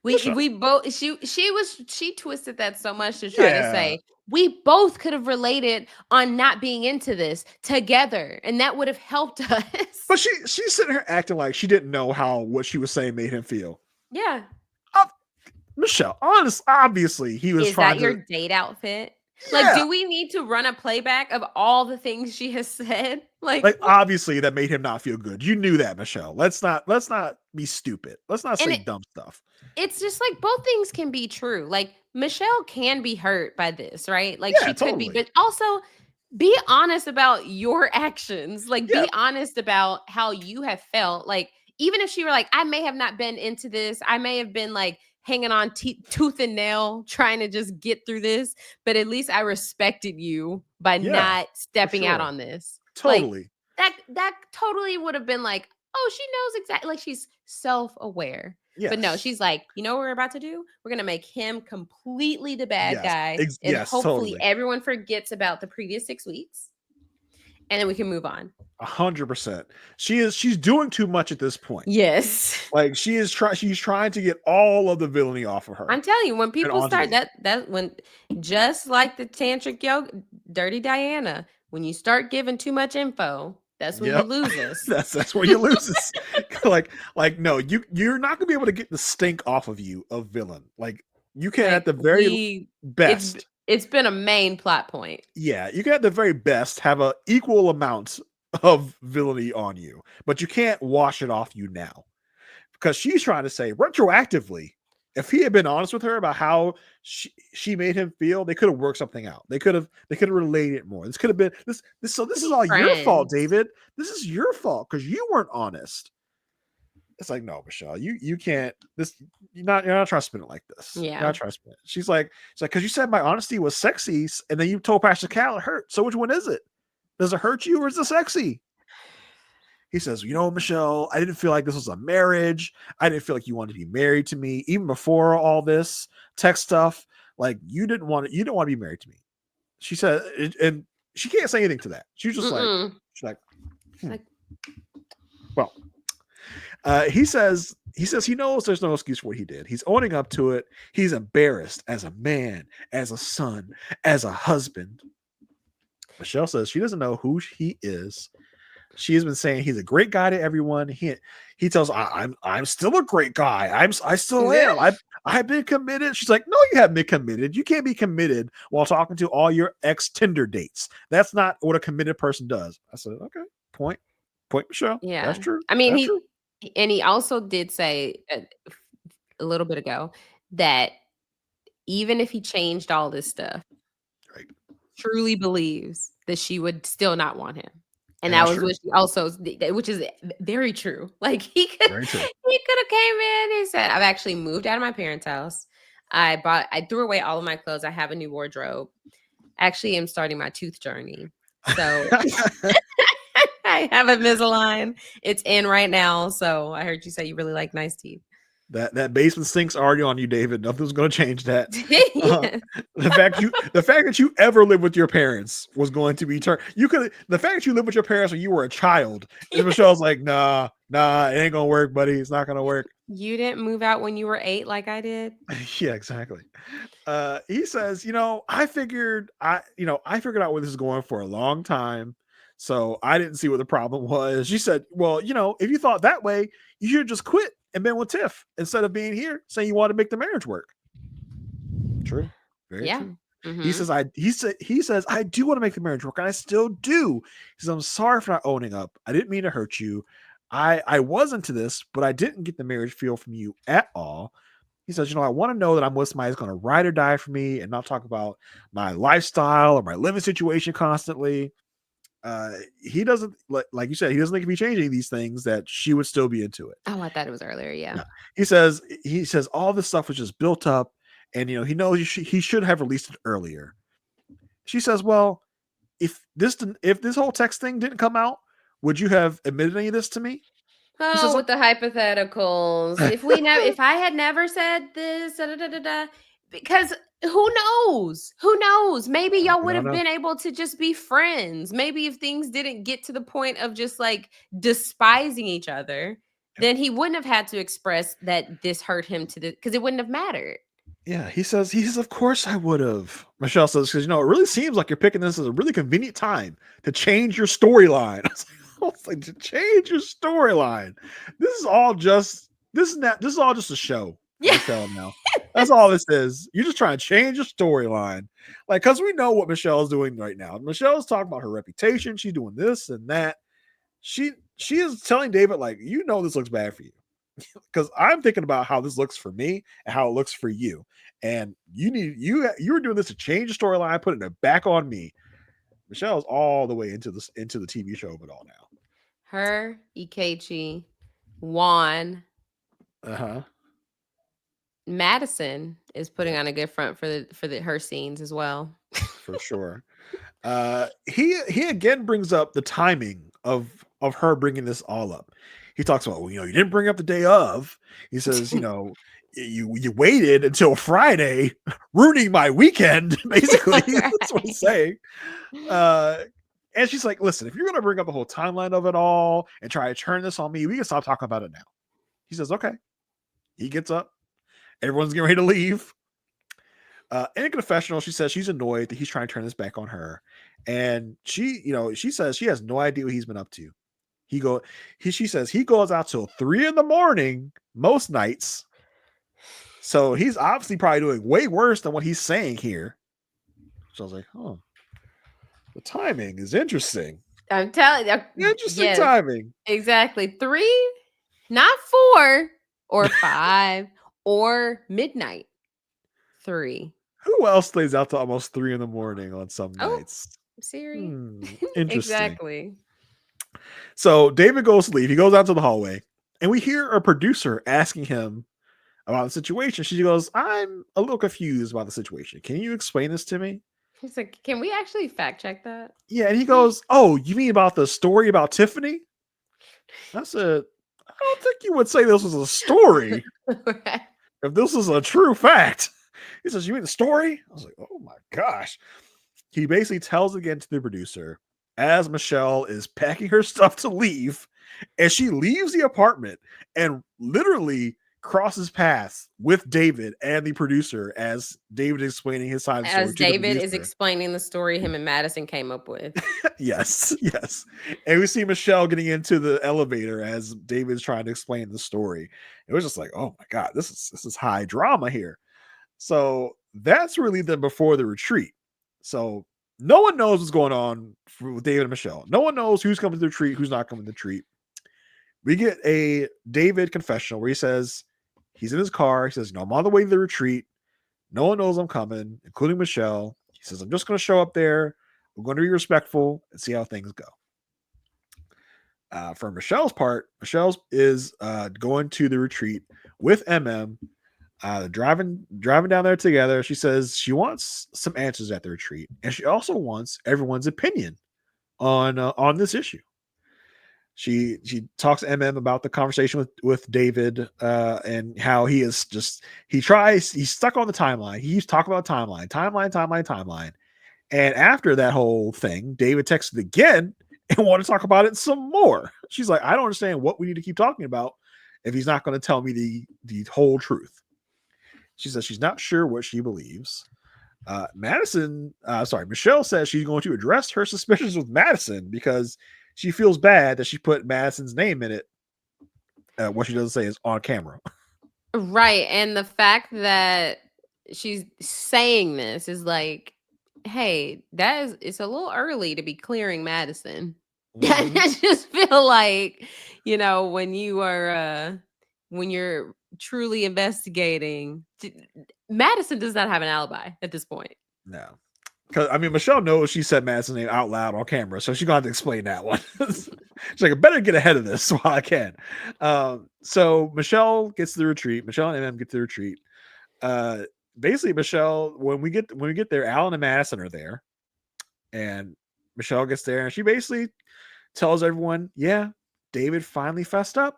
We both she twisted that so much to try to say we both could have related on not being into this together and that would have helped us. But she's sitting here acting like she didn't know how what she was saying made him feel. Yeah. Michelle, obviously he was trying to. Is that your date outfit? Yeah. Like, do we need to run a playback of all the things she has said? Like obviously that made him not feel good. You knew that, Michelle. Let's not be stupid. Let's not say dumb stuff. It's just like both things can be true. Like Michelle can be hurt by this, right? Like she could be, but also be honest about your actions. Like be honest about how you have felt. Like even if she were like, I may have not been into this. I may have been like hanging on tooth and nail, trying to just get through this. But at least I respected you by not stepping out on this. Totally. Like, that totally would have been like, oh, she knows exactly. Like she's self-aware. Yes. But no, she's like, you know what we're about to do? We're going to make him completely the bad guy. And hopefully everyone forgets about the previous 6 weeks. And then we can move on. 100%. She's doing too much at this point. Yes. Like she's trying to get all of the villainy off of her. I'm telling you, when people start when just like the tantric yoga, Dirty Diana, when you start giving too much info, that's when you lose us. that's where you lose us. like no, you're not gonna be able to get the stink off of you of villain. Like you can at the very best. It's been a main plot point. Yeah, you can at the very best have a equal amount of villainy on you, but you can't wash it off you now. Because she's trying to say retroactively, If he had been honest with her about how she made him feel, they could have worked something out. They could have related more. This could have been this. So this is all your fault, David. This is your fault because you weren't honest. It's like, no, Michelle, you can't. You're not trying to spin it like this. Yeah. You're not trying to spin it. She's like, because you said my honesty was sexy, and then you told Pastor Cal it hurt. So which one is it? Does it hurt you or is it sexy? He says, Michelle, I didn't feel like this was a marriage. I didn't feel like you wanted to be married to me, even before all this text stuff. Like you didn't want to be married to me. She said, and she can't say anything to that. She's just like, well, he says he knows there's no excuse for what he did. He's owning up to it. He's embarrassed as a man, as a son, as a husband. Michelle says she doesn't know who he is. She has been saying he's a great guy to everyone. He tells I'm still a great guy. I still am. I've been committed. She's like, no, you haven't been committed. You can't be committed while talking to all your ex Tinder dates. That's not what a committed person does. I said, okay, point, Michelle. Yeah, that's true. I mean, true. he also did say a little bit ago that even if he changed all this stuff, right, truly believes that she would still not want him. And that was true. What she also, which is very true. Like he could have came in. He said, "I've actually moved out of my parents' house. I threw away all of my clothes. I have a new wardrobe. Actually, I'm starting my tooth journey. So I have a Invisalign. It's in right now. So I heard you say you really like nice teeth." That basement sink's already on you, David. Nothing's going to change that. The fact that you ever lived with your parents was going to be turned. The fact that you lived with your parents when you were a child. And Michelle's like, nah, it ain't gonna work, buddy. It's not gonna work. You didn't move out when you were 8 like I did. Yeah, exactly. He says, I figured out where this is going for a long time. So I didn't see what the problem was. She said, well, if you thought that way, you should just quit and been with Tiff instead of being here saying you want to make the marriage work. True. Very true. Mm-hmm. He says, I do want to make the marriage work, and I still do. He says, I'm sorry for not owning up. I didn't mean to hurt you. I was into this, but I didn't get the marriage feel from you at all. He says, I want to know that I'm with somebody who's going to ride or die for me and not talk about my lifestyle or my living situation constantly. He doesn't, like you said, he doesn't think if he changed any of these things that she would still be into it. Oh, I thought it was earlier. Yeah. He says all this stuff was just built up, and he knows he should have released it earlier. She says, well, if this whole text thing didn't come out, would you have admitted any of this to me? Oh, says, with the hypotheticals. If I had never said this, because who knows? Maybe y'all would have been able to just be friends. Maybe if things didn't get to the point of just like despising each other, then he wouldn't have had to express that this hurt him because it wouldn't have mattered. Yeah, he says, of course I would have. Michelle says, because it really seems like you're picking this as a really convenient time to change your storyline. I was like, to change your storyline. This is all just a show. Yeah. Michelle now. That's all this is. You're just trying to change your storyline. Like, because we know what Michelle's doing right now. Michelle's talking about her reputation. She's doing this and that. She is telling David, like, this looks bad for you. Because I'm thinking about how this looks for me and how it looks for you. And you were doing this to change the storyline, putting it back on me. Michelle's all the way into the TV show of it all now. Her, Ikechi, Juan, Madison is putting on a good front for her scenes as well. For sure. He again brings up the timing of her bringing this all up. He talks about, you didn't bring up the day of. He says, you waited until Friday, ruining my weekend. Basically, that's what he's saying. And she's like, listen, if you're going to bring up the whole timeline of it all and try to turn this on me, we can stop talking about it now. He says, okay. He gets up. Everyone's getting ready to leave. In a confessional, she says she's annoyed that he's trying to turn this back on her. And she says she has no idea what he's been up to. She says he goes out till 3 a.m. most nights. So he's obviously probably doing way worse than what he's saying here. So I was like, the timing is interesting. I'm telling you. Interesting timing. Exactly. 3, not 4 or 5 or midnight 3. Who else stays out to almost 3 in the morning on some Oh, nights? Siri. Interesting. Exactly. So David goes to leave. He goes out to the hallway, and we hear a producer asking him about the situation. She goes, "I'm a little confused about the situation. Can you explain this to me?" He's like, can we actually fact check that? Yeah, and he goes, "Oh, you mean about the story about Tiffany?" I said, "I don't think you would say this was a story Right. if this is a true fact." He says, "You mean the story?" I was like, "Oh my gosh." He basically tells again to the producer as Michelle is packing her stuff to leave, and she leaves the apartment and literally crosses paths with David and the producer as David is explaining his side of the story As to the David is producer. explaining the story him and Madison came up with. Yes. And we see Michelle getting into the elevator as David's trying to explain the story. It was just like, oh my God, this is high drama here. So that's really the before the retreat. So no one knows what's going on with David and Michelle. No one knows who's coming to the retreat, who's not coming to the retreat. We get a David confessional where he says he's in his car. He says, I'm on the way to the retreat. No one knows I'm coming, including Michelle. He says, I'm just going to show up there. I'm going to be respectful and see how things go. For Michelle's part, Michelle is going to the retreat with MM. Driving down there together. She says she wants some answers at the retreat, and she also wants everyone's opinion on this issue. She talks to MM about the conversation with David and how he's stuck on the timeline. He's talking about timeline. And after that whole thing, David texted again and want to talk about it some more. She's like, I don't understand what we need to keep talking about if he's not going to tell me the whole truth. She says she's not sure what she believes. Michelle says she's going to address her suspicions with Madison because she feels bad that she put Madison's name in it. What she doesn't say is on camera. Right. And the fact that she's saying this is like, hey, it's a little early to be clearing Madison. Mhm. I just feel like, when you're truly investigating, Madison does not have an alibi at this point. No. Because Michelle knows she said Madison's name out loud on camera, so she's going to have to explain that one. She's like, I better get ahead of this while I can. So Michelle gets to the retreat. Michelle and MM get to the retreat. Basically, Michelle, when we get there, Alan and Madison are there, and Michelle gets there, and she basically tells everyone, "Yeah, David finally fessed up."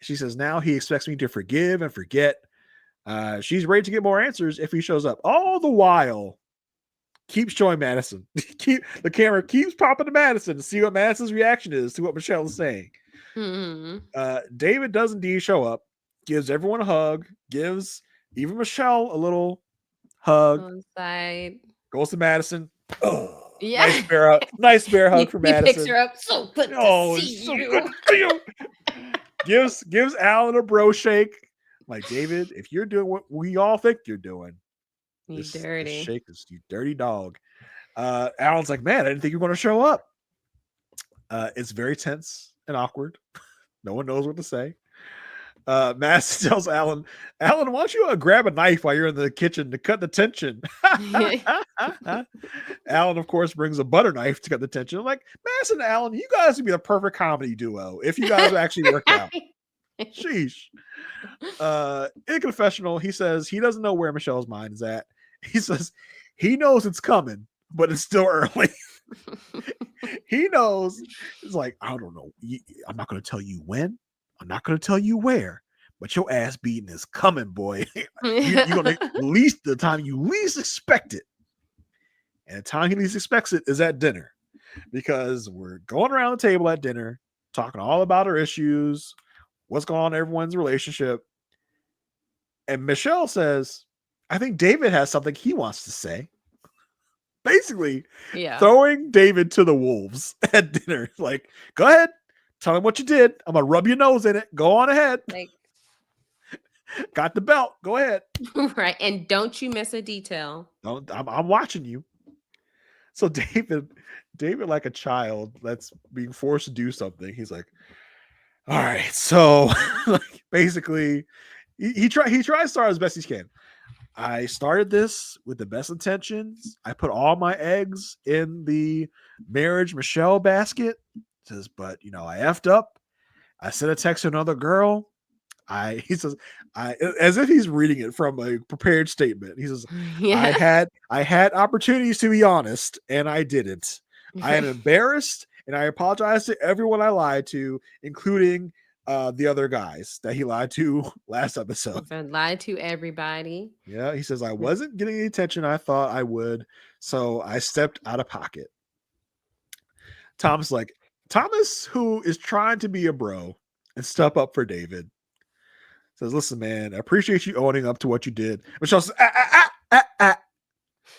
She says now he expects me to forgive and forget. She's ready to get more answers if he shows up. All the while, keep showing Madison. The camera keeps popping to Madison to see what Madison's reaction is to what Michelle is saying. Mm-hmm. David does indeed show up, gives everyone a hug, gives even Michelle a little hug. On side. Goes to Madison. Oh, Yeah. nice bear hug for Madison. He picks her up. So good to see so you. good to see you. gives Alan a bro shake. Like, David, if you're doing what we all think you're doing, You this dirty. shake is you dirty dog. Alan's like, man, I didn't think you were going to show up. It's very tense and awkward. No one knows what to say. Madison tells Alan, why don't you grab a knife while you're in the kitchen to cut the tension? Alan, of course, brings a butter knife to cut the tension. I'm like, Madison and Alan, you guys would be the perfect comedy duo if you guys actually worked out. Sheesh. In confessional, he says he doesn't know where Michelle's mind is at. He says he knows it's coming, but it's still early. He knows. It's like, I don't know. I'm not going to tell you when. I'm not going to tell you where. But your ass beating is coming, boy. You're going to least the time you least expect it. And the time he least expects it is at dinner. Because we're going around the table at dinner, talking all about our issues, what's going on in everyone's relationship. And Michelle says, I think David has something he wants to say. Basically, throwing David to the wolves at dinner. Like, go ahead. Tell him what you did. I'm going to rub your nose in it. Go on ahead. Like, got the belt. Go ahead. Right. And don't you miss a detail. I'm watching you. So David, like a child that's being forced to do something, he's like, all right. So basically, he tries to start as best he can. I started this with the best intentions. I put all my eggs in the marriage Michelle basket. Says, but I effed up. I sent a text to another girl. He says, as if he's reading it from a prepared statement. He says, Yeah. I had opportunities to be honest, and I didn't. I am embarrassed, and I apologize to everyone I lied to, including the other guys that he lied to last episode. Lied to everybody. Yeah, he says, I wasn't getting the attention I thought I would, so I stepped out of pocket. Thomas, who is trying to be a bro and step up for David, says, listen, man, I appreciate you owning up to what you did. Michelle says,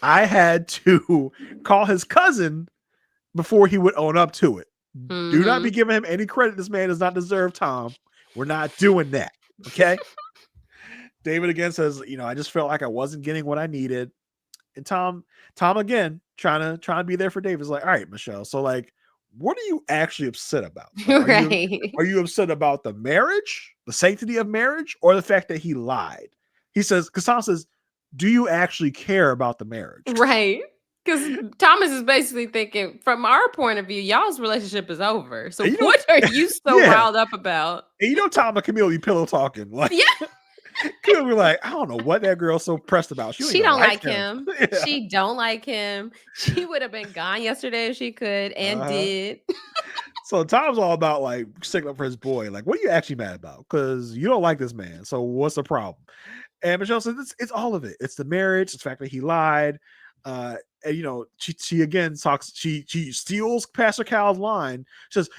I had to call his cousin before he would own up to it. Mm-hmm. Do not be giving him any credit. This man does not deserve, Tom. We're not doing that. Okay. David again says, I just felt like I wasn't getting what I needed. And Tom again, trying to be there for David, is like, all right, Michelle. So what are you actually upset about? Are you upset about the marriage, the sanctity of marriage, or the fact that he lied? He says, because Tom says, do you actually care about the marriage? Right. Because Thomas is basically thinking, from our point of view, y'all's relationship is over. So what are you so riled up about? And Tom and Camille be pillow talking. Camille be like, I don't know what that girl's so pressed about. She don't like him. Yeah. She don't like him. She would have been gone yesterday if she could, and did. So Tom's all about sticking up for his boy. What are you actually mad about? Because you don't like this man. So what's the problem? And Michelle says, it's all of it. It's the marriage. It's the fact that he lied. And she again talks. She steals Pastor Cal's line. She says,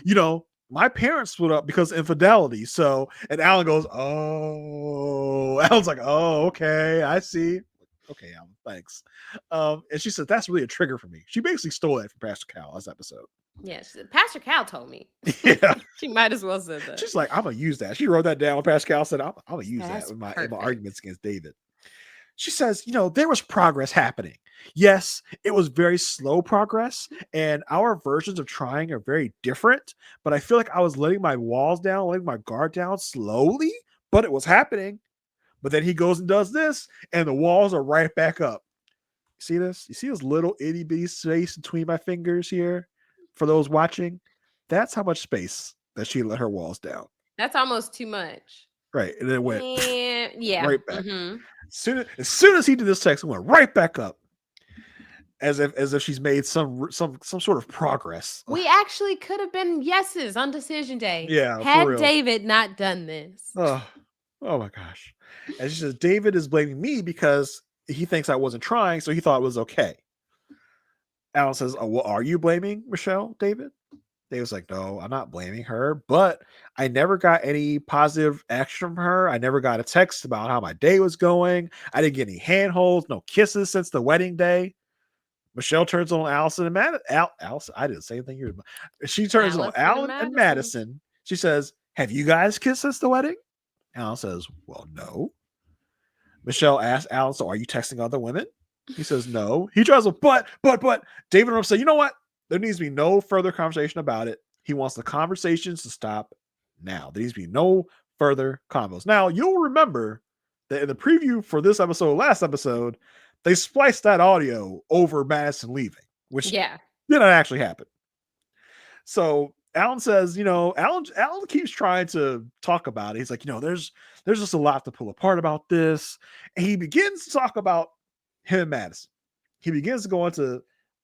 my parents split up because of infidelity. So, and Alan goes, oh, Alan's like, oh, okay, I see. Okay, Alan, thanks. And she said, that's really a trigger for me. She basically stole that from Pastor Cal last episode. Yes, Pastor Cal told me. Yeah. She might as well said that. She's like, I'm going to use that. She wrote that down. Pastor Cal said, I'm going to use that in my arguments against David. She says, there was progress happening. Yes, it was very slow progress, and our versions of trying are very different, but I feel like I was letting my walls down, letting my guard down slowly, but it was happening. But then he goes and does this, and the walls are right back up. See this? You see this little itty bitty space between my fingers here? For those watching, that's how much space that she let her walls down. That's almost too much. Right, and then it went right back. Mm-hmm. As soon as he did this text, it went right back up. As if she's made some sort of progress. We actually could have been yeses on decision day. Yeah. Had David not done this. Oh my gosh. And she says, David is blaming me because he thinks I wasn't trying, so he thought it was okay. Alan says, oh, well, are you blaming Michelle, David? David's like, no, I'm not blaming her, but I never got any positive action from her. I never got a text about how my day was going. I didn't get any handholds, no kisses since the wedding day. Michelle turns on Allison and Allison. I didn't say anything here. She turns on Alan and Madison. She says, have you guys kissed since the wedding? Alan says, well, no. Michelle asks Alan, so are you texting other women? He says, no. He tries to, but David and Rhap say, you know what? There needs to be no further conversation about it. He wants the conversations to stop now. There needs to be no further combos. Now, you'll remember that in the preview for this episode, last episode, they spliced that audio over Madison leaving, which did not actually happen. So Alan says, Alan keeps trying to talk about it. He's like, there's just a lot to pull apart about this. And he begins to talk about him and Madison. He begins to go into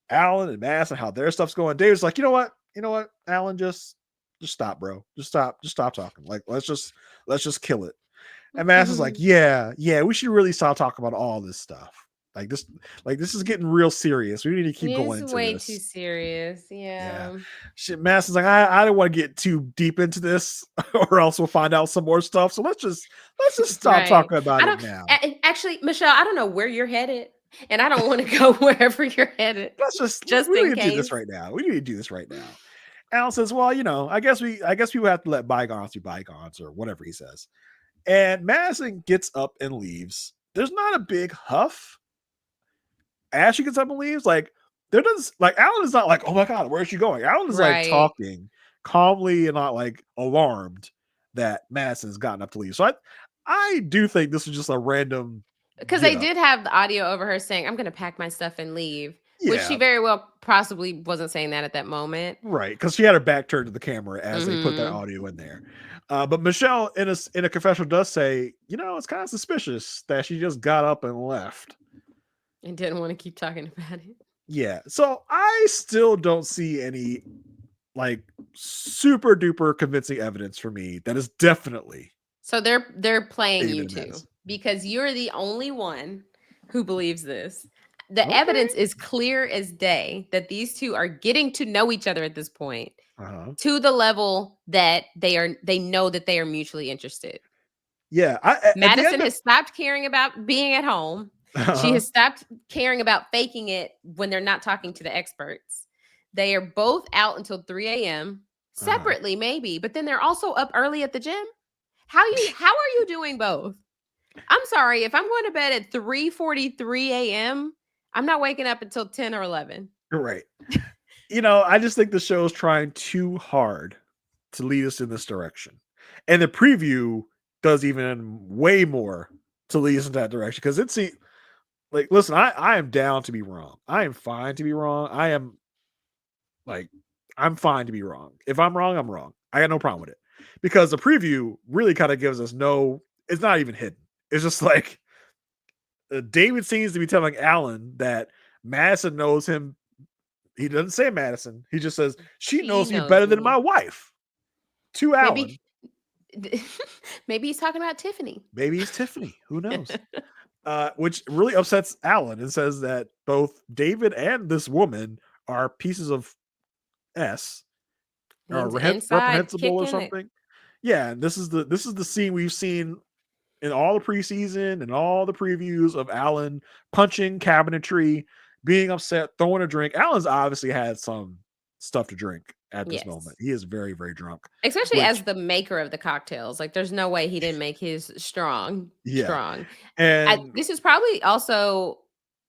Alan and Madison, how their stuff's going. David's like, you know what, Alan, just stop, bro. Just stop talking. Let's just kill it. And Madison's like, yeah, we should really stop talking about all this stuff. This is getting real serious. We need to keep going into this. It's way too serious. Yeah. Madison's like, I don't want to get too deep into this, or else we'll find out some more stuff. So let's just stop talking about it now. Actually, Michelle, I don't know where you're headed, and I don't want to go wherever you're headed. We need to do this right now. We need to do this right now. Alan says, well, I guess we would have to let bygones be bygones, or whatever he says. And Madison gets up and leaves. There's not a big huff. As she gets up and leaves, Alan is not like, oh my God, where is she going? Alan is talking calmly and not alarmed that Madison's gotten up to leave. So I do think this was just a random. Because they did have the audio over her saying, "I'm going to pack my stuff and leave," which she very well possibly wasn't saying that at that moment. Right, because she had her back turned to the camera as they put that audio in there. But Michelle in a confessional does say, it's kind of suspicious that she just got up and left. And didn't want to keep talking about it. Yeah. So I still don't see any like super duper convincing evidence for me that is definitely. So they're playing David you and two Madison. because you're the only one who believes this. The evidence is clear as day that these two are getting to know each other at this point to the level that they know that they are mutually interested. Yeah. Madison has stopped caring about being at home. She has stopped caring about faking it when they're not talking to the experts. They are both out until 3 a.m. separately, maybe, but then they're also up early at the gym. How are you doing both? I'm sorry, if I'm going to bed at 3:43 a.m., I'm not waking up until 10 or 11. You're right. I just think the show is trying too hard to lead us in this direction. And the preview does even way more to lead us in that direction. Because it's like, listen, I am down to be wrong. I am fine to be wrong. I'm fine to be wrong. If I'm wrong, I'm wrong. I got no problem with it. Because the preview really kind of gives us it's not even hidden. It's just like David seems to be telling Alan that Madison knows him. He doesn't say Madison. He just says, she knows me better than my wife. To Alan. Maybe he's talking about Tiffany. Maybe it's Tiffany. Who knows? Which really upsets Alan and says that both David and this woman are pieces of S or reprehensible or something. Yeah, and this is the scene we've seen in all the preseason and all the previews of Alan punching cabinetry, being upset, throwing a drink. Alan's obviously had some stuff to drink at this moment. He is very, very drunk. Especially as the maker of the cocktails. Like, there's no way he didn't make his strong. And this is probably also,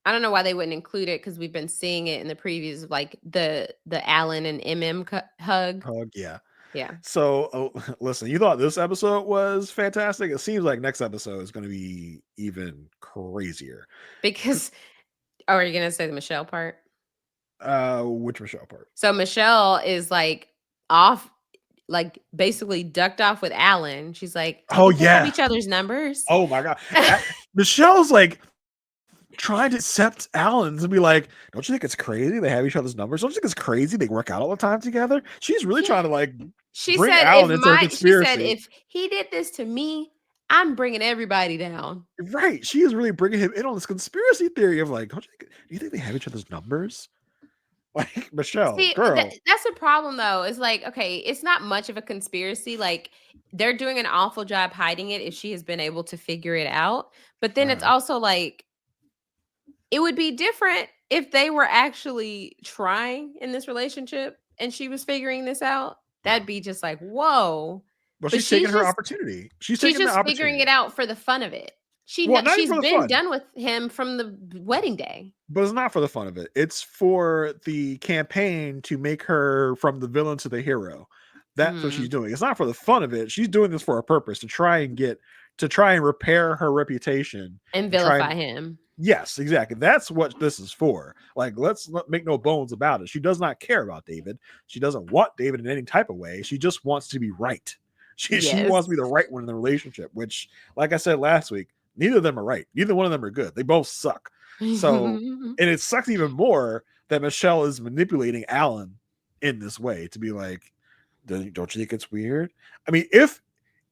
I don't know why they wouldn't include it because we've been seeing it in the previews, like the Alan and MM hug. Yeah. Yeah. So, listen, you thought this episode was fantastic. It seems like next episode is going to be even crazier. Because, are you going to say the Michelle part? Which Michelle part? So Michelle is like off, like basically ducked off with Alan. She's like, oh yeah, have each other's numbers. Oh my god, Michelle's like trying to accept Alan's and be like, don't you think it's crazy they have each other's numbers? Don't you think it's crazy they work out all the time together? She's really trying to like bring Alan into a conspiracy. She said, if he did this to me, I'm bringing everybody down. Right. She is really bringing him in on this conspiracy theory of like, do you think they have each other's numbers? Like, Michelle, girl. That's the problem though. It's like, okay, it's not much of a conspiracy. Like, they're doing an awful job hiding it if she has been able to figure it out. But then it's also like, it would be different if they were actually trying in this relationship and she was figuring this out. That'd be just like, whoa. But she's taking her opportunity. She's just figuring it out for the fun of it. She's been done with him from the wedding day. But it's not for the fun of it. It's for the campaign to make her from the villain to the hero. That's what she's doing. It's not for the fun of it. She's doing this for a purpose to try and repair her reputation and vilify him. Yes, exactly. That's what this is for. Like, let's not make no bones about it. She does not care about David. She doesn't want David in any type of way. She just wants to be right. She wants to be the right one in the relationship, which, like I said last week, neither of them are right. Neither one of them are good. They both suck. So, and it sucks even more that Michelle is manipulating Alan in this way to be like, don't you think it's weird? I mean, if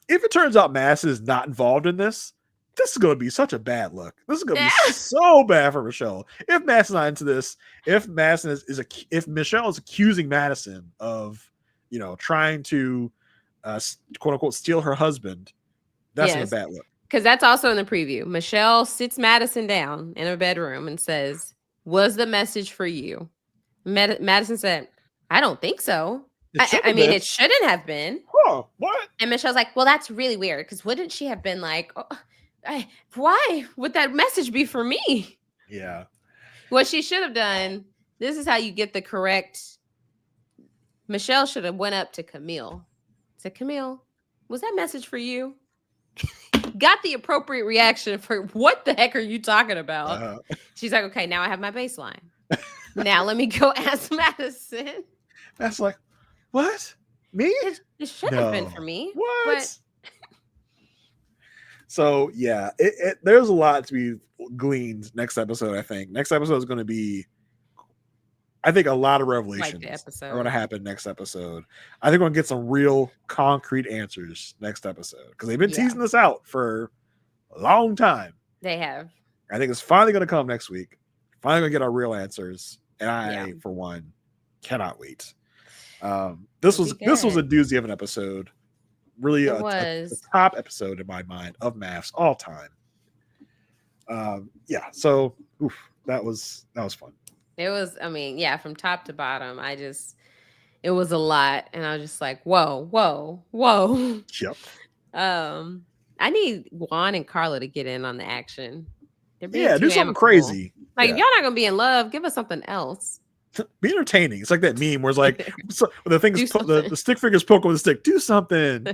it turns out Madison is not involved in this is going to be such a bad look. This is going to be so bad for Michelle. If Madison's not into this, if Madison if Michelle is accusing Madison of, trying to quote unquote steal her husband, that's a bad look. Because that's also in the preview. Michelle sits Madison down in her bedroom and says, "Was the message for you?" Madison said, "I don't think so. I mean, it shouldn't have been." Oh, what? And Michelle's like, "Well, that's really weird. Because wouldn't she have been like, why would that message be for me?" Yeah. What she should have done, this is how you get the correct. Michelle should have went up to Camille. Said, "Camille, was that message for you?" got the appropriate reaction for what the heck are you talking about? She's like, okay, now I have my baseline. Now let me go ask Madison. That's like, what? Me? It should have been for me. What? But... So yeah, there's a lot to be gleaned next episode. I think next episode is going to be, I think a lot of revelations are going to happen next episode. I think we're going to get some real concrete answers next episode because they've been teasing this out for a long time. They have. I think it's finally going to come next week. Finally going to get our real answers, and I, for one, cannot wait. This was a doozy of an episode. Really, a top episode in my mind of MAFS all time. So that was fun. It was, I mean, from top to bottom, it was a lot. And I was just like, whoa. Yep. I need Juan and Carla to get in on the action. Do something crazy. Like, if y'all not going to be in love, give us something else. Be entertaining. It's like that meme where it's like, the thing is, the stick figures poke with the stick. Do something.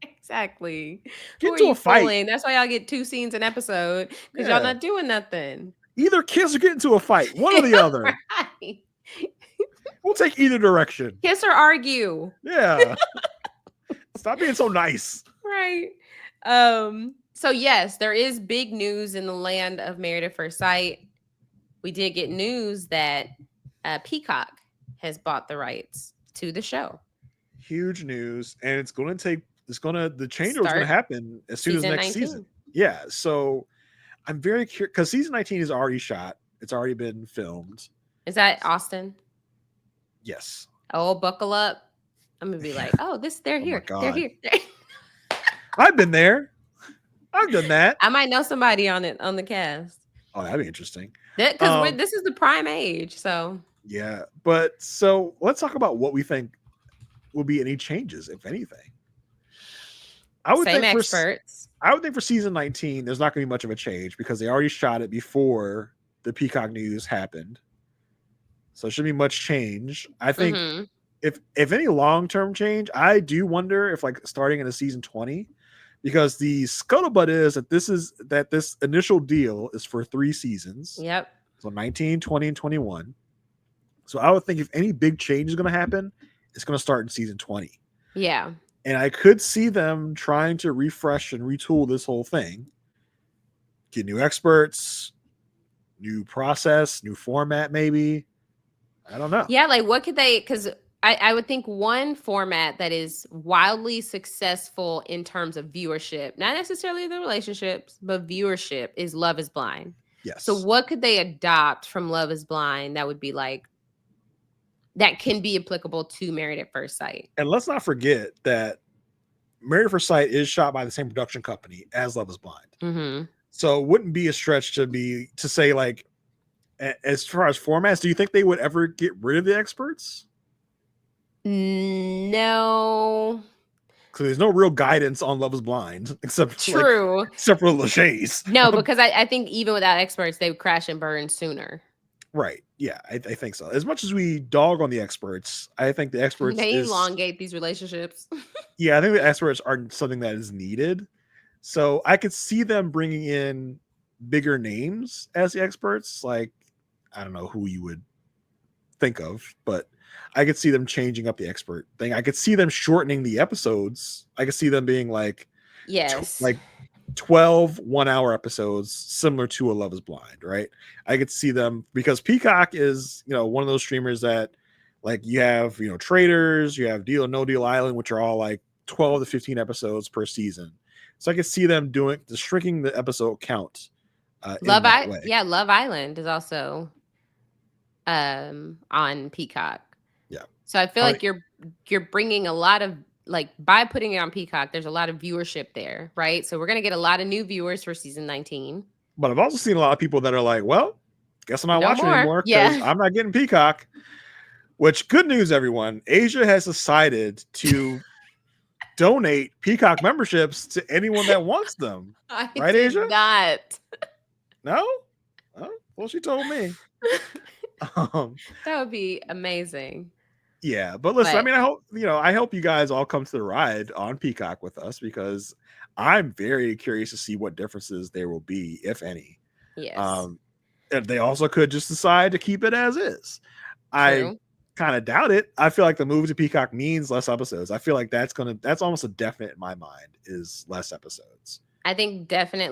Exactly. Get into a fight. Fooling? That's why y'all get 2 scenes an episode because y'all not doing nothing. Either kiss or get into a fight. One or the other. Right. We'll take either direction. Kiss or argue. Yeah. Stop being so nice. Right. So yes, there is big news in the land of Married at First Sight. We did get news that Peacock has bought the rights to the show. Huge news, and the changeover is going to happen as soon as next season. Yeah, so I'm very curious because season 19 is already shot. It's already been filmed. Is that Austin? Yes. Oh, buckle up. I'm gonna be like, they're here. They're here. I've been there. I've done that. I might know somebody on the cast. Oh, that'd be interesting. Because this is the prime age, so yeah. But so let's talk about what we think will be any changes, if anything. I would think for season 19, there's not going to be much of a change because they already shot it before the Peacock news happened, so it shouldn't be much change. I think if any long-term change, I do wonder if like starting in a season 20. Because the scuttlebutt is that this initial deal is for 3 seasons. Yep. So 19, 20, and 21. So I would think if any big change is going to happen, it's going to start in season 20. Yeah. And I could see them trying to refresh and retool this whole thing. Get new experts, new process, new format, maybe. I don't know. Yeah, like what could they, because I would think one format that is wildly successful in terms of viewership, not necessarily the relationships, but viewership, is Love is Blind. Yes. So what could they adopt from Love is Blind that would be like, that can be applicable to Married at First Sight? And let's not forget that Married at First Sight is shot by the same production company as Love is Blind. Mm-hmm. So it wouldn't be a stretch to say like, as far as formats, do you think they would ever get rid of the experts? No, because there's no real guidance on Love is Blind except for Lachey's. No, because I think even without experts, they would crash and burn sooner. Right. Yeah, I think so. As much as we dog on the experts, I think the experts elongate these relationships. Yeah, I think the experts are something that is needed. So I could see them bringing in bigger names as the experts. Like, I don't know who you would think of, but I could see them changing up the expert thing. I could see them shortening the episodes. I could see them being like, 12 1-hour episodes, similar to a Love is Blind, right? I could see them, because Peacock is, one of those streamers that, like, you have, Traders, you have Deal or No Deal Island, which are all like 12 to 15 episodes per season. So I could see them shrinking the episode count. Love Island is also on Peacock. Yeah. So I feel like you're bringing a lot of, like, by putting it on Peacock, there's a lot of viewership there, right? So we're going to get a lot of new viewers for season 19. But I've also seen a lot of people that are like, well, guess I'm not watching anymore because I'm not getting Peacock. Which, good news, everyone. Aysha has decided to donate Peacock memberships to anyone that wants them. Right, Aysha? Not. No? Oh, well, she told me. That would be amazing. Yeah, but listen, I mean, I hope you guys all come to the ride on Peacock with us, because I'm very curious to see what differences there will be, if any. Yes. And they also could just decide to keep it as is. I True. kind of doubt it. I feel like the move to Peacock means less episodes. I feel like that's almost a definite in my mind, is less episodes. I think definite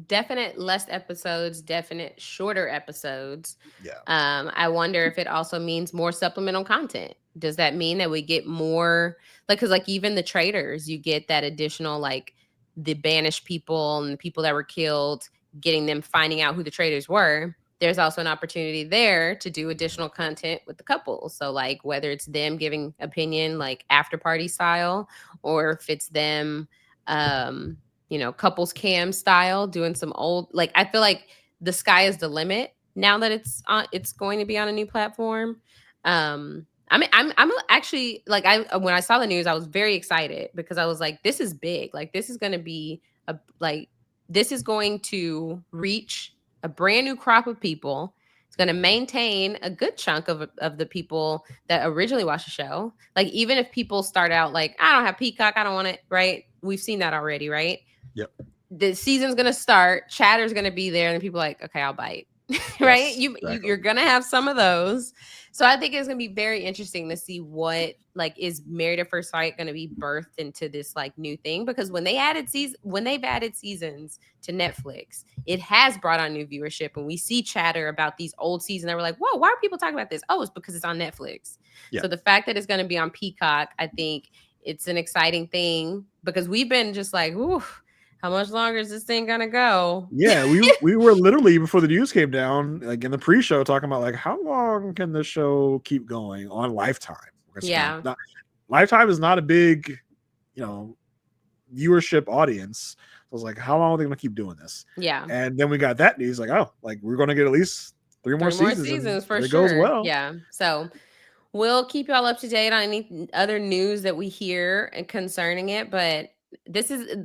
definite less episodes, definite shorter episodes. Yeah. I wonder if it also means more supplemental content. Does that mean that we get more, like, because like even the traders, you get that additional, like the banished people and the people that were killed, getting them finding out who the traders were. There's also an opportunity there to do additional content with the couple. So like whether it's them giving opinion like after party style, or if it's them couples cam style doing some old, like I feel like the sky is the limit now that it's going to be on a new platform. I'm actually like, when I saw the news I was very excited because I was like, this is big. Like this is going to be this is going to reach a brand new crop of people. It's going to maintain a good chunk of the people that originally watched the show. Like even if people start out like, I don't have Peacock, I don't want it, right? We've seen that already, right? Yep. The season's going to start, chatter's going to be there, and people are like, okay, I'll bite. Right? Yes, exactly. You're going to have some of those. So I think it's going to be very interesting to see what, like, is Married at First Sight going to be birthed into this like new thing? Because when they've added seasons to Netflix, it has brought on new viewership, and we see chatter about these old seasons that we're like, whoa, why are people talking about this? Oh, it's because it's on Netflix. Yeah. So the fact that it's going to be on Peacock, I think it's an exciting thing, because we've been just like, ooh, how much longer is this thing gonna go? Yeah, we were literally, before the news came down, like in the pre-show, talking about like, how long can the show keep going on Lifetime? Yeah. Lifetime is not a big, viewership audience. So I was like, how long are they gonna keep doing this? Yeah. And then we got that news, like, oh, like we're gonna get at least three more seasons for it sure. goes well. Yeah. So we'll keep y'all up to date on any other news that we hear concerning it. But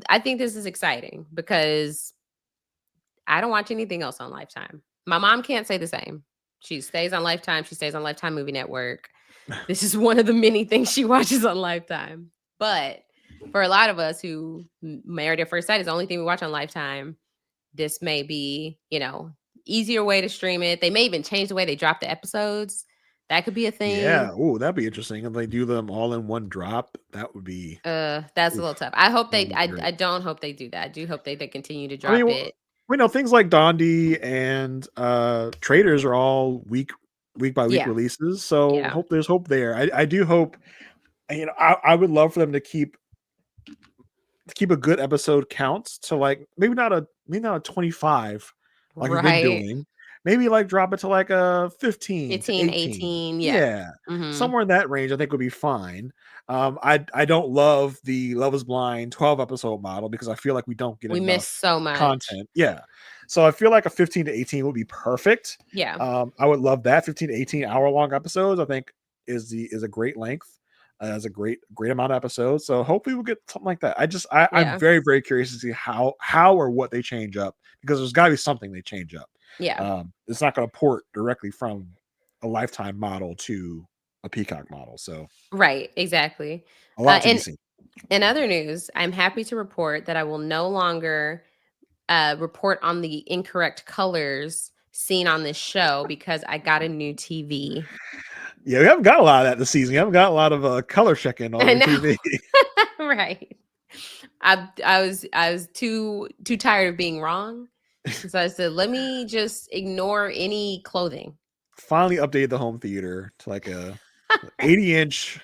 I think this is exciting because I don't watch anything else on Lifetime. My mom can't say the same. She stays on Lifetime. She stays on Lifetime Movie Network. This is one of the many things she watches on Lifetime. But for a lot of us who Married at First Sight is the only thing we watch on Lifetime, this may be, easier way to stream it. They may even change the way they drop the episodes. That could be a thing. Yeah. Oh, that'd be interesting. If they do them all in one drop, that would be. That's a little tough. I hope I don't hope they do that. I do hope they continue to drop it. We know things like Dondi and Traders are all week by week releases. So there's hope there. I do hope, I would love for them to keep a good episode count to like maybe not a 25 like we've been doing. Maybe like drop it to like a 15 to 18. Yeah. Mm-hmm. Somewhere in that range I think would be fine. I don't love the Love is Blind 12 episode model because I feel like we don't get enough miss so much content. Yeah. So I feel like a 15 to 18 would be perfect. Yeah. I would love that. 15 to 18 hour long episodes I think is a great length. As a great amount of episodes. So hopefully we'll get something like that. I'm very, very curious to see how or what they change up, because there's gotta be something they change up. Yeah. It's not going to port directly from a Lifetime model to a Peacock model. So right, exactly. A lot to be seen. In other news, I'm happy to report that I will no longer report on the incorrect colors seen on this show because I got a new TV. Yeah, we haven't got a lot of that this season. We haven't got a lot of color checking on the TV. Right. I was too tired of being wrong. So I said, let me just ignore any clothing. Finally updated the home theater to like a 80-inch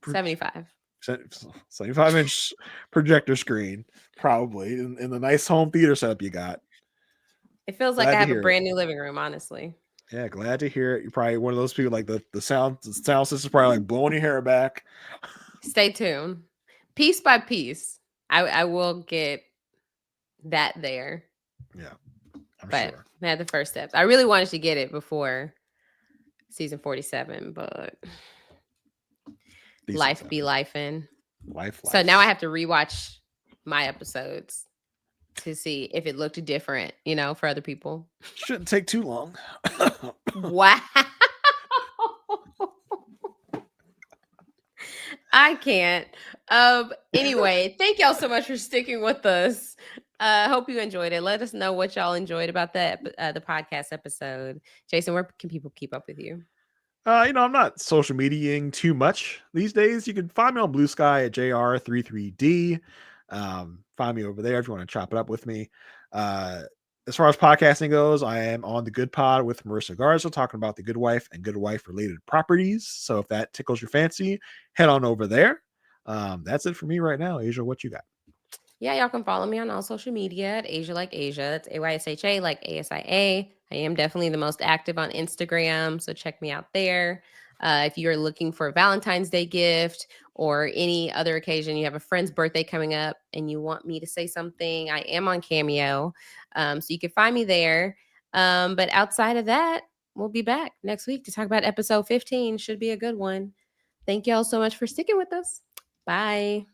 75-inch projector screen, probably in the nice home theater setup you got. It feels like I have a brand new living room, honestly. Yeah, glad to hear it. You're probably one of those people like the sound system's probably like blowing your hair back. Stay tuned. Piece by piece, I will get that there. Yeah, but sure. I had the first steps. I really wanted to get it before season 47, but life be lifing. Life. So now I have to rewatch my episodes to see if it looked different, for other people. Shouldn't take too long. Wow. I can't. Anyway, thank y'all so much for sticking with us. Hope you enjoyed it. Let us know what y'all enjoyed about the podcast episode. Jason, where can people keep up with you? I'm not social mediaing too much these days. You can find me on Blue Sky at JR33D. Find me over there if you want to chop it up with me. As far as podcasting goes, I am on the Good Pod with Marissa Garza talking about the Good Wife and Good Wife related properties. So if that tickles your fancy, head on over there. That's it for me right now. Aysha, what you got? Yeah, y'all can follow me on all social media at Aysha like Aysha. That's AYSHA like ASIA. I am definitely the most active on Instagram, so check me out there. If you're looking for a Valentine's Day gift or any other occasion, you have a friend's birthday coming up and you want me to say something, I am on Cameo. So you can find me there. But outside of that, we'll be back next week to talk about episode 15. Should be a good one. Thank y'all so much for sticking with us. Bye.